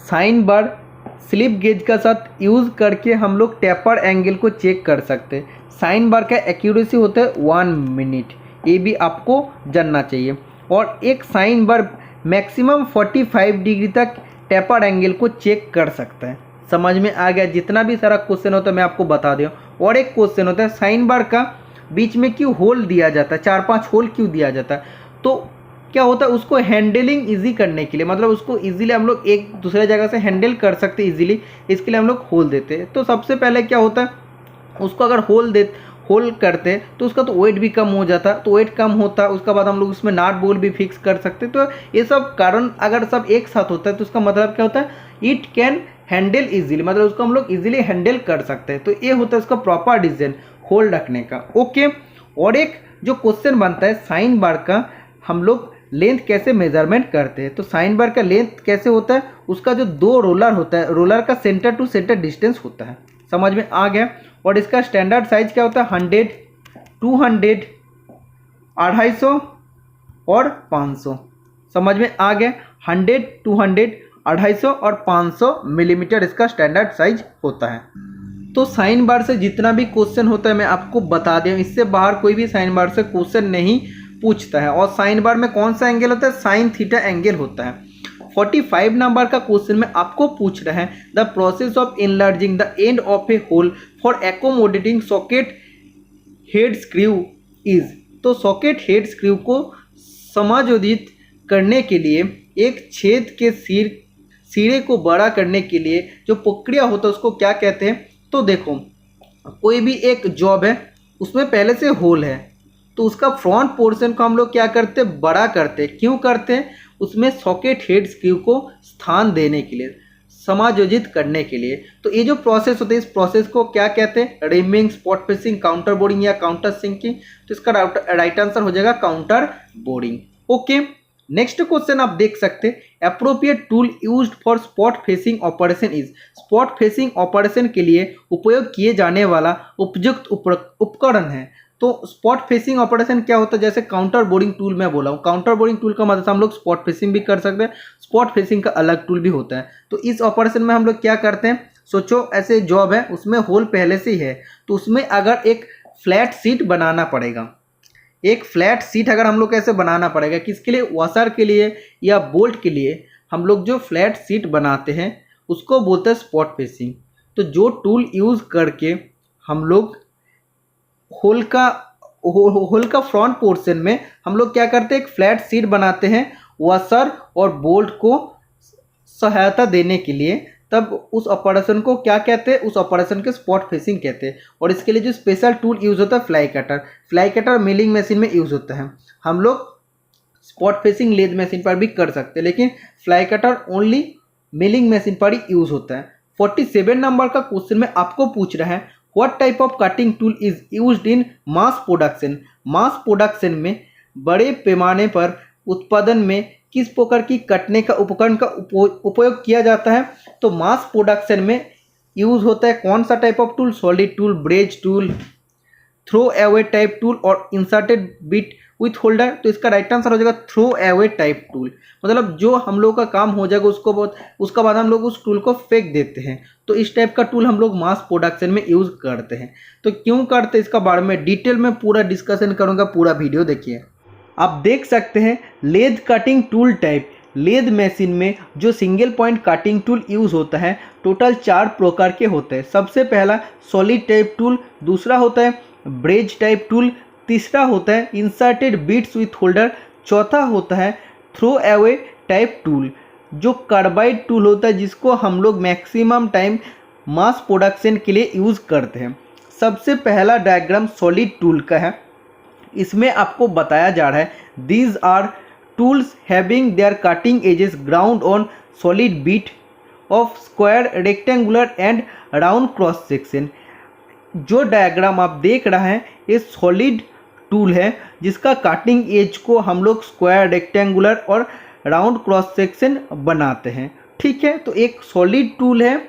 साइन बार स्लिप गेज का साथ यूज़ करके हम लोग टेपर एंगल को चेक कर सकते हैं। साइन बार का एक्यूरेसी होता है 1 मिनट, ये भी आपको जानना चाहिए। और एक साइन बार मैक्सिमम 45 डिग्री तक टेपर एंगल को चेक कर सकता है। समझ में आ गया, जितना भी सारा क्वेश्चन होता है मैं आपको बता दूँ। और एक क्वेश्चन होता है, साइन बार का बीच में क्यों होल दिया जाता है, 4-5 होल क्यों दिया जाता है। तो क्या होता है, उसको हैंडलिंग इजी करने के लिए, मतलब उसको इजीली हम लोग एक दूसरे जगह से हैंडल कर सकते हैं इजीली, इसके लिए हम लोग होल देते हैं। तो सबसे पहले क्या होता है, उसको अगर होल करते हैं तो उसका तो वेट भी कम हो जाता है, तो वेट कम होता है, उसके बाद हम लोग उसमें नाट बोल्ट भी फिक्स कर सकते हैं। तो ये सब कारण अगर सब एक साथ होता है तो उसका मतलब क्या होता है, इट कैन हैंडल इजीली, मतलब उसको हम लोग इजीली हैंडल कर सकते हैं। तो ये होता है उसका प्रॉपर डिजाइन होल रखने का। ओके, और एक जो क्वेश्चन बनता है साइन बार का, हम लोग लेंथ कैसे मेजरमेंट करते हैं। तो साइन बार का लेंथ कैसे होता है, उसका जो 2 रोलर होता है, रोलर का सेंटर टू सेंटर डिस्टेंस होता है। समझ में आ गया। और इसका स्टैंडर्ड साइज क्या होता है, 100, 200, 250 और 500। समझ में आ गया, 100, 200, 250 और 500 मिलीमीटर इसका स्टैंडर्ड साइज होता है। तो साइन बार से जितना भी क्वेश्चन होता है मैं आपको बता दूं, इससे बाहर कोई भी साइन बार से क्वेश्चन नहीं पूछता है। और साइन बार में कौन सा एंगल होता है? साइन थीटा एंगल होता है। 45 नंबर का क्वेश्चन में आपको पूछ रहे हैं the process of enlarging the end of a hole for accommodating socket head screw is. तो सॉकेट हेड स्क्रू को समायोजित करने के लिए एक छेद के सिरे को बड़ा करने के लिए जो प्रक्रिया होता है उसको क्या कहते हैं? तो देखो, कोई भी एक जॉब है, उसमें पहले से होल है, तो उसका फ्रंट पोर्शन को हम लोग क्या करते हैं? बड़ा करते हैं। क्यों करते हैं? उसमें सॉकेट हेड स्क्रू को स्थान देने के लिए, समायोजित करने के लिए। तो ये जो प्रोसेस होता है, इस प्रोसेस को क्या कहते हैं? Rhyming, spot fishing, counter boring या काउंटर सिंकिंग। तो इसका राइट आंसर हो जाएगा counter boring. Okay, next question आप देख सकते हैं appropriate tool used for spot facing operation is. Spot facing operation के लिए उपयोग किए जाने वाला उपयुक्त उपकरण है। तो स्पॉट फेसिंग ऑपरेशन क्या होता है? जैसे काउंटर बोरिंग टूल मैं बोला हूँ, काउंटर बोरिंग टूल का मदद से हम लोग स्पॉट फेसिंग भी कर सकते हैं। स्पॉट फेसिंग का अलग टूल भी होता है। तो इस ऑपरेशन में हम लोग क्या करते हैं? सोचो ऐसे जॉब है, उसमें होल पहले से ही है, तो उसमें अगर एक फ्लैट सीट बनाना पड़ेगा, एक फ्लैट सीट अगर हम लोग कैसे बनाना पड़ेगा, किसके लिए? वॉशर के लिए या बोल्ट के लिए हम लोग जो फ्लैट सीट बनाते हैं उसको बोलते हैं स्पॉट फेसिंग। तो जो टूल यूज़ करके हम लोग होल का फ्रंट पोर्शन में हम लोग क्या करते हैं? एक फ्लैट सीट बनाते हैं वॉशर और बोल्ट को सहायता देने के लिए, तब उस ऑपरेशन को क्या कहते हैं? उस ऑपरेशन के स्पॉट फेसिंग कहते हैं। और इसके लिए जो स्पेशल टूल यूज़ होता है fly cutter, fly cutter milling machine में यूज़ होता है। हम लोग स्पॉट फेसिंग लेद मशीन पर भी कर सकते हैं, लेकिन fly cutter only milling machine पर ही यूज़ होता है। 47 नंबर का क्वेश्चन में आपको पूछ रहा है what type of cutting tool is used in mass production. Mass production में बड़े पैमाने पर उत्पादन में किस प्रकार की कटने का उपकरण का उपयोग किया जाता है? तो मास प्रोडक्शन में यूज होता है कौन सा type of tool? Solid tool, braze tool, throw away type tool और इंसर्टेड बिट विथ होल्डर। तो इसका राइट आंसर हो जाएगा थ्रो अवे टाइप टूल। मतलब जो हम लोग का काम हो जाएगा उसका बाद हम लोग उस टूल को फेंक देते हैं। तो इस टाइप का टूल हम लोग मास प्रोडक्शन में यूज़ करते हैं। तो क्यों करते हैं इसका बारे में डिटेल में पूरा डिस्कशन करूँगा, पूरा वीडियो देखिए। आप देख सकते हैं lathe cutting tool type. Lathe machine में जो single point cutting tool use होता है टोटल 4 प्रकार के होते हैं। सबसे पहला सॉलिड टाइप टूल, दूसरा होता है ब्रेज टाइप टूल, तीसरा होता है इंसर्टेड बिट्स विथ होल्डर, चौथा होता है थ्रो अवे टाइप टूल जो कार्बाइड टूल होता है, जिसको हम लोग मैक्सिमम टाइम मास प्रोडक्शन के लिए यूज़ करते हैं। सबसे पहला डायग्राम सॉलिड टूल का है। इसमें आपको बताया जा रहा है these are tools having their cutting edges ground on solid bit of square, rectangular and round cross section. जो डायग्राम आप देख रहे हैं ये सॉलिड टूल है, जिसका कटिंग एज को हम लोग स्क्वायर, रेक्टेंगुलर और राउंड क्रॉस सेक्शन बनाते हैं। ठीक है, तो एक सॉलिड टूल है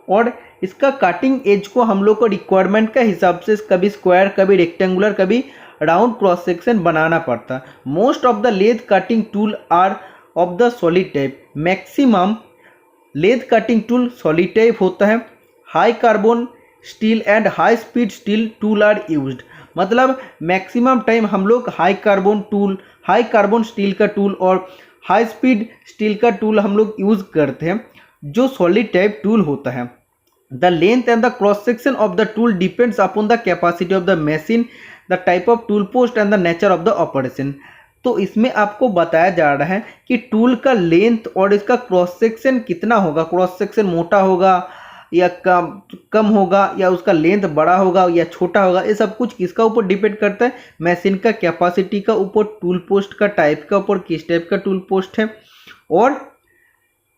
और इसका कटिंग एज को हम लोग को रिक्वायरमेंट के हिसाब से कभी स्क्वायर, कभी रेक्टेंगुलर, कभी राउंड क्रॉस सेक्शन बनाना पड़ता है। Most of the lathe cutting tool are of the solid type. Maximum lathe cutting tool solid type होता है। High carbon steel and high speed steel tool are used. मतलब maximum time हम लोग high carbon steel का tool और high speed steel का tool हम लोग यूज़ करते हैं जो सॉलिड टाइप टूल होता है। The length and the cross section of the tool depends upon the capacity of the machine, the type of tool post and the nature of the operation. तो इसमें आपको बताया जा रहा है कि टूल का लेंथ और इसका क्रॉस सेक्शन कितना होगा। क्रॉस सेक्शन मोटा होगा या कम होगा, या उसका लेंथ बड़ा होगा या छोटा होगा, ये सब कुछ किसका ऊपर डिपेंड करता है? मशीन का कैपेसिटी का ऊपर, टूल पोस्ट का टाइप का ऊपर, किस टाइप का टूल पोस्ट है और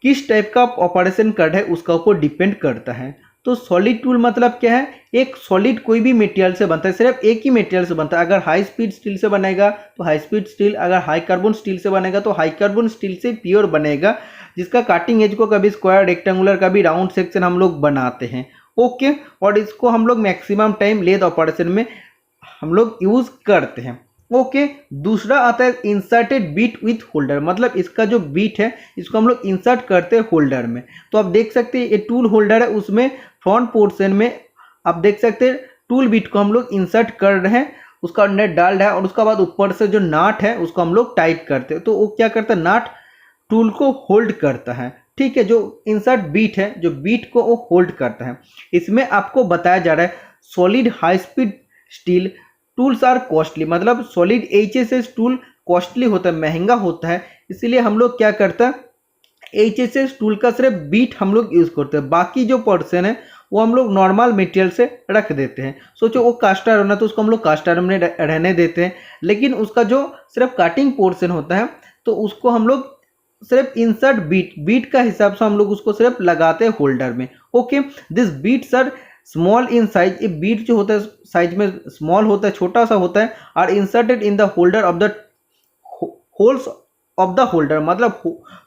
किस टाइप का ऑपरेशन कर रहे हैं उसका ऊपर डिपेंड करता है। तो सॉलिड टूल मतलब क्या है? एक सॉलिड कोई भी मटेरियल से बनता है, सिर्फ एक ही मटेरियल से बनता है। अगर हाई स्पीड स्टील से बनेगा तो हाई स्पीड स्टील, अगर हाई कार्बन स्टील से बनेगा तो हाई कार्बन स्टील से प्योर बनेगा, जिसका कटिंग एज को कभी स्क्वायर, रेक्टेंगुलर, कभी राउंड सेक्शन हम लोग बनाते हैं। ओके, और इसको हम लोग मैक्सिमम टाइम लेथ ऑपरेशन में हम लोग यूज़ करते हैं। ओके। दूसरा आता है इंसर्टेड बीट विथ होल्डर, मतलब इसका जो बीट है इसको हम लोग इंसर्ट करते हैं होल्डर में। तो आप देख सकते हैं ये टूल होल्डर है, उसमें फ्रंट पोर्शन में आप देख सकते हैं टूल बीट को हम लोग इंसर्ट कर रहे हैं, उसका अंदर डाल रहा है और उसका बाद ऊपर से जो नाट है उसको हम लोग टाइट करते हैं। तो वो क्या करता है, नाट टूल को होल्ड करता है। ठीक है, जो इंसर्ट बीट है, जो बीट को वो होल्ड करता है। इसमें आपको बताया जा रहा है solid high speed steel tools are costly, मतलब सॉलिड एचएसएस टूल कॉस्टली होता है, महंगा होता है। इसीलिए हम लोग क्या करता है एचएसएस टूल का सिर्फ बीट हम लोग यूज़ करते हैं, बाकी जो पोर्शन है वो हम लोग नॉर्मल मटेरियल से रख देते हैं। सोचो वो कास्ट आयरन है तो उसको हम लोग कास्ट आयरन में रहने देते हैं, लेकिन उसका जो सिर्फ कटिंग पोर्शन होता है तो उसको हम लोग सिर्फ इंसर्ट बीट का हिसाब से हम लोग उसको सिर्फ लगाते हैं होल्डर में। Okay, this bits are small in size, ये बीट जो होता है साइज में स्मॉल होता है, छोटा सा होता है, are inserted in the holder of the holes of the holder, मतलब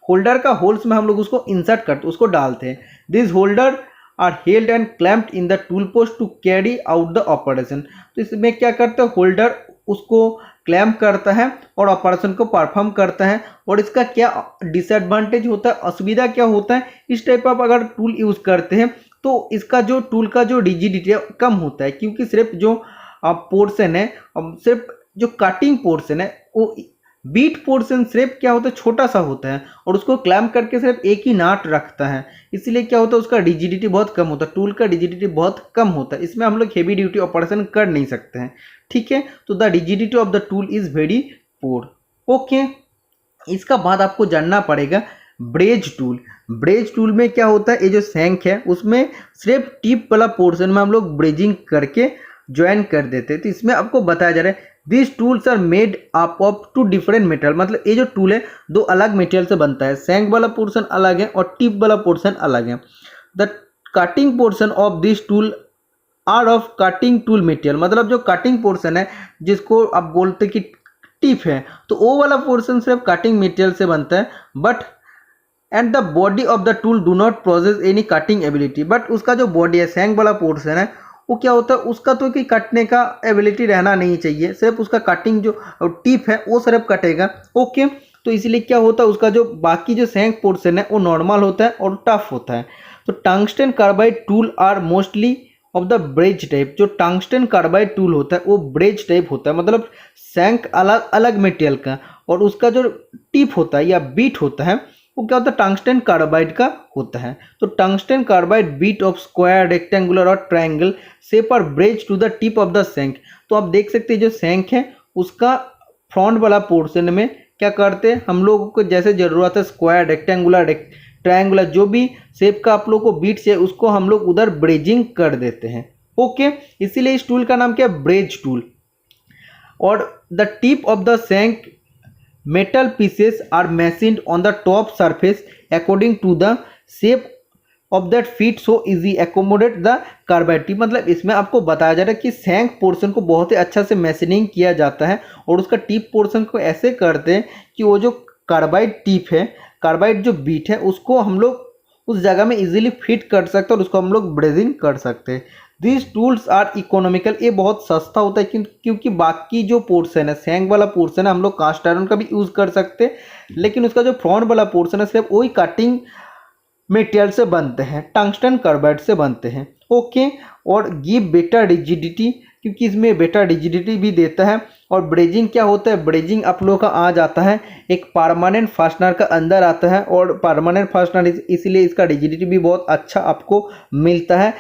होल्डर का होल्स में हम लोग उसको इंसर्ट करते उसको डालते हैं। This holder are held and clamped in the tool post to carry out the operation. तो इसमें क्या करते हैं, होल्डर उसको क्लैम्प करता है और ऑपरेशन को परफॉर्म करता है। और इसका क्या डिसएडवांटेज होता है, असुविधा क्या होता है, इस टाइप ऑफ अगर टूल यूज़ करते हैं तो इसका जो टूल का जो रिजिडिटी कम होता है, क्योंकि सिर्फ जो पोर्शन है, सिर्फ जो कटिंग पोर्शन है वो बीट पोर्शन सिर्फ क्या होता है छोटा सा होता है और उसको क्लैम्प करके सिर्फ एक ही नाट रखता है। इसीलिए क्या होता है उसका रिजिडिटी बहुत कम होता है, टूल का रिजिडिटी बहुत कम होता है। इसमें हम लोग हेवी ड्यूटी ऑपरेशन कर नहीं सकते हैं। ठीक है, तो the rigidity of the tool is very poor. Okay, इसका बाद आपको जानना पड़ेगा ब्रेज टूल। ब्रेज टूल में क्या होता है, ये जो शैंक है उसमें सिर्फ टिप वाला पोर्शन में हम लोग ब्रेजिंग करके ज्वाइन कर देते हैं। तो इसमें आपको बताया जा रहा है this tools are made up of two different material, मतलब ये जो टूल है दो अलग मेटेरियल से बनता है, शैंक वाला पोर्शन अलग है और टिप वाला पोर्शन अलग है। The cutting portion of this tool are of cutting tool material, मतलब जो कटिंग पोर्शन है जिसको आप बोलते कि टिप है, तो वो वाला पोर्शन सिर्फ कटिंग मटेरियल से बनता है। But and the body of the tool do not process any cutting ability, but उसका जो बॉडी है शैंक वाला पोर्शन है वो क्या होता है, उसका तो कि कटने का एबिलिटी रहना नहीं चाहिए, सिर्फ उसका कटिंग जो टिप है वो सिर्फ कटेगा। ओके, तो इसलिए क्या होता है उसका जो बाकी जो शैंक पोर्शन है वो नॉर्मल होता है और टफ होता है। तो tungsten carbide tool are mostly of the ब्रेज type, जो टंगस्टन कार्बाइड टूल होता है वो ब्रेज टाइप होता है, मतलब शैंक अलग अलग मटेरियल का, और उसका जो टिप होता है या बीट होता है वो क्या होता है टंगस्टन कार्बाइड का होता है। तो tungsten carbide bit of square, rectangular और triangle shape are braze to the tip of the shank. तो आप देख सकते हैं जो शैंक है उसका फ्रंट वाला पोर्शन में क्या करते हैं हम लोगों को जैसे ज़रूरत है स्क्वायर, रेक्टेंगुलर, ट्रायंगुलर, जो भी शेप का आप लोग को बीट है उसको हम लोग उधर ब्रेजिंग कर देते हैं। ओके, इसीलिए इस टूल का नाम क्या है, ब्रेज टूल। और the tip of the shank metal pieces are machined on the top surface according to the shape of that fit so easy accommodate the carbide tip, मतलब इसमें आपको बताया जा रहा है कि शैंक पोर्शन को बहुत ही अच्छा से मैशिनिंग किया जाता है और उसका टिप पोर्शन को ऐसे करते हैं कि वो जो कार्बाइड टिप है, कार्बाइड जो बीट है उसको हम लोग उस जगह में इजीली फिट कर सकते हैं और उसको हम लोग ब्रेजिंग कर सकते हैं। दिस टूल्स आर इकोनॉमिकल, ये बहुत सस्ता होता है क्योंकि बाकी जो पोर्शन है शैंक वाला पोर्शन है हम लोग कास्ट आयरन का भी यूज़ कर सकते हैं, लेकिन उसका जो फ्रंट वाला पोर्शन है सिर्फ वही कटिंग मटेरियल से बनते हैं, टंगस्टन कार्बाइड से बनते हैं। ओके, और गिव बेटर रिजिडिटी, क्योंकि इसमें बेटर रिजिडिटी भी देता है। और ब्रेजिंग क्या होता है, ब्रेजिंग आप लोगों का आ जाता है एक परमानेंट फास्टनर का अंदर आता है और परमानेंट फास्टनर इसलिए इसका रिजिडिटी भी बहुत अच्छा आपको मिलता है।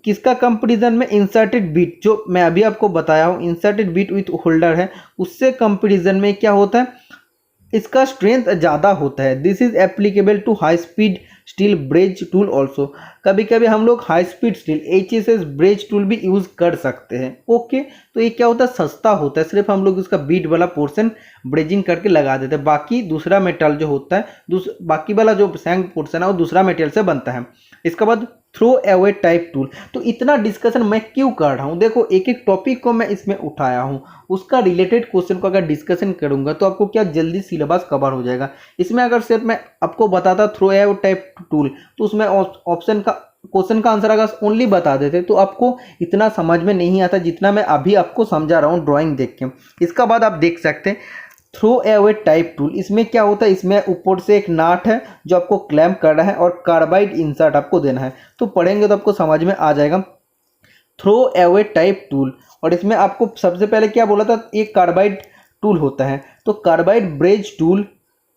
किसका कंपैरिजन में, इंसर्टेड बीट जो मैं अभी आपको बताया हूँ इंसर्टेड बीट विथ होल्डर है उससे कंपैरिजन में क्या होता है इसका स्ट्रेंथ ज़्यादा होता है। This is applicable to high speed steel braze tool also, कभी कभी हम लोग high speed steel HSS braze tool भी यूज़ कर सकते हैं। ओके, तो ये क्या होता है सस्ता होता है, सिर्फ हम लोग उसका बीट वाला पोर्शन ब्रेजिंग करके लगा देते हैं, बाकी दूसरा मेटल जो होता है बाकी वाला जो शैंक पोर्शन है वो दूसरा मेटेरियल से बनता है। इसके बाद थ्रो अवे टाइप टूल, तो इतना डिस्कशन मैं क्यों कर रहा हूँ, देखो एक एक टॉपिक को मैं इसमें उठाया हूँ, उसका रिलेटेड क्वेश्चन को अगर डिस्कशन करूँगा तो आपको क्या जल्दी सिलेबस कवर हो जाएगा। इसमें अगर सिर्फ मैं आपको बताता थ्रो अवे टाइप टूल तो उसमें ऑप्शन का क्वेश्चन का आंसर अगर ओनली बता देते तो आपको इतना समझ में नहीं आता जितना मैं अभी आपको समझा रहा हूँ ड्राइंग देख के। इसका बाद आप देख सकते हैं थ्रो अवे टाइप टूल। इसमें क्या होता है, इसमें ऊपर से एक नाट है जो आपको क्लैम्प कर रहा है और कार्बाइड इंसर्ट आपको देना है। तो पढ़ेंगे तो आपको समझ में आ जाएगा थ्रो अवे टाइप टूल। और इसमें आपको सबसे पहले क्या बोला था, एक कार्बाइड टूल होता है। तो कार्बाइड ब्रेज टूल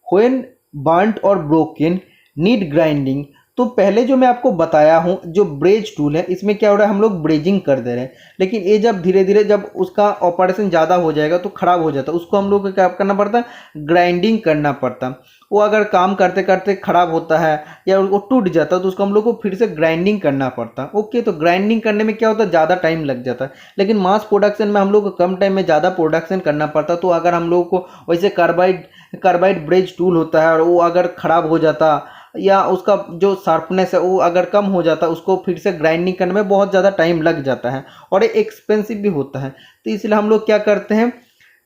व्हेन बर्न्ट और ब्रोकन नीड ग्राइंडिंग। तो पहले जो मैं आपको बताया हूँ जो ब्रेज टूल है, इसमें क्या हो रहा है, हम लोग ब्रेजिंग कर दे रहे हैं। लेकिन ये जब धीरे धीरे जब उसका ऑपरेशन ज़्यादा हो जाएगा तो ख़राब हो जाता है, उसको हम लोग को क्या करना पड़ता है, ग्राइंडिंग करना पड़ता। वो अगर काम करते करते ख़राब होता है या वो टूट जाता है तो उसको हम लोग को फिर से ग्राइंडिंग करना पड़ता। ओके, तो ग्राइंडिंग करने में क्या होता है, ज़्यादा टाइम लग जाता है। लेकिन मास प्रोडक्शन में हम लोग को कम टाइम में ज़्यादा प्रोडक्शन करना पड़ता। तो अगर हम लोग को वैसे कार्बाइड ब्रेज टूल होता है और वो अगर ख़राब हो जाता या उसका जो शार्पनेस है वो अगर कम हो जाता, उसको फिर से ग्राइंडिंग करने में बहुत ज़्यादा टाइम लग जाता है और ये एक्सपेंसिव भी होता है। तो इसलिए हम लोग क्या करते हैं,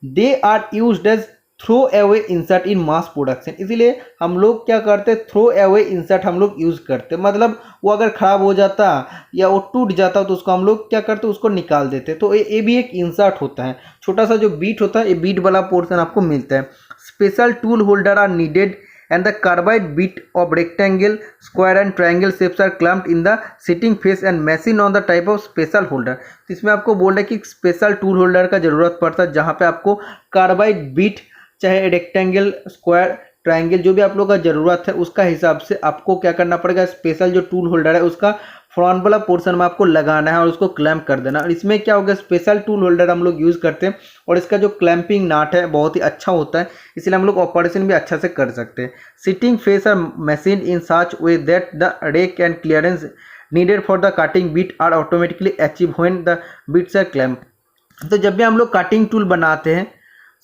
they are used as throw away insert in mass production. इसीलिए हम लोग क्या करते हैं, थ्रो अवे इंसर्ट हम लोग यूज़ करते। मतलब वो अगर ख़राब हो जाता या वो टूट जाता तो उसको हम लोग क्या करते, उसको निकाल देते। तो ये भी एक इंसर्ट होता है। छोटा सा जो बीट होता है, ये बीट वाला पोर्शन आपको मिलता है। Special tool holder are needed and the carbide bit of rectangle, square and triangle shapes are clamped in the sitting face and machine on the type of special holder। तो इसमें आपको बोल रहा है कि स्पेशल टूल होल्डर का ज़रूरत पड़ता है जहाँ पे आपको कार्बाइड बीट, चाहे रेक्टेंगल, स्क्वायर, ट्रायंगल, जो भी आप लोग का ज़रूरत है उसका हिसाब से आपको क्या करना पड़ेगा, स्पेशल जो टूल होल्डर है उसका फ्रंट वाला पोर्शन में आपको लगाना है और उसको क्लैम्प कर देना। और इसमें क्या होगा, स्पेशल टूल होल्डर हम लोग यूज़ करते हैं और इसका जो क्लैंपिंग नाट है बहुत ही अच्छा होता है, इसलिए हम लोग ऑपरेशन भी अच्छा से कर सकते हैं। Seating face are machine in such way that the rake and clearance needed for the cutting bit are automatically achieve when the bits are clamp. तो जब भी हम लोग कटिंग टूल बनाते हैं,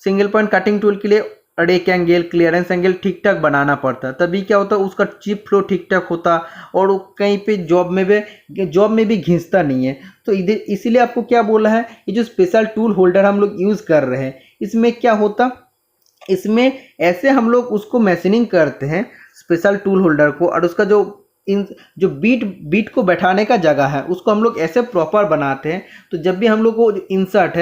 सिंगल पॉइंट कटिंग टूल के लिए rake angle, clearance angle ठीक ठाक बनाना पड़ता है, तभी क्या होता है उसका चिप फ्लो ठीक ठाक होता और कहीं पे जॉब में भी घिसता नहीं है। तो इधर इसीलिए आपको क्या बोला है, ये जो स्पेशल टूल होल्डर हम लोग यूज़ कर रहे हैं इसमें क्या होता, इसमें ऐसे हम लोग उसको मैशिनिंग करते हैं स्पेशल टूल होल्डर को, और उसका जो बीट को बैठाने का जगह है उसको हम लोग ऐसे प्रॉपर बनाते हैं। तो जब भी हम लोग को इंसर्ट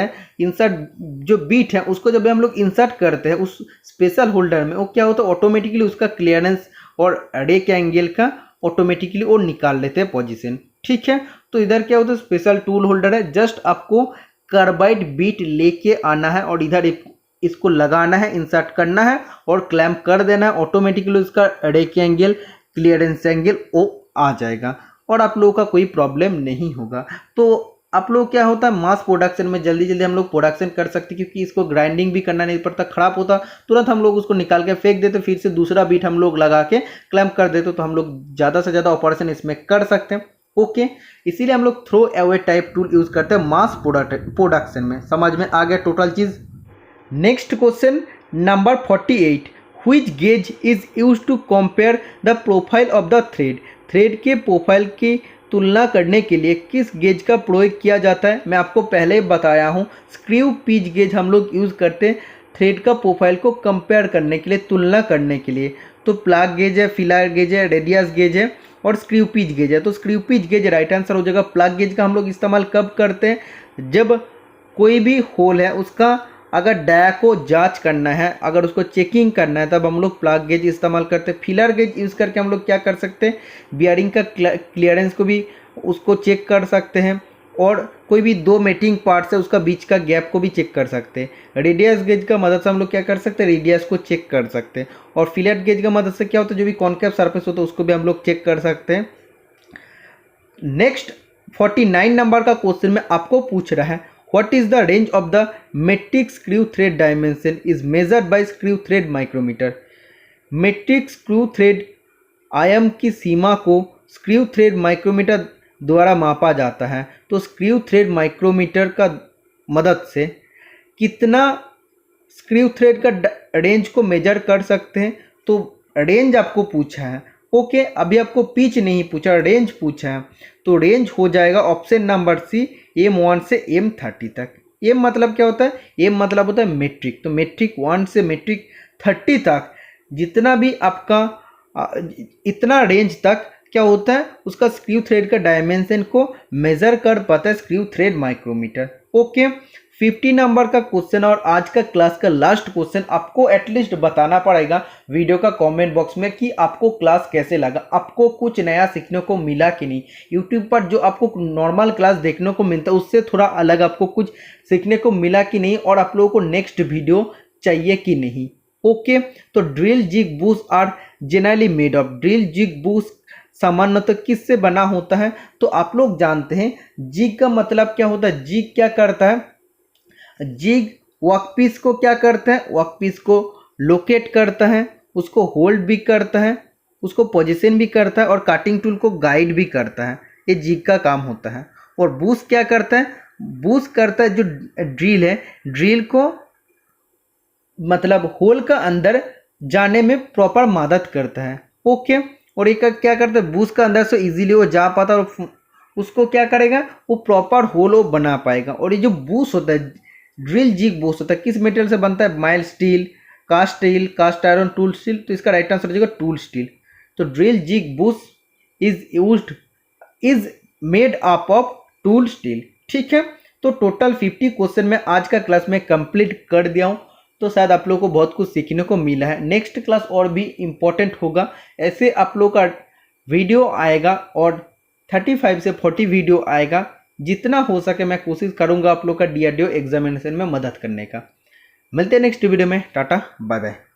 जो बीट है उसको जब भी हम लोग इंसर्ट करते हैं उस स्पेशल होल्डर में, वो क्या होता है ऑटोमेटिकली उसका क्लियरेंस और रेक एंगल का ऑटोमेटिकली वो निकाल लेते हैं पोजीशन। ठीक है, तो इधर क्या होता है, स्पेशल टूल होल्डर है, जस्ट आपको कार्बाइड बीट लेके आना है और इधर इसको लगाना है, इंसर्ट करना है और क्लैम्प कर देना है। ऑटोमेटिकली उसका रेक एंगल, क्लियरेंस एंगल वो आ जाएगा और आप लोगों का कोई प्रॉब्लम नहीं होगा। तो आप लोग क्या होता है, मास प्रोडक्शन में जल्दी जल्दी हम लोग प्रोडक्शन कर सकते हैं क्योंकि इसको ग्राइंडिंग भी करना नहीं पड़ता। ख़राब होता तुरंत हम लोग उसको निकाल के फेंक देते, फिर से दूसरा बीट हम लोग लगा के क्लैम्प कर देते, तो हम लोग ज़्यादा से ज़्यादा ऑपरेशन इसमें कर सकते हैं। ओके, इसीलिए हम लोग throw away type tool use करते हैं मास प्रोडक्शन में। समझ में आ गया टोटल चीज़। Next question number 48, which gauge is used to compare the profile of the thread। Thread के प्रोफाइल की तुलना करने के लिए किस गेज का प्रयोग किया जाता है, मैं आपको पहले ही बताया हूँ। स्क्रू पिच गेज हम लोग यूज़ करते हैं थ्रेड का प्रोफाइल को कंपेयर करने के लिए, तुलना करने के लिए। तो प्लग गेज है, फिलर गेज है, रेडियस गेज है और स्क्रू पिच गेज है। तो screw pitch gauge right answer हो जाएगा। प्लग गेज का हम लोग इस्तेमाल कब करते हैं, जब कोई भी होल है उसका अगर डाया को जांच करना है, अगर उसको चेकिंग करना है, तब हम लोग प्लग गेज इस्तेमाल करते हैं। फिलर गेज यूज़ करके हम लोग क्या कर सकते हैं, बियरिंग का क्लियरेंस को भी उसको चेक कर सकते हैं और कोई भी दो मेटिंग पार्ट्स है उसका बीच का गैप को भी चेक कर सकते हैं। रेडियस गेज का मदद से हम लोग क्या कर सकते हैं, रेडियस को चेक कर सकते हैं। और फिलर गेज का मदद से क्या होता है, जो भी कॉनकेव सरफेस होता है उसको भी हम लोग चेक कर सकते हैं। नेक्स्ट 49 नंबर का क्वेश्चन में आपको पूछ रहा है, What is the range of the metric screw thread dimension is measured by screw thread micrometer। Metric screw thread आयाम की सीमा को स्क्रू थ्रेड माइक्रोमीटर द्वारा मापा जाता है। तो स्क्रू थ्रेड माइक्रोमीटर का मदद से कितना स्क्रू थ्रेड का रेंज को मेजर कर सकते हैं। तो रेंज आपको पूछा है, ओके, अभी आपको पिच नहीं पूछा, रेंज पूछा है। तो रेंज हो जाएगा ऑप्शन नंबर सी, M1 से M30 तक। M मतलब क्या होता है, M मतलब होता है मेट्रिक। तो मेट्रिक 1 से मेट्रिक 30 तक जितना भी आपका इतना रेंज तक क्या होता है, उसका स्क्रू थ्रेड का डायमेंशन को मेजर कर पाता है screw thread micrometer. Okay, 50 number का क्वेश्चन और आज का क्लास का लास्ट क्वेश्चन आपको एटलीस्ट बताना पड़ेगा वीडियो का कमेंट बॉक्स में कि आपको क्लास कैसे लगा, आपको कुछ नया सीखने को मिला कि नहीं। यूट्यूब पर जो आपको नॉर्मल क्लास देखने को मिलता है उससे थोड़ा अलग आपको कुछ सीखने को मिला कि नहीं, और आप लोगों को नेक्स्ट वीडियो चाहिए कि नहीं। ओके, तो drill jig bush are generally made of, drill jig bush सामान्यतः किससे बना होता है, तो आप लोग जानते हैं जिग का मतलब क्या होता है। जिग क्या करता है, जिग वर्कपीस को क्या करता है, वर्कपीस को लोकेट करता है, उसको होल्ड भी करता है, उसको पोजीशन भी करता है और काटिंग टूल को गाइड भी करता है। ये जिग का काम होता है। और बूस क्या करता है, बूस करता है जो ड्रिल है, ड्रिल को मतलब होल का अंदर जाने में प्रॉपर मदद करता है। ओके, और एक क्या करता है, बूस का अंदर से इजीली वो जा पाता है और उसको क्या करेगा, वो प्रॉपर होल वो बना पाएगा। और ये जो बूस होता है, ड्रिल जिग बूस होता है, किस मटेरियल से बनता है, mild steel, cast iron, tool steel. तो इसका राइट आंसर हो जाएगा टूल स्टील। तो drill jig bush is made up of tool steel. ठीक है, तो टोटल 50 क्वेश्चन में आज का क्लास में कंप्लीट कर दिया हूँ। तो शायद आप लोगों को बहुत कुछ सीखने को मिला है। नेक्स्ट क्लास और भी इम्पोर्टेंट होगा, ऐसे आप लोगों का वीडियो आएगा और 35 से 40 वीडियो आएगा। जितना हो सके मैं कोशिश करूंगा आप लोग का DRDO एग्जामिनेशन में मदद करने का। मिलते हैं नेक्स्ट वीडियो में। Tata bye bye.